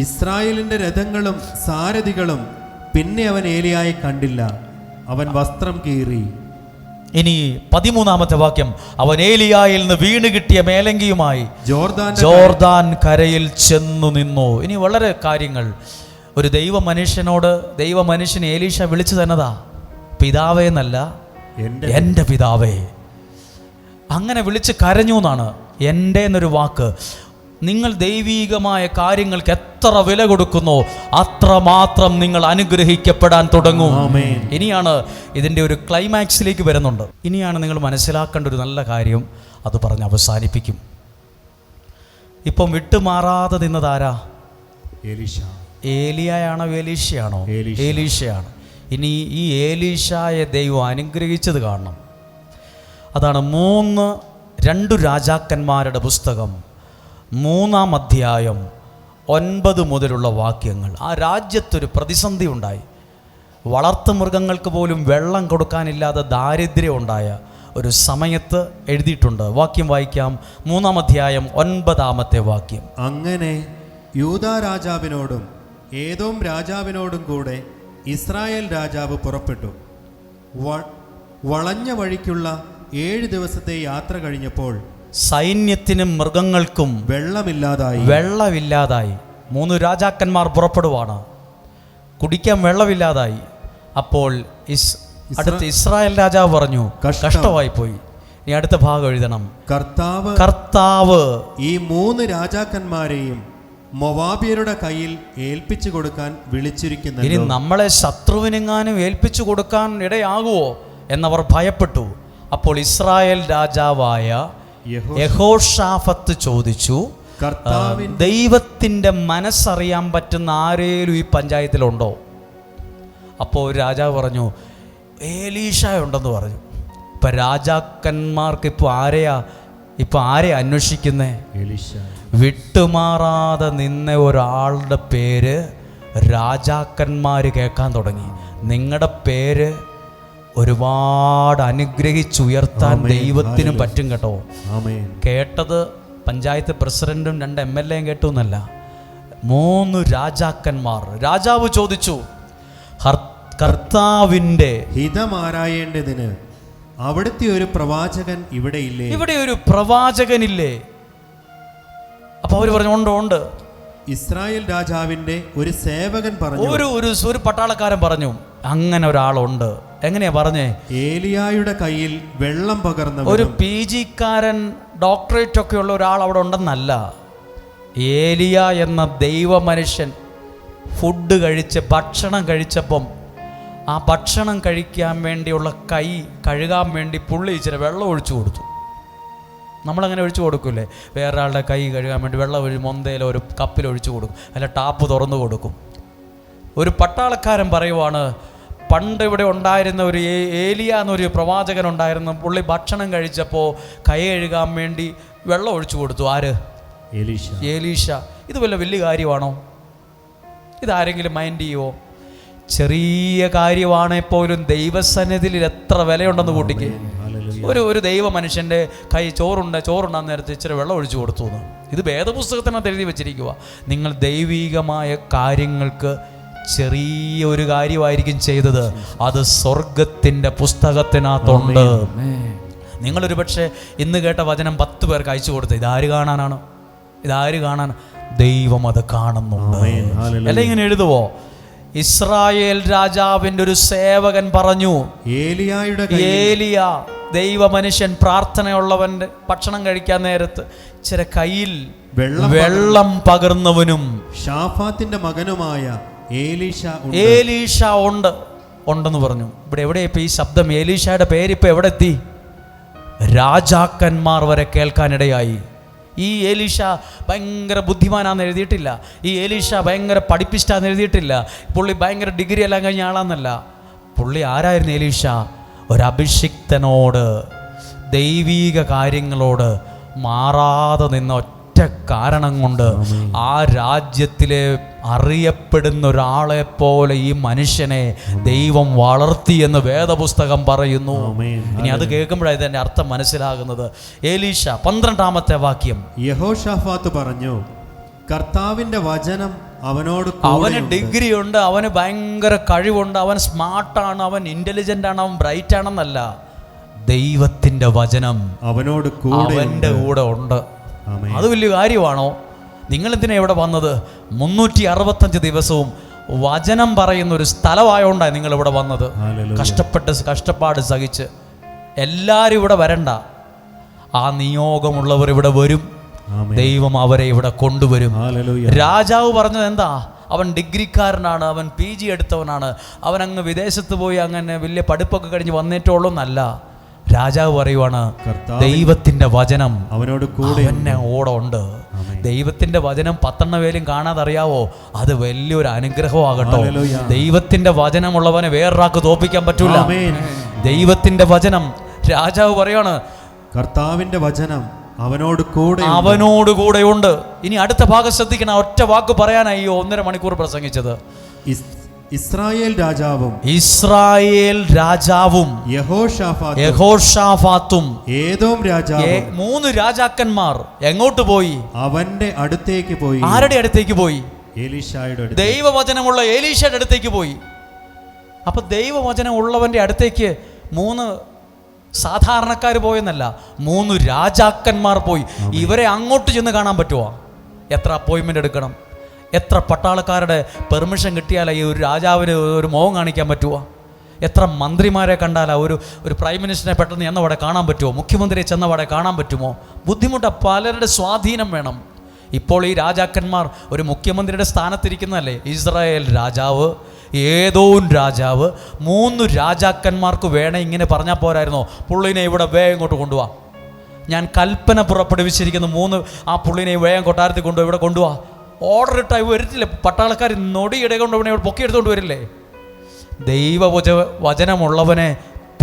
S3: ഇസ്രായേലിന്റെ രഥങ്ങളും സാരഥികളും പിന്നെ അവൻ ഏലിയായെ കണ്ടില്ല. അവൻ വസ്ത്രം കീറി.
S1: ഇനി 13-ാമത്തെ വാക്യം, അവൻ ഏലിയായിൽ നിന്ന് വീണ് കിട്ടിയ മേലങ്കിയുമായി ജോർദാൻ കരയിൽ ചെന്നു നിന്നു. ഇനി വളരെ കാര്യങ്ങൾ. ഒരു ദൈവമനുഷ്യൻ എലീശ വിളിച്ചു തന്നതാ, പിതാവേ എന്നല്ല, എൻ്റെ പിതാവേ. അങ്ങനെ വിളിച്ച് കരഞ്ഞു എന്നാണ്. എൻ്റെ എന്നൊരു വാക്ക്, നിങ്ങൾ ദൈവീകമായ കാര്യങ്ങൾക്ക് എത്ര വില കൊടുക്കുന്നോ അത്രമാത്രം നിങ്ങൾ അനുഗ്രഹിക്കപ്പെടാൻ തുടങ്ങും. ഇനിയാണ് ഇതിൻ്റെ ഒരു ക്ലൈമാക്സിലേക്ക് വരുന്നുണ്ട്. ഇനിയാണ് നിങ്ങൾ മനസ്സിലാക്കേണ്ട ഒരു നല്ല കാര്യം, അത് പറഞ്ഞ് അവസാനിപ്പിക്കും. ഇപ്പം വിട്ടുമാറാതെ നിന്നതാരാ?
S3: ഏലിയായാണോ
S1: എലീശയാണോ? എലീശയാണ്. ഇനി ഈ ഏലീശായെ ദൈവം അനുഗ്രഹിച്ചത് കാണണം. അതാണ് 2 രാജാക്കന്മാരുടെ പുസ്തകം 3-ാം അധ്യായം 9 മുതലുള്ള വാക്യങ്ങൾ. ആ രാജ്യത്തൊരു പ്രതിസന്ധി ഉണ്ടായി. വളർത്തുമൃഗങ്ങൾക്ക് പോലും വെള്ളം കൊടുക്കാനില്ലാതെ ദാരിദ്ര്യം ഉണ്ടായ ഒരു സമയത്ത് എഴുതിയിട്ടുണ്ട്. വാക്യം വായിക്കാം. 3-ാം അധ്യായം 9-ാമത്തെ വാക്യം.
S3: അങ്ങനെ യൂദാ രാജാവിനോടും ഏദോം രാജാവിനോടും കൂടെ ഇസ്രായേൽ രാജാവ് പുറപ്പെട്ടു. വളഞ്ഞ വഴിക്കുള്ള 7 ദിവസത്തെ യാത്ര കഴിഞ്ഞപ്പോൾ
S1: സൈന്യത്തിനും മൃഗങ്ങൾക്കും വെള്ളമില്ലാതായി. 3 രാജാക്കന്മാർ പുറപ്പെടുവാണ്. കുടിക്കാൻ വെള്ളമില്ലാതായി. അപ്പോൾ അടുത്ത ഇസ്രായേൽ രാജാവ് പറഞ്ഞു, കഷ്ടമായി പോയി. ഇനി അടുത്ത ഭാഗം എഴുതണം. കർത്താവ്
S3: ഈ 3 രാജാക്കന്മാരെയും മൊവാബിയരുടെ കയ്യിൽ ഏൽപ്പിച്ചു കൊടുക്കാൻ വിളിച്ചിരിക്കുന്നു.
S1: ഇനി നമ്മളെ ശത്രുവിനെങ്ങാനും ഏൽപ്പിച്ചു കൊടുക്കാൻ ഇടയാകുമോ എന്നവർ ഭയപ്പെട്ടു. അപ്പോൾ ഇസ്രായേൽ രാജാവായ യഹോഷാഫത്ത് ചോദിച്ചു, ദൈവത്തിൻ്റെ മനസ്സറിയാൻ പറ്റുന്ന ആരേലും ഈ പഞ്ചായത്തിലുണ്ടോ? അപ്പോൾ രാജാവ് പറഞ്ഞു, ഏലീശ ഉണ്ടെന്ന് പറഞ്ഞു. ഇപ്പം രാജാക്കന്മാർക്ക് ഇപ്പോൾ ആരെ അന്വേഷിക്കുന്നേ? വിട്ടുമാറാതെ നിന്ന ഒരാളുടെ പേര് രാജാക്കന്മാർ കേൾക്കാൻ തുടങ്ങി. നിങ്ങളുടെ പേര് ഒരുപാട് അനുഗ്രഹിച്ചുയർത്താൻ ദൈവത്തിനും പറ്റും കേട്ടോ. കേട്ടത് പഞ്ചായത്ത് പ്രസിഡന്റും 2 MLA കേട്ടു എന്നല്ല, 3 രാജാക്കന്മാർ. രാജാവ് ചോദിച്ചു, കർത്താവിൻ്റെ
S3: ഹിതമാരായേണ്ടതിന് അവിടുത്തെ ഒരു പ്രവാചകൻ ഇവിടെ
S1: ഒരു പ്രവാചകനില്ലേ? അപ്പൊ അവര് പറഞ്ഞു, ഉണ്ട്.
S3: ഇസ്രായേൽ രാജാവിന്റെ ഒരു സേവകൻ പറഞ്ഞു,
S1: ഒരു പട്ടാളക്കാരൻ പറഞ്ഞു, അങ്ങനെ ഒരാളുണ്ട്. എങ്ങനെയാ പറഞ്ഞേ?
S3: ഏലിയായുടെ കയ്യിൽ വെള്ളം പകർന്ന
S1: ഒരു PG-കാരൻ ഡോക്ടറേറ്റ് ഒക്കെ ഉള്ള ഒരാൾ അവിടെ ഉണ്ടെന്നല്ല. ഏലിയ എന്ന ദൈവ മനുഷ്യൻ ഫുഡ് ഭക്ഷണം കഴിച്ചപ്പം ആ ഭക്ഷണം കഴിക്കാൻ വേണ്ടിയുള്ള കൈ കഴുകാൻ വേണ്ടി പുള്ളി ഇച്ചിരി വെള്ളം ഒഴിച്ചു കൊടുത്തു. നമ്മളങ്ങനെ ഒഴിച്ചു കൊടുക്കില്ലേ? വേറൊരാളുടെ കൈ കഴുകാൻ വേണ്ടി വെള്ളം മൊന്തയിലോ ഒരു കപ്പിൽ ഒഴിച്ചു കൊടുക്കും, അല്ല ടാപ്പ് തുറന്നു കൊടുക്കും. ഒരു പട്ടാളക്കാരൻ പറയുവാണ്, പണ്ട് ഇവിടെ ഉണ്ടായിരുന്ന ഒരു ഏലിയ എന്നൊരു പ്രവാചകൻ ഉണ്ടായിരുന്നു. പുള്ളി ഭക്ഷണം കഴിച്ചപ്പോൾ കൈ കഴുകാൻ വേണ്ടി വെള്ളം ഒഴിച്ചു കൊടുത്തു. ആര്? ഏലീശ. ഇത് വലിയ കാര്യമാണോ? ഇതാരെങ്കിലും മൈൻഡ് ചെയ്യുമോ? ചെറിയ കാര്യമാണെങ്കിൽ പോലും ദൈവസന്നിധിയിൽ എത്ര വിലയുണ്ടെന്ന് കൂട്ടിക്ക്. ഒരു ദൈവ മനുഷ്യൻ്റെ കൈ ചോറുണ്ടാകുന്ന നേരത്തെ ഇച്ചിരി വെള്ളം ഒഴിച്ചു കൊടുത്തു എന്ന്. ഇത് വേദപുസ്തകത്തിനകത്ത് എഴുതി വെച്ചിരിക്കുക. നിങ്ങൾ ദൈവികമായ കാര്യങ്ങൾക്ക് ചെറിയ ഒരു കാര്യമായിരിക്കും ചെയ്തത്, അത് സ്വർഗത്തിൻ്റെ പുസ്തകത്തിനകത്തുണ്ട്. നിങ്ങളൊരു പക്ഷേ ഇന്ന് കേട്ട വചനം 10 പേർക്ക് അയച്ചു കൊടുത്ത് ഇതാര് കാണാനാണ്? ദൈവം അത് കാണുന്നുണ്ട്. അല്ലെ ഇങ്ങനെ എഴുതുവോ? ഇസ്രായേൽ രാജാവിൻ്റെ ഒരു സേവകൻ പറഞ്ഞു, ഏലിയ ദൈവ മനുഷ്യൻ പ്രാർത്ഥനയുള്ളവൻ്റെ ഭക്ഷണം കഴിക്കാൻ നേരത്ത് ചില കയ്യിൽ വെള്ളം പകർന്നവനും
S3: ഷാഫാത്തിന്റെ മകനുമായ
S1: ഏലീശ ഉണ്ടെന്ന് പറഞ്ഞു. ഇവിടെ എവിടെ ഇപ്പൊ ഈ ശബ്ദം? ഏലീശയുടെ പേരിപ്പോൾ എവിടെ എത്തി? രാജാക്കന്മാർ വരെ കേൾക്കാനിടയായി. ഈ ഏലീശ ഭയങ്കര ബുദ്ധിമാനാന്ന് എഴുതിയിട്ടില്ല. ഈ ഏലീശ ഭയങ്കര പഠിപ്പിസ്റ്റാന്ന് എഴുതിയിട്ടില്ല. പുള്ളി ഭയങ്കര ഡിഗ്രി എല്ലാം കഴിഞ്ഞ ആളാന്നല്ല. പുള്ളി ആരായിരുന്നു? ഏലീശ ഒരഭിഷിക്തനോട് ദൈവീക കാര്യങ്ങളോട് മാറാതെ നിന്ന ഒറ്റ കാരണം കൊണ്ട് ആ രാജ്യത്തിലെ അറിയപ്പെടുന്ന ഒരാളെ പോലെ ഈ മനുഷ്യനെ ദൈവം വളർത്തിയെന്ന് വേദപുസ്തകം പറയുന്നു. ഇനി അത് കേൾക്കുമ്പോഴാണ് ഇതിൻ്റെ അർത്ഥം മനസ്സിലാകുന്നത്. എലീശ 12-ാമത്തെ വാക്യം,
S3: യഹോശാഫാത്ത് പറഞ്ഞു, കർത്താവിന്റെ വചനം അവനോട്
S1: അവന് ഡിഗ്രി ഉണ്ട്, അവന് ഭയങ്കര കഴിവുണ്ട്, അവൻ സ്മാർട്ടാണ്, അവൻ ഇന്റലിജന്റ് ആണ്, അവൻ ബ്രൈറ്റ് ആണെന്നല്ല, ദൈവത്തിന്റെ വചനം
S3: അവനോട്
S1: അവന്റെ കൂടെ ഉണ്ട്. അത് വലിയ കാര്യമാണോ? നിങ്ങളെന്തിനാ ഇവിടെ വന്നത്? 365 ദിവസവും വചനം പറയുന്ന ഒരു സ്ഥലമായോണ്ടാണ് നിങ്ങൾ ഇവിടെ വന്നത്. കഷ്ടപ്പാട് സഹിച്ച് എല്ലാവരും ഇവിടെ വരണ്ട. ആ നിയോഗമുള്ളവർ ഇവിടെ വരും. ദൈവം അവരെ ഇവിടെ കൊണ്ടുവരും. രാജാവ് പറഞ്ഞത് എന്താ? അവൻ ഡിഗ്രിക്കാരനാണ്, അവൻ PG എടുത്തവനാണ്, അവൻ അങ്ങ് വിദേശത്ത് പോയി അങ്ങനെ വലിയ പഠിപ്പൊക്കെ കഴിഞ്ഞ് വന്നിട്ടുള്ളൂ എന്നല്ല. രാജാവ് പറയുവാണ്, ദൈവത്തിന്റെ വചനം അവനോട് കൂടെ ഉണ്ട്. ദൈവത്തിന്റെ വചനം 10 പേരും കാണാതറിയാവോ? അത് വലിയൊരു അനുഗ്രഹമാകട്ടോ. ദൈവത്തിന്റെ വചനമുള്ളവനെ വേറൊരാൾക്ക് തോൽപ്പിക്കാൻ പറ്റൂല. ദൈവത്തിന്റെ വചനം, രാജാവ് പറയാണ്, കർത്താവിന്റെ
S3: വചനം അവനോട് കൂടെ
S1: ഉണ്ട്. ഇനി അടുത്ത ഭാഗം ശ്രദ്ധിക്കണം. ഒറ്റ വാക്ക് പറയാനായി 1.5 മണിക്കൂർ പ്രസംഗിച്ചത്.
S3: ഇസ്രായേൽ
S1: രാജാവും യഹോശാഫാത്തും
S3: ഏദോം രാജാവും
S1: 3 രാജാക്കന്മാർ എങ്ങോട്ട് പോയി?
S3: അവന്റെ അടുത്തേക്ക് പോയി.
S1: ആരുടെ അടുത്തേക്ക് പോയി?
S3: എലീശായുടെ.
S1: ദൈവവചനമുള്ള എലീശയുടെ അടുത്തേക്ക് പോയി. അപ്പൊ ദൈവവചനം ഉള്ളവന്റെ അടുത്തേക്ക് 3 സാധാരണക്കാർ പോയെന്നല്ല, 3 രാജാക്കന്മാർ പോയി. ഇവരെ അങ്ങോട്ട് ചെന്ന് കാണാൻ പറ്റുമോ? എത്ര അപ്പോയിൻമെൻ്റ് എടുക്കണം? എത്ര പട്ടാളക്കാരുടെ പെർമിഷൻ കിട്ടിയാലേ ഈ ഒരു രാജാവിന് ഒരു മുഖം കാണിക്കാൻ പറ്റുമോ? എത്ര മന്ത്രിമാരെ കണ്ടാലാ ഒരു പ്രൈം മിനിസ്റ്ററിനെ പെട്ടെന്ന് ചെന്നവിടെ കാണാൻ പറ്റുമോ? മുഖ്യമന്ത്രിയെ ചെന്നവിടെ കാണാൻ പറ്റുമോ? ബുദ്ധിമുട്ടാണ്. പലരുടെ സ്വാധീനം വേണം. ഇപ്പോൾ ഈ രാജാക്കന്മാർ ഒരു മുഖ്യമന്ത്രിയുടെ സ്ഥാനത്തിരിക്കുന്നതല്ലേ? ഇസ്രായേൽ രാജാവ്, ഏദോം രാജാവ്, 3 രാജാക്കന്മാർക്ക് വേണേ ഇങ്ങനെ പറഞ്ഞാൽ പോരായിരുന്നോ? പുള്ളിനെ ഇവിടെ വേഗം ഇങ്ങോട്ട് കൊണ്ടുപോവാ, ഞാൻ കൽപ്പന പുറപ്പെടുവിച്ചിരിക്കുന്ന 3 ആ പുള്ളിനെ വേഗം കൊട്ടാരത്തിൽ കൊണ്ടുപോയി ഇവിടെ കൊണ്ടുപോവാ. ഓർഡർ ഇട്ടായി വരത്തില്ല. പട്ടാളക്കാർ നൊടിയിടെ കൊണ്ട് ഇവിടെ പൊക്കിയെടുത്തോണ്ട് വരില്ലേ? വചനമുള്ളവനെ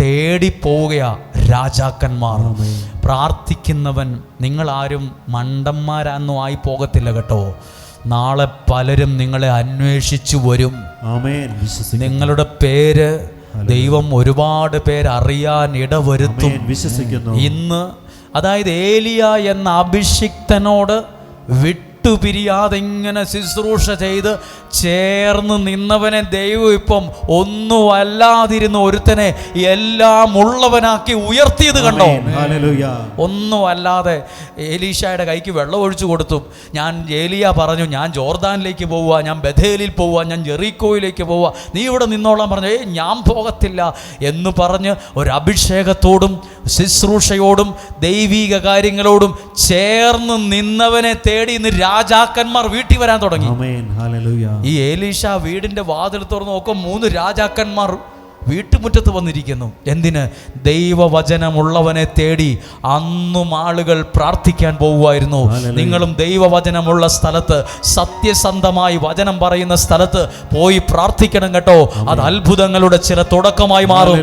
S1: തേടിപ്പോവുകയാ രാജാക്കന്മാർ. പ്രാർത്ഥിക്കുന്നവൻ, നിങ്ങളാരും മണ്ടന്മാരാന്നും ആയി പോകത്തില്ല കേട്ടോ. നാളെ പലരും നിങ്ങളെ അന്വേഷിച്ചു വരും. നിങ്ങളുടെ പേര് ദൈവം ഒരുപാട് പേരറിയാൻ ഇടവരുത്തും. ഇന്ന് അതായത് ഏലിയ എന്ന അഭിഷിക്തനോട് വിട്ടുപിരിയാതെ ഇങ്ങനെ ശുശ്രൂഷ ചെയ്ത് ചേർന്ന് നിന്നവനെ ദൈവം ഇപ്പം ഒന്നുമല്ലാതിരുന്ന ഒരുത്തനെ എല്ലാം ഉള്ളവനാക്കി ഉയർത്തിയത് കണ്ടോ? ഒന്നുമല്ലാതെ എലീശയുടെ കൈക്ക് വെള്ളം ഒഴിച്ചു കൊടുത്തു. ഏലിയ പറഞ്ഞു, ഞാൻ ജോർദാനിലേക്ക് പോവുക, ഞാൻ ബഥേലിൽ പോവുക, ഞാൻ ജെറീക്കോയിലേക്ക് പോവുക, നീ ഇവിടെ നിന്നോളാൻ പറഞ്ഞു. ഞാൻ പോകത്തില്ല എന്ന് പറഞ്ഞ് ഒരു അഭിഷേകത്തോടും ശുശ്രൂഷയോടും ദൈവിക കാര്യങ്ങളോടും ചേർന്ന് നിന്നവനെ തേടി ഇന്ന് രാജാക്കന്മാർ വീട്ടിൽ വരാൻ തുടങ്ങി. ഈ എലീശ വീടിന്റെ വാതിൽ തുറന്ന് നോക്കും, 3 രാജാക്കന്മാർ വീട്ടുമുറ്റത്ത് വന്നിരിക്കുന്നു. എന്തിന്? ദൈവവചനമുള്ളവനെ തേടി. അന്നും ആളുകൾ പ്രാർത്ഥിക്കാൻ പോവുമായിരുന്നു. നിങ്ങളും ദൈവവചനമുള്ള സ്ഥലത്ത്, സത്യസന്ധമായി വചനം പറയുന്ന സ്ഥലത്ത് പോയി പ്രാർത്ഥിക്കണം കേട്ടോ. അത് അത്ഭുതങ്ങളുടെ ചില തുടക്കമായി മാറും.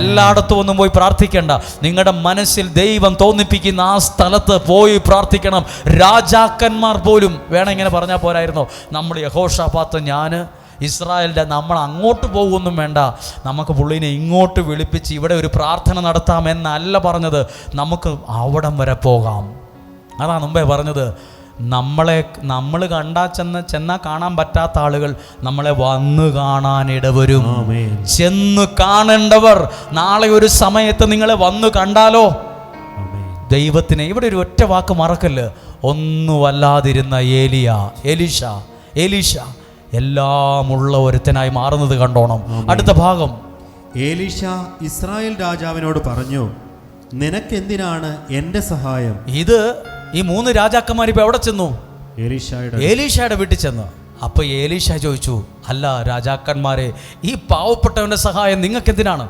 S1: എല്ലായിടത്തും ഒന്നും പോയി പ്രാർത്ഥിക്കേണ്ട. നിങ്ങളുടെ മനസ്സിൽ ദൈവം തോന്നിപ്പിക്കുന്ന ആ സ്ഥലത്ത് പോയി പ്രാർത്ഥിക്കണം. രാജാക്കന്മാർ പോലും വേണം ഇങ്ങനെ പറഞ്ഞാൽ പോരായിരുന്നോ? നമ്മൾ യഹോശാഫാത്ത്, ഞാൻ ഇസ്രായേലിൻ്റെ, നമ്മൾ അങ്ങോട്ട് പോകുമൊന്നും വേണ്ട, നമുക്ക് പുള്ളിനെ ഇങ്ങോട്ട് വിളിപ്പിച്ച് ഇവിടെ ഒരു പ്രാർത്ഥന നടത്താമെന്നല്ല പറഞ്ഞത്, നമുക്ക് അവിടം വരെ പോകാം. അതാ മുമ്പേ പറഞ്ഞത്. നമ്മൾ ചെന്നാൽ കാണാൻ പറ്റാത്ത ആളുകൾ നമ്മളെ വന്ന് കാണാൻ ഇടവരും. ചെന്ന് കാണേണ്ടവർ നാളെ ഒരു സമയത്ത് നിങ്ങളെ വന്ന് കണ്ടാലോ? ദൈവത്തിനെ ഇവിടെ ഒരു ഒറ്റ വാക്ക് മറക്കല്ല്. ഒന്നുമല്ലാതിരുന്ന എലീശ എല്ലാം ഉള്ള ഒരുത്തനായി മാറുന്നത് കണ്ടോണം. അടുത്ത ഭാഗം,
S3: എലീശ ഇസ്രായേൽ രാജാവിനോട് പറഞ്ഞു, നിനക്കെന്തിനാണ് എൻ്റെ സഹായം?
S1: ഇത് ഈ 3 രാജാക്കന്മാർ ഇപ്പൊ എവിടെ ചെന്നു? എലീശയുടെ വീട്ടിൽ ചെന്ന്. അപ്പൊ എലീശ ചോദിച്ചു, അല്ല രാജാക്കന്മാരെ, ഈ പാവപ്പെട്ടവന്റെ സഹായം നിങ്ങൾക്ക് എന്തിനാണ്?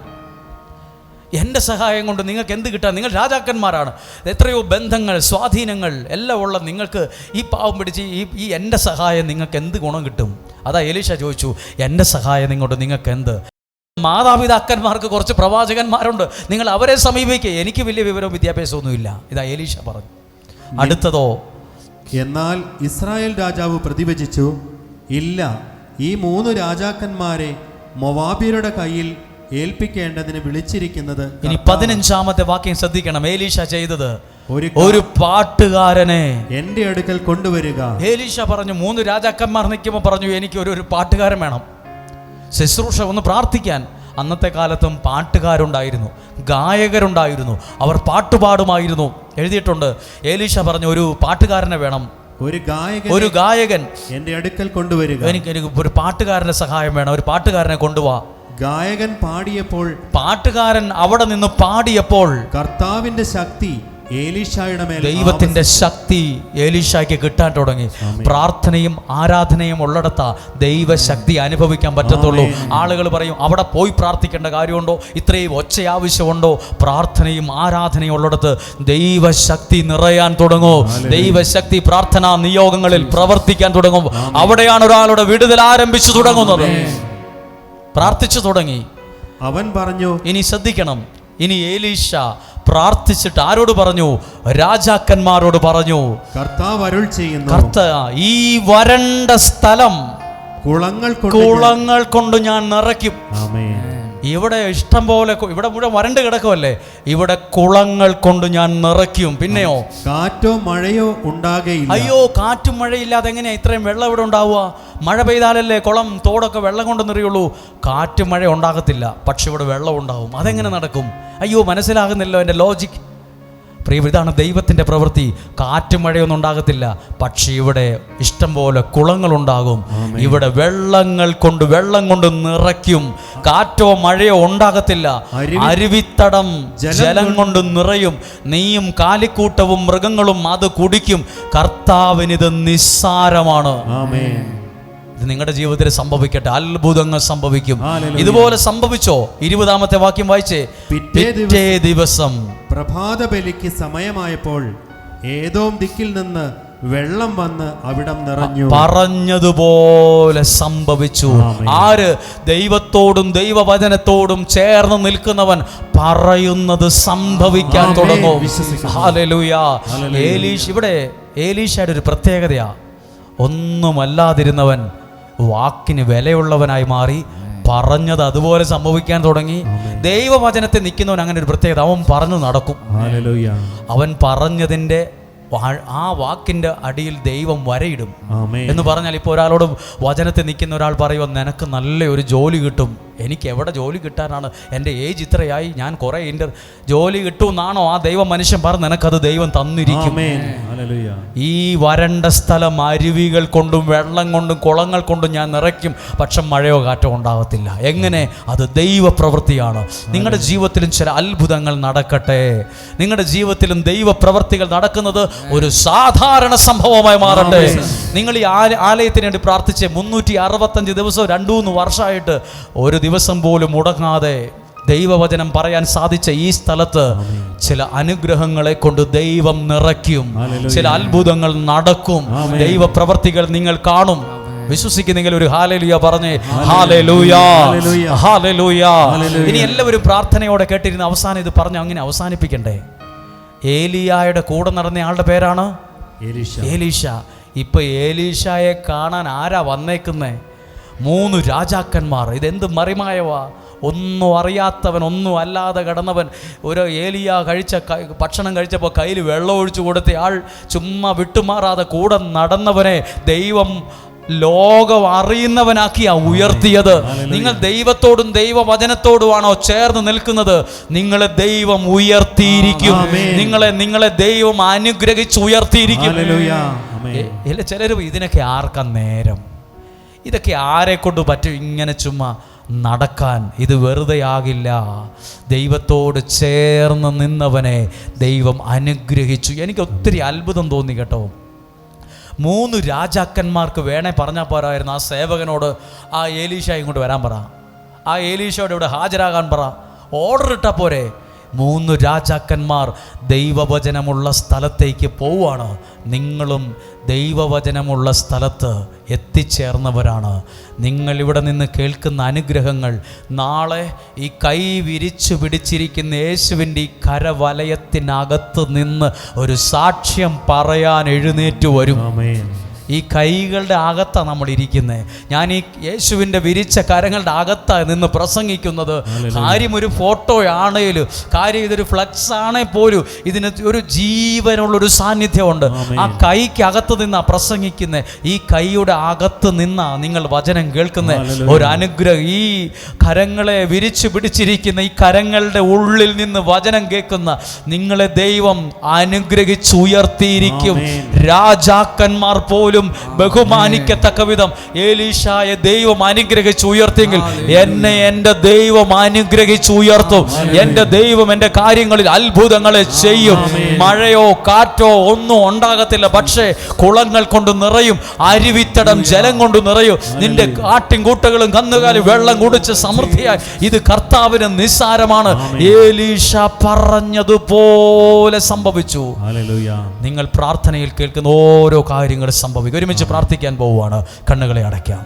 S1: എൻ്റെ സഹായം കൊണ്ട് നിങ്ങൾക്ക് എന്ത് കിട്ടാൻ? നിങ്ങൾ രാജാക്കന്മാരാണ്, എത്രയോ ബന്ധങ്ങൾ, സ്വാധീനങ്ങൾ എല്ലാം ഉള്ള നിങ്ങൾക്ക് ഈ പാവം പിടിച്ച് ഈ എൻ്റെ സഹായം നിങ്ങൾക്ക് എന്ത് ഗുണം കിട്ടും? അതാ എലീശ ചോദിച്ചു, എൻ്റെ സഹായം കൊണ്ട് നിങ്ങൾക്ക് എന്ത്? മാതാപിതാക്കന്മാർക്ക് കുറച്ച് പ്രവാചകന്മാരുണ്ട്, നിങ്ങൾ അവരെ സമീപിക്കുക, എനിക്ക് വലിയ വിവരവും വിദ്യാഭ്യാസമൊന്നുമില്ല. ഇതാ എലീശ പറഞ്ഞു. അടുത്തതോ,
S3: എന്നാൽ ഇസ്രായേൽ രാജാവ് പ്രതിവചിച്ചു, ഇല്ല, ഈ 3 രാജാക്കന്മാരെ മൊവാബ്യരുടെ കയ്യിൽ ഏൽപ്പിക്കേണ്ടതിന് വിളിച്ചിരിക്കുന്നത്.
S1: ഇനി 15-ാമത്തെ വാക്യം ശ്രദ്ധിക്കണം. എലീശ ചെയ്തത്
S3: ഒരു
S1: ഒരു പാട്ടുകാരനെ
S3: എൻ്റെ അടുക്കൽ കൊണ്ടുവരിക.
S1: എലീശ പറഞ്ഞു, 3 രാജാക്കന്മാർ നിൽക്കുമ്പോൾ പറഞ്ഞു, എനിക്ക് ഒരു പാട്ടുകാരൻ വേണം, ശുശ്രൂഷ ഒന്ന് പ്രാർത്ഥിക്കാൻ. അന്നത്തെ കാലത്തും പാട്ടുകാരുണ്ടായിരുന്നു, ഗായകരുണ്ടായിരുന്നു, അവർ പാട്ടുപാടുമായിരുന്നു. എഴുതിയിട്ടുണ്ട്. എലീശ പറഞ്ഞു, ഒരു പാട്ടുകാരനെ വേണം, ഒരു ഗായകൻ
S3: എൻ്റെ അടുക്കൽ കൊണ്ടുവരിക. എനിക്ക്
S1: ഒരു പാട്ടുകാരന്റെ സഹായം വേണം, ഒരു പാട്ടുകാരനെ കൊണ്ടുപോവാ.
S3: ഗായകൻ പാടിയപ്പോൾ,
S1: പാട്ടുകാരൻ അവിടെ നിന്ന് പാടിയപ്പോൾ
S3: കർത്താവിന്റെ ശക്തി എലീശായുടെ മേൽ,
S1: ദൈവത്തിന്റെ ശക്തി എലീശായ്ക്ക് കിട്ടാൻ തുടങ്ങി. പ്രാർത്ഥനയും ആരാധനയും ഉള്ളിടത്താ ദൈവശക്തി അനുഭവിക്കാൻ പറ്റത്തുള്ളൂ. ആളുകൾ പറയും, അവിടെ പോയി പ്രാർത്ഥിക്കേണ്ട കാര്യമുണ്ടോ, ഇത്രയും ഒച്ച ആവശ്യമുണ്ടോ? പ്രാർത്ഥനയും ആരാധനയും ഉള്ളിടത്ത് ദൈവശക്തി നിറയാൻ തുടങ്ങും. ദൈവശക്തി പ്രാർത്ഥനാ നിയോഗങ്ങളിൽ പ്രവർത്തിക്കാൻ തുടങ്ങും. അവിടെയാണ് ഒരാളുടെ വിടുതൽ ആരംഭിച്ചു തുടങ്ങുന്നത്. പ്രാർത്ഥിച്ചു തുടങ്ങി.
S3: അവൻ പറഞ്ഞു,
S1: ഇനി ശ്രദ്ധിക്കണം. ഇനി എലീശ പ്രാർത്ഥിച്ചിട്ട് ആരോട് പറഞ്ഞു? രാജാക്കന്മാരോട് പറഞ്ഞു,
S3: കർത്താവ് അരുൾ ചെയ്യുന്നു,
S1: ഈ വരണ്ട സ്ഥലം
S3: കുളങ്ങൾ
S1: കൊണ്ട് ഞാൻ നിറയ്ക്കും. ഇവിടെ ഇഷ്ടം പോലെ, ഇവിടെ മുഴുവൻ വരണ്ട് കിടക്കുമല്ലേ, ഇവിടെ കുളങ്ങൾ കൊണ്ട് ഞാൻ നിറയ്ക്കും. പിന്നെയോ
S3: കാറ്റോ മഴയോ ഉണ്ടാകയില്ല.
S1: അയ്യോ, കാറ്റും മഴയില്ലാതെ എങ്ങനെയാ ഇത്രയും വെള്ളം ഇവിടെ ഉണ്ടാവുക? മഴ പെയ്താലല്ലേ കുളം തോടൊക്കെ വെള്ളം കൊണ്ട് നിറയുള്ളൂ. കാറ്റും മഴ ഉണ്ടാകത്തില്ല, പക്ഷെ ഇവിടെ വെള്ളം ഉണ്ടാവും. അതെങ്ങനെ നടക്കും? അയ്യോ, മനസ്സിലാകുന്നില്ലോ എൻ്റെ ലോജിക്. പ്രിയ, ഇതാണ് ദൈവത്തിൻ്റെ പ്രവൃത്തി. കാറ്റും മഴയൊന്നും ഉണ്ടാകത്തില്ല, പക്ഷെ ഇവിടെ ഇഷ്ടം പോലെ കുളങ്ങളുണ്ടാകും. ഇവിടെ വെള്ളം കൊണ്ട് നിറയ്ക്കും. കാറ്റോ മഴയോ ഉണ്ടാകത്തില്ല, അരുവിത്തടം ജലം കൊണ്ട് നിറയും. നീയും കാലിക്കൂട്ടവും മൃഗങ്ങളും അത് കുടിക്കും. കർത്താവിനിത് നിസ്സാരമാണ്. ഇത് നിങ്ങളുടെ ജീവിതത്തിൽ സംഭവിക്കട്ടെ, അത്ഭുതങ്ങൾ സംഭവിക്കും. ഇതുപോലെ സംഭവിച്ചോ? 20-ാമത്തെ വാക്യം വായിച്ചേ. പിറ്റേ ദിവസം
S3: പ്രഭാത ബലിക്ക് സമയമായപ്പോൾ ഏദോം ദിക്കിൽ നിന്ന് വെള്ളം വന്ന് അവിടം നിറഞ്ഞു.
S1: പറഞ്ഞതുപോലെ സംഭവിച്ചു. ആര്? ദൈവത്തോടും ദൈവവചനത്തോടും ചേർന്ന് നിൽക്കുന്നവൻ പറയുന്നത് സംഭവിക്കാൻ തുടങ്ങും. ഹല്ലേലൂയ. ഇവിടെ എലീശയുടെ ഒരു പ്രത്യേകതയാ, ഒന്നുമല്ലാതിരുന്നവൻ വാക്കിന് വിലയുള്ളവനായി മാറി. പറഞ്ഞത് അതുപോലെ സംഭവിക്കാൻ തുടങ്ങി. ദൈവവചനത്തെ നിൽക്കുന്നവൻ അങ്ങനെ ഒരു പ്രത്യേകത, അവൻ പറഞ്ഞു നടക്കും. അവൻ പറഞ്ഞതിൻ്റെ ആ വാക്കിൻ്റെ അടിയിൽ ദൈവം വരയിടും എന്ന് പറഞ്ഞാൽ, ഇപ്പോൾ ഒരാളോട് വചനത്തിൽ നിൽക്കുന്ന ഒരാൾ പറയുമോ, നിനക്ക് നല്ലൊരു ജോലി കിട്ടും. എനിക്ക് എവിടെ ജോലി കിട്ടാനാണ്? എൻ്റെ ഏജ് ഇത്രയായി, ഞാൻ കുറേ ജോലി കിട്ടുമെന്നാണോ ആ ദൈവ മനുഷ്യൻ പറഞ്ഞ്? നിനക്കത് ദൈവം തന്നിരിക്കും. ഈ വരണ്ട സ്ഥലം അരുവികൾ കൊണ്ടും വെള്ളം കൊണ്ടും കുളങ്ങൾ കൊണ്ടും ഞാൻ നിറയ്ക്കും, പക്ഷെ മഴയോ കാറ്റോ ഉണ്ടാകത്തില്ല. എങ്ങനെ? അത് ദൈവപ്രവൃത്തിയാണ്. നിങ്ങളുടെ ജീവിതത്തിലും ചില അത്ഭുതങ്ങൾ നടക്കട്ടെ. നിങ്ങളുടെ ജീവിതത്തിലും ദൈവപ്രവൃത്തികൾ നടക്കുന്നത് ഒരു സാധാരണ സംഭവമായി മാറട്ടെ. നിങ്ങൾ ഈ ആലയത്തിന് വേണ്ടി പ്രാർത്ഥിച്ച് 365 ദിവസവും 2-3 വർഷമായിട്ട് ഒരു ദിവസം പോലും മുടങ്ങാതെ ദൈവവചനം പറയാൻ സാധിച്ച ഈ സ്ഥലത്ത് ചില അനുഗ്രഹങ്ങളെ കൊണ്ട് ദൈവം നിറയ്ക്കും. ചില അത്ഭുതങ്ങൾ നടക്കും. ദൈവപ്രവർത്തികൾ നിങ്ങൾ കാണും. വിശ്വസിക്കുന്നെങ്കിൽ ഒരു ഹല്ലേലൂയ പറഞ്ഞേ. Hallelujah, hallelujah. ഇനി എല്ലാവരും പ്രാർത്ഥനയോടെ കേട്ടിരുന്ന അവസാനം ഇത് പറഞ്ഞ് അങ്ങനെ അവസാനിപ്പിക്കണ്ടേ? ഏലിയായുടെ കൂടെ നടന്ന ആളുടെ പേരാണ് എലീശ. ഇപ്പൊ എലീശയെ കാണാൻ ആരാ വന്നേക്കുന്നേ? 3 രാജാക്കന്മാർ. ഇതെന്ത് മറിമായവാ! ഒന്നും അറിയാത്തവൻ, ഒന്നും അല്ലാതെ കിടന്നവൻ, ഒരു ഏലിയ ഭക്ഷണം കഴിച്ചപ്പോൾ കയ്യിൽ വെള്ളം ഒഴിച്ചു കൊടുത്ത ആൾ, ചുമ്മാ വിട്ടുമാറാതെ കൂടെ നടന്നവനെ ദൈവം ലോകം അറിയുന്നവനാക്കിയാ ഉയർത്തിയത്. നിങ്ങൾ ദൈവത്തോടും ദൈവവചനത്തോടുമാണോ ചേർന്ന് നിൽക്കുന്നത്? നിങ്ങളെ ദൈവം ഉയർത്തിയിരിക്കും. നിങ്ങളെ ദൈവം അനുഗ്രഹിച്ച് ഉയർത്തിയിരിക്കും. ചിലർ ഇതിനൊക്കെ ആർക്കാ നേരം? ഇതൊക്കെ ആരെ കൊണ്ട് പറ്റും ഇങ്ങനെ ചുമ്മാ നടക്കാൻ? ഇത് വെറുതെ ആകില്ല. ദൈവത്തോട് ചേർന്ന് നിന്നവനെ ദൈവം അനുഗ്രഹിച്ചു. എനിക്ക് ഒത്തിരി അത്ഭുതം തോന്നി കേട്ടോ. 3 രാജാക്കന്മാർക്ക് വേണേ പറഞ്ഞാൽ പോരായിരുന്നു. ആ സേവകനോട് ആ എലീശ ഇങ്ങോട്ട് വരാൻ പറ, ആ എലീശയോട് ഇവിടെ ഹാജരാകാൻ പറ, ഓർഡർ ഇട്ടാൽ പോരെ? 3 രാജാക്കന്മാർ ദൈവവചനമുള്ള സ്ഥലത്തേക്ക് പോവുകയാണ്. നിങ്ങളും ദൈവവചനമുള്ള സ്ഥലത്ത് എത്തിച്ചേർന്നവരാണ്. നിങ്ങളിവിടെ നിന്ന് കേൾക്കുന്ന അനുഗ്രഹങ്ങൾ നാളെ ഈ കൈ വിരിച്ചു പിടിച്ചിരിക്കുന്ന യേശുവിൻ്റെ ഈ കരവലയത്തിനകത്ത് നിന്ന് ഒരു സാക്ഷ്യം പറയാൻ എഴുന്നേറ്റ് വരും. ഈ കൈകളുടെ അകത്താണ് നമ്മൾ ഇരിക്കുന്നത്. ഞാൻ ഈ യേശുവിൻ്റെ വിരിച്ച കരങ്ങളുടെ അകത്താണ് നിന്ന് പ്രസംഗിക്കുന്നത്. കാര്യം ഒരു ഫോട്ടോ ആണേലും, കാര്യം ഇതൊരു ഫ്ലക്സ് ആണേ പോലും ഇതിന് ഒരു ജീവനുള്ളൊരു സാന്നിധ്യമുണ്ട്. ആ കൈക്ക് അകത്ത് നിന്നാണ് പ്രസംഗിക്കുന്നത്. ഈ കൈയുടെ അകത്ത് നിന്നാണ് നിങ്ങൾ വചനം കേൾക്കുന്നത്. ഒരു അനുഗ്രഹം. ഈ കരങ്ങളെ വിരിച്ചു പിടിച്ചിരിക്കുന്ന ഈ കരങ്ങളുടെ ഉള്ളിൽ നിന്ന് വചനം കേൾക്കുന്ന നിങ്ങളെ ദൈവം അനുഗ്രഹിച്ചുയർത്തിയിരിക്കും. രാജാക്കന്മാർ പോലും ബഹുമാനിക്കത്തക്ക വിധം എലീശായെ ദൈവം അനുഗ്രഹിച്ച് ഉയർത്തിയെങ്കിൽ എന്നെ എൻ്റെ ദൈവം അനുഗ്രഹിച്ച് ഉയർത്തും. എൻ്റെ ദൈവം എൻ്റെ കാര്യങ്ങളിൽ അത്ഭുതങ്ങളെ ചെയ്യും. മഴയോ കാറ്റോ ഒന്നും ഉണ്ടാകത്തില്ല, പക്ഷേ കുളങ്ങൾ കൊണ്ട് നിറയും, അരുവിത്തടം ജലം കൊണ്ട് നിറയും. നിന്റെ ആട്ടിൻകൂട്ടകളും കന്നുകാലി വെള്ളം കുടിച്ച് സമൃദ്ധിയായി. ഇത് കർത്താവിന് നിസ്സാരമാണ്. എലീശ പറഞ്ഞതുപോലെ സംഭവിച്ചു. നിങ്ങൾ പ്രാർത്ഥനയിൽ കേൾക്കുന്ന ഓരോ കാര്യങ്ങളും സംഭവിക്കും. ഒരുമിച്ച് പ്രാർത്ഥിക്കാൻ പോവുകയാണ്. കണ്ണുകളെ അടയ്ക്കാം.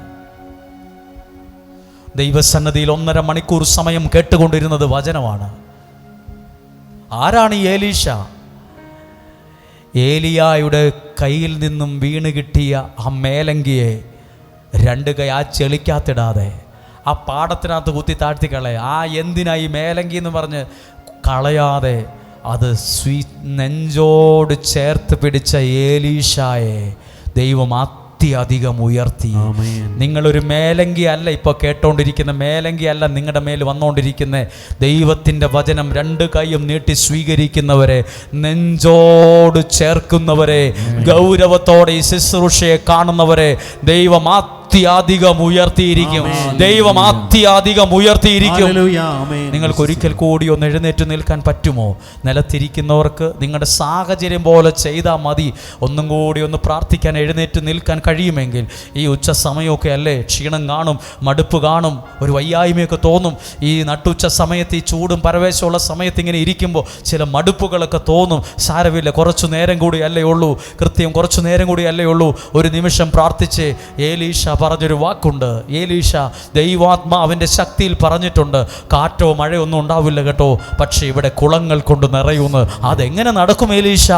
S1: ദൈവസന്നദ്ധിയിൽ 1.5 മണിക്കൂർ സമയം കേട്ടുകൊണ്ടിരുന്നത് വചനമാണ്. ആരാണ് ഈ എലീശ? ഏലിയായുടെ കയ്യിൽ നിന്നും വീണ് കിട്ടിയ ആ മേലങ്കിയെ 2 കൈ ആ ചെളിക്കകത്തിടാതെ ആ പാടത്തിനകത്ത് കുത്തി താഴ്ത്തി കളയ. ആ എന്തിനായി മേലങ്കി എന്ന് പറഞ്ഞ് കളയാതെ അത് നെഞ്ചോട് ചേർത്ത് പിടിച്ച എലീശായെ ദൈവം അത്യധികം ഉയർത്തി. നിങ്ങളൊരു മേലങ്കി അല്ല ഇപ്പോൾ കേട്ടോണ്ടിരിക്കുന്ന, മേലങ്കി അല്ല നിങ്ങളുടെ മേൽ വന്നുകൊണ്ടിരിക്കുന്ന. ദൈവത്തിൻ്റെ വചനം 2 കൈയും നീട്ടി സ്വീകരിക്കുന്നവരെ, നെഞ്ചോട് ചേർക്കുന്നവരെ, ഗൗരവത്തോടെ ഈ ശുശ്രൂഷയെ കാണുന്നവരെ ദൈവം അത്യധികം ഉയർത്തിയിരിക്കും. ദൈവം അത്യധികം ഉയർത്തിയിരിക്കും. നിങ്ങൾക്ക് ഒരിക്കൽ കൂടി ഒന്ന് എഴുന്നേറ്റ് നിൽക്കാൻ പറ്റുമോ? നിലത്തിരിക്കുന്നവർക്ക് നിങ്ങളുടെ സാഹചര്യം പോലെ ചെയ്താൽ മതി. ഒന്നും കൂടി ഒന്ന് പ്രാർത്ഥിക്കാൻ എഴുന്നേറ്റ് നിൽക്കാൻ കഴിയുമെങ്കിൽ ഈ ഉച്ച സമയമൊക്കെ അല്ലേ, ക്ഷീണം കാണും, മടുപ്പ് കാണും, ഒരു വയ്യായ്മയൊക്കെ തോന്നും. ഈ നട്ടുച്ച സമയത്ത് ഈ ചൂടും പരവേശമുള്ള സമയത്ത് ഇങ്ങനെ ഇരിക്കുമ്പോൾ ചില മടുപ്പുകളൊക്കെ തോന്നും. സാരമില്ല, കുറച്ചു നേരം കൂടി അല്ലേ ഉള്ളൂ, കൃത്യം കുറച്ചു നേരം കൂടി അല്ലേ ഉള്ളൂ. ഒരു നിമിഷം പ്രാർത്ഥിച്ച്. എലീശ പറഞ്ഞൊരു വാക്കുണ്ട്. എലീശ ദൈവാത്മാവിൻ്റെ ശക്തിയിൽ പറഞ്ഞിട്ടുണ്ട്, കാറ്റോ മഴയോ ഒന്നും ഉണ്ടാവില്ല കേട്ടോ, പക്ഷേ ഇവിടെ കുളങ്ങൾ കൊണ്ട് നിറയുന്നു. അതെങ്ങനെ നടക്കും എലീശ?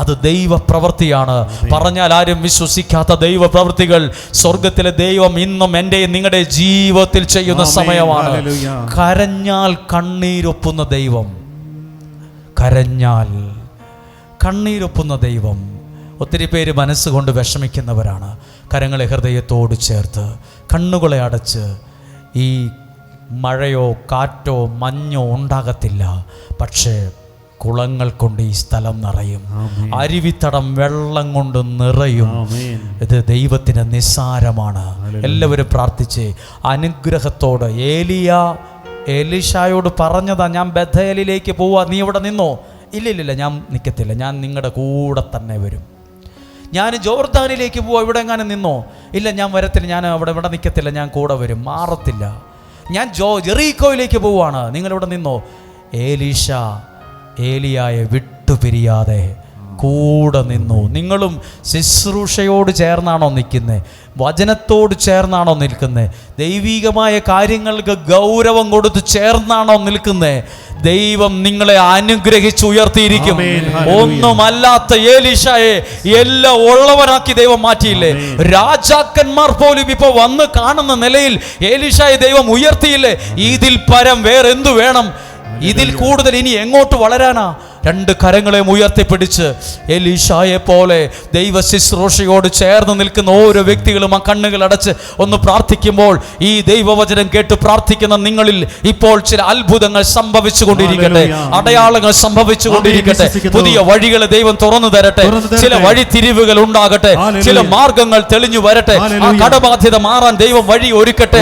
S1: അത് ദൈവപ്രവൃത്തിയാണ്. പറഞ്ഞാൽ ആരും വിശ്വസിക്കാത്ത ദൈവപ്രവൃത്തികൾ സ്വർഗത്തിലെ ദൈവം ഇന്നും എൻ്റെ നിങ്ങളുടെ ജീവിതത്തിൽ ചെയ്യുന്ന സമയമാണ്. കരഞ്ഞാൽ കണ്ണീരൊപ്പുന്ന ദൈവം, കരഞ്ഞാൽ കണ്ണീരൊപ്പുന്ന ദൈവം. ഒത്തിരി പേര് മനസ്സുകൊണ്ട് വിഷമിക്കുന്നവരാണ്. കരങ്ങളെ ഹൃദയത്തോട് ചേർത്ത് കണ്ണുകളെ അടച്ച്. ഈ മഴയോ കാറ്റോ മഞ്ഞോ ഉണ്ടാകത്തില്ല, പക്ഷേ കുളങ്ങൾ കൊണ്ട് ഈ സ്ഥലം നിറയും. അരുവിത്തടം വെള്ളം കൊണ്ട് നിറയും. ഇത് ദൈവത്തിന് നിസ്സാരമാണ്. എല്ലാവരും പ്രാർത്ഥിച്ച് അനുഗ്രഹത്തോടെ. എലീശായോട് പറഞ്ഞതാ, ഞാൻ ബഥേലിലേക്ക് പോവാ, നീ ഇവിടെ നിന്നോ? ഇല്ലില്ല, ഞാൻ നിൽക്കത്തില്ല, ഞാൻ നിങ്ങളുടെ കൂടെ തന്നെ വരും. ഞാൻ ജോർദാനിലേക്ക് പോവാ, ഇവിടെ എങ്ങാനും നിന്നോ? ഇല്ല, ഞാൻ വരത്തില്ല, ഞാൻ ഇവിടെ നിൽക്കത്തില്ല, ഞാൻ കൂടെ വരും, മാറത്തില്ല. ഞാൻ ജെറീക്കോയിലേക്ക് പോവാണ്, നിങ്ങളിവിടെ നിന്നോ? എലീശ ഏലിയായെ വിട്ടുപിരിയാതെ കൂടെ നിന്നു. നിങ്ങളും ശുശ്രൂഷയോട് ചേർന്നാണോ നിൽക്കുന്നത്? വചനത്തോട് ചേർന്നാണോ നിൽക്കുന്നത്? ദൈവികമായ കാര്യങ്ങൾക്ക് ഗൗരവം കൊടുത്ത് ചേർന്നാണോ നിൽക്കുന്നത്? ദൈവം നിങ്ങളെ അനുഗ്രഹിച്ച് ഉയർത്തിയിരിക്കും. ഒന്നുമല്ലാത്ത എലീശയെ എല്ലാം ഉള്ളവനാക്കി ദൈവം മാറ്റിയില്ലേ? രാജാക്കന്മാർ പോലും ഇപ്പൊ വന്ന് കാണുന്ന നിലയിൽ എലീശയെ ദൈവം ഉയർത്തിയില്ലേ? ഇതിൽ പരം വേറെന്തു വേണം? ഇതിൽ കൂടുതൽ ഇനി എങ്ങോട്ട് വളരാനാ? 2 കരങ്ങളെയും ഉയർത്തിപ്പിടിച്ച് എലീശായെ പോലെ ദൈവ ശുശ്രൂഷയോട് ചേർന്ന് നിൽക്കുന്ന ഓരോ വ്യക്തികളും ആ കണ്ണുകൾ അടച്ച് ഒന്ന് പ്രാർത്ഥിക്കുമ്പോൾ ഈ ദൈവവചനം കേട്ട് പ്രാർത്ഥിക്കുന്ന നിങ്ങളിൽ ഇപ്പോൾ ചില അത്ഭുതങ്ങൾ സംഭവിച്ചു കൊണ്ടിരിക്കട്ടെ, അടയാളങ്ങൾ സംഭവിച്ചു കൊണ്ടിരിക്കട്ടെ. പുതിയ വഴികളെ ദൈവം തുറന്നു തരട്ടെ. ചില വഴിത്തിരിവുകൾ ഉണ്ടാകട്ടെ, ചില മാർഗങ്ങൾ തെളിഞ്ഞു വരട്ടെ. ആ കടബാധ്യത മാറാൻ ദൈവം വഴി ഒരുക്കട്ടെ.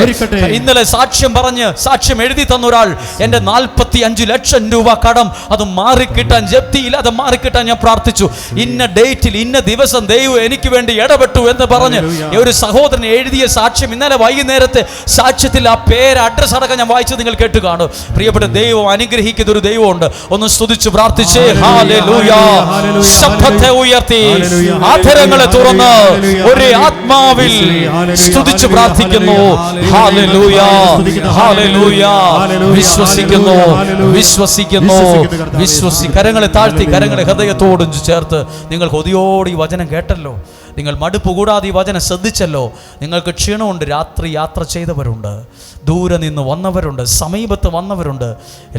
S1: ഇന്നലെ സാക്ഷ്യം എഴുതി തന്ന ഒരാൾ, എൻ്റെ 45 ലക്ഷം രൂപ കടം അത് മാറിക്കിട്ടാൻ, ജപ്തിയിൽ അത് മാറിക്കിട്ടാൻ ഞാൻ പ്രാർത്ഥിച്ചു. ഇന്ന ഡേറ്റിൽ ഇന്ന ദിവസം ദൈവം എനിക്ക് വേണ്ടി ഇടപെട്ടു എന്ന് പറഞ്ഞ് ഒരു സഹോദരൻ എഴുതിയ സാക്ഷ്യം ഇന്നലെ വൈകുന്നേരത്തെ സാക്ഷ്യത്തിൽ ആ പേര് അഡ്രസ് അടക്കം ഞാൻ വായിച്ചത് നിങ്ങൾ കേട്ടു കാണും. പ്രിയപ്പെട്ട ദൈവം അനുഗ്രഹിക്കുന്ന ഒരു ദൈവമുണ്ട്. ഒന്ന് സ്തുതിച്ച് പ്രാർത്ഥിച്ചേ. ഹല്ലേലൂയ. ശബ്ദത്തെ ഉയർത്തി ആധരങ്ങളെ തുറന്ന് ഒരു ആത്മാവിൽ സ്തുതിച്ച് പ്രാർത്ഥിക്കുന്നു. Hallelujah, hallelujah. വിശ്വസിക്കുന്നു, വിശ്വസിക്കുന്നു, കരങ്ങളെ താഴ്ത്തി, കരങ്ങളെ ഹൃദയത്തോട് ചേർത്ത്. നിങ്ങൾ കൊതിയോട് ഈ വചനം കേട്ടല്ലോ. നിങ്ങൾ മടുപ്പ് കൂടാതെ ഈ വചനം ശ്രദ്ധിച്ചല്ലോ. നിങ്ങൾക്ക് ക്ഷീണമുണ്ട്, രാത്രി യാത്ര ചെയ്തവരുണ്ട്, ദൂരെ നിന്ന് വന്നവരുണ്ട്, സമീപത്ത് വന്നവരുണ്ട്.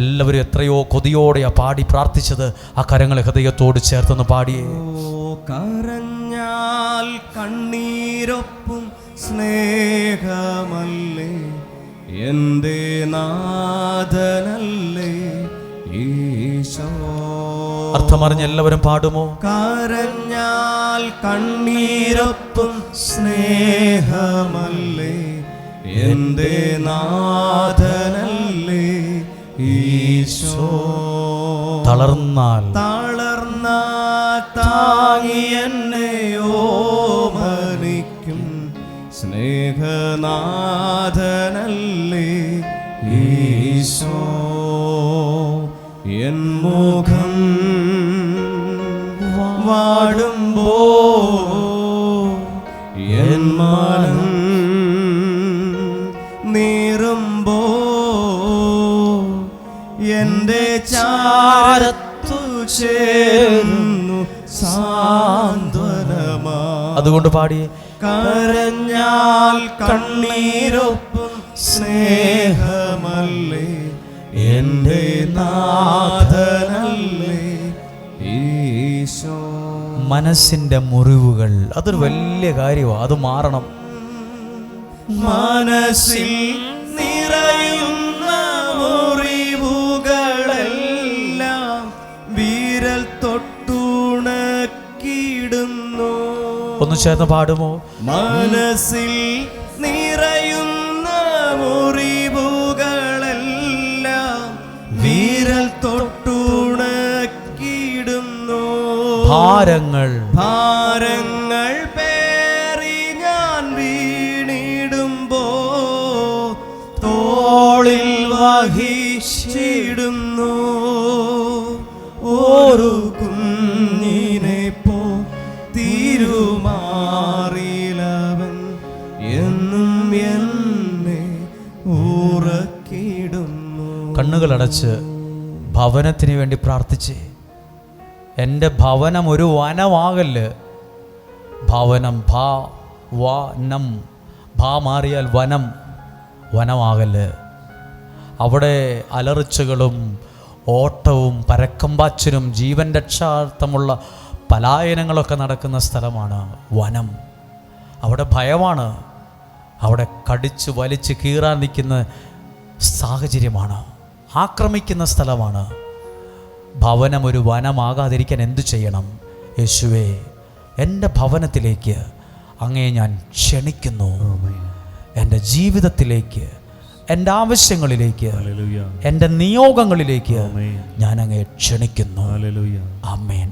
S1: എല്ലാവരും എത്രയോ കൊതിയോടെയാ പാടി പ്രാർത്ഥിച്ചത്. ആ കരങ്ങളെ ഹൃദയത്തോട് ചേർത്തൊന്ന് പാടിയേ.
S2: കരഞ്ഞാൽ കണ്ണീരൊപ്പും സ്നേഹമല്ലേ എൻ്റെ നാഥനല്ലേ ഈശോ.
S1: അർത്ഥമറിഞ്ഞ് എല്ലാവരും പാടുമോ?
S2: കരഞ്ഞാൽ കണ്ണീരൊപ്പും സ്നേഹമല്ലേ എൻ്റെ നാഥനല്ലേ ഈശോ.
S1: തളർന്നാൽ
S2: താങ്ങി എന്നെയോ മരിക്കും സ്നേഹനാഥനല്ലേ ഈശോ. എൻ മുഖം വാടുമ്പോ എൻ മനം നീറുമ്പോ എൻ്റെ ചാരത്തു ചേർന്നു സാന്ത്വനമാ.
S1: അതുകൊണ്ട് പാടി.
S2: കരഞ്ഞാൽ കണ്ണീരൊപ്പും സ്നേഹമല്ലേ എൻ്റെ നാഥനല്ലേ ഈശോ.
S1: മനസ്സിൻ്റെ മുറിവുകൾ അതൊരു വലിയ കാര്യമാണ്, അത് മാറണം.
S2: മനസ്സിൽ നിറയുന്ന മുറിവുകളെല്ലാം വിരൽ തൊട്ടുണക്കിടുന്നു.
S1: ഒന്ന് ചേർന്ന് പാടുമോ?
S2: മനസ്സിൽ നിറയുന്ന മുറിവുകളെല്ലാം വിരൽ തൊട്ടുണക്കിടുന്നു.
S1: ഭാരങ്ങൾ
S2: പേറി ഞാൻ വീണിടുമ്പോ തോളിൽ വഹിച്ചിടുന്നു. ഒരു കുഞ്ഞിനെ പോ തിരുമാറിലവൻ എന്നും എന്നെ ഉറക്കിടുന്നു.
S1: കണ്ണുകളടച്ച് ഭവനത്തിന് വേണ്ടി പ്രാർത്ഥിച്ചേ. എൻ്റെ ഭവനം ഒരു വനമാകല്ല്. ഭവനം വനം, മാറിയാൽ വനം, വനമാകല്ല്. അവിടെ അലർച്ചകളും ഓട്ടവും പരക്കമ്പാച്ചിനും ജീവൻ രക്ഷാർത്ഥമുള്ള പലായനങ്ങളൊക്കെ നടക്കുന്ന സ്ഥലമാണ് വനം. അവിടെ ഭയമാണ്, അവിടെ കടിച്ച് വലിച്ച് കീറാൻ നിൽക്കുന്ന സാഹചര്യമാണ്, ആക്രമിക്കുന്ന സ്ഥലമാണ്. ഭവനം ഒരു വനമാകാതിരിക്കാൻ എന്തു ചെയ്യണം? യേശുവേ, എൻ്റെ ഭവനത്തിലേക്ക് അങ്ങേ ഞാൻ ക്ഷണിക്കുന്നു. എൻ്റെ ജീവിതത്തിലേക്ക്, എൻ്റെ ആവശ്യങ്ങളിലേക്ക്, എൻ്റെ നിയോഗങ്ങളിലേക്ക് ഞാൻ അങ്ങേ ക്ഷണിക്കുന്നു. ആമേൻ.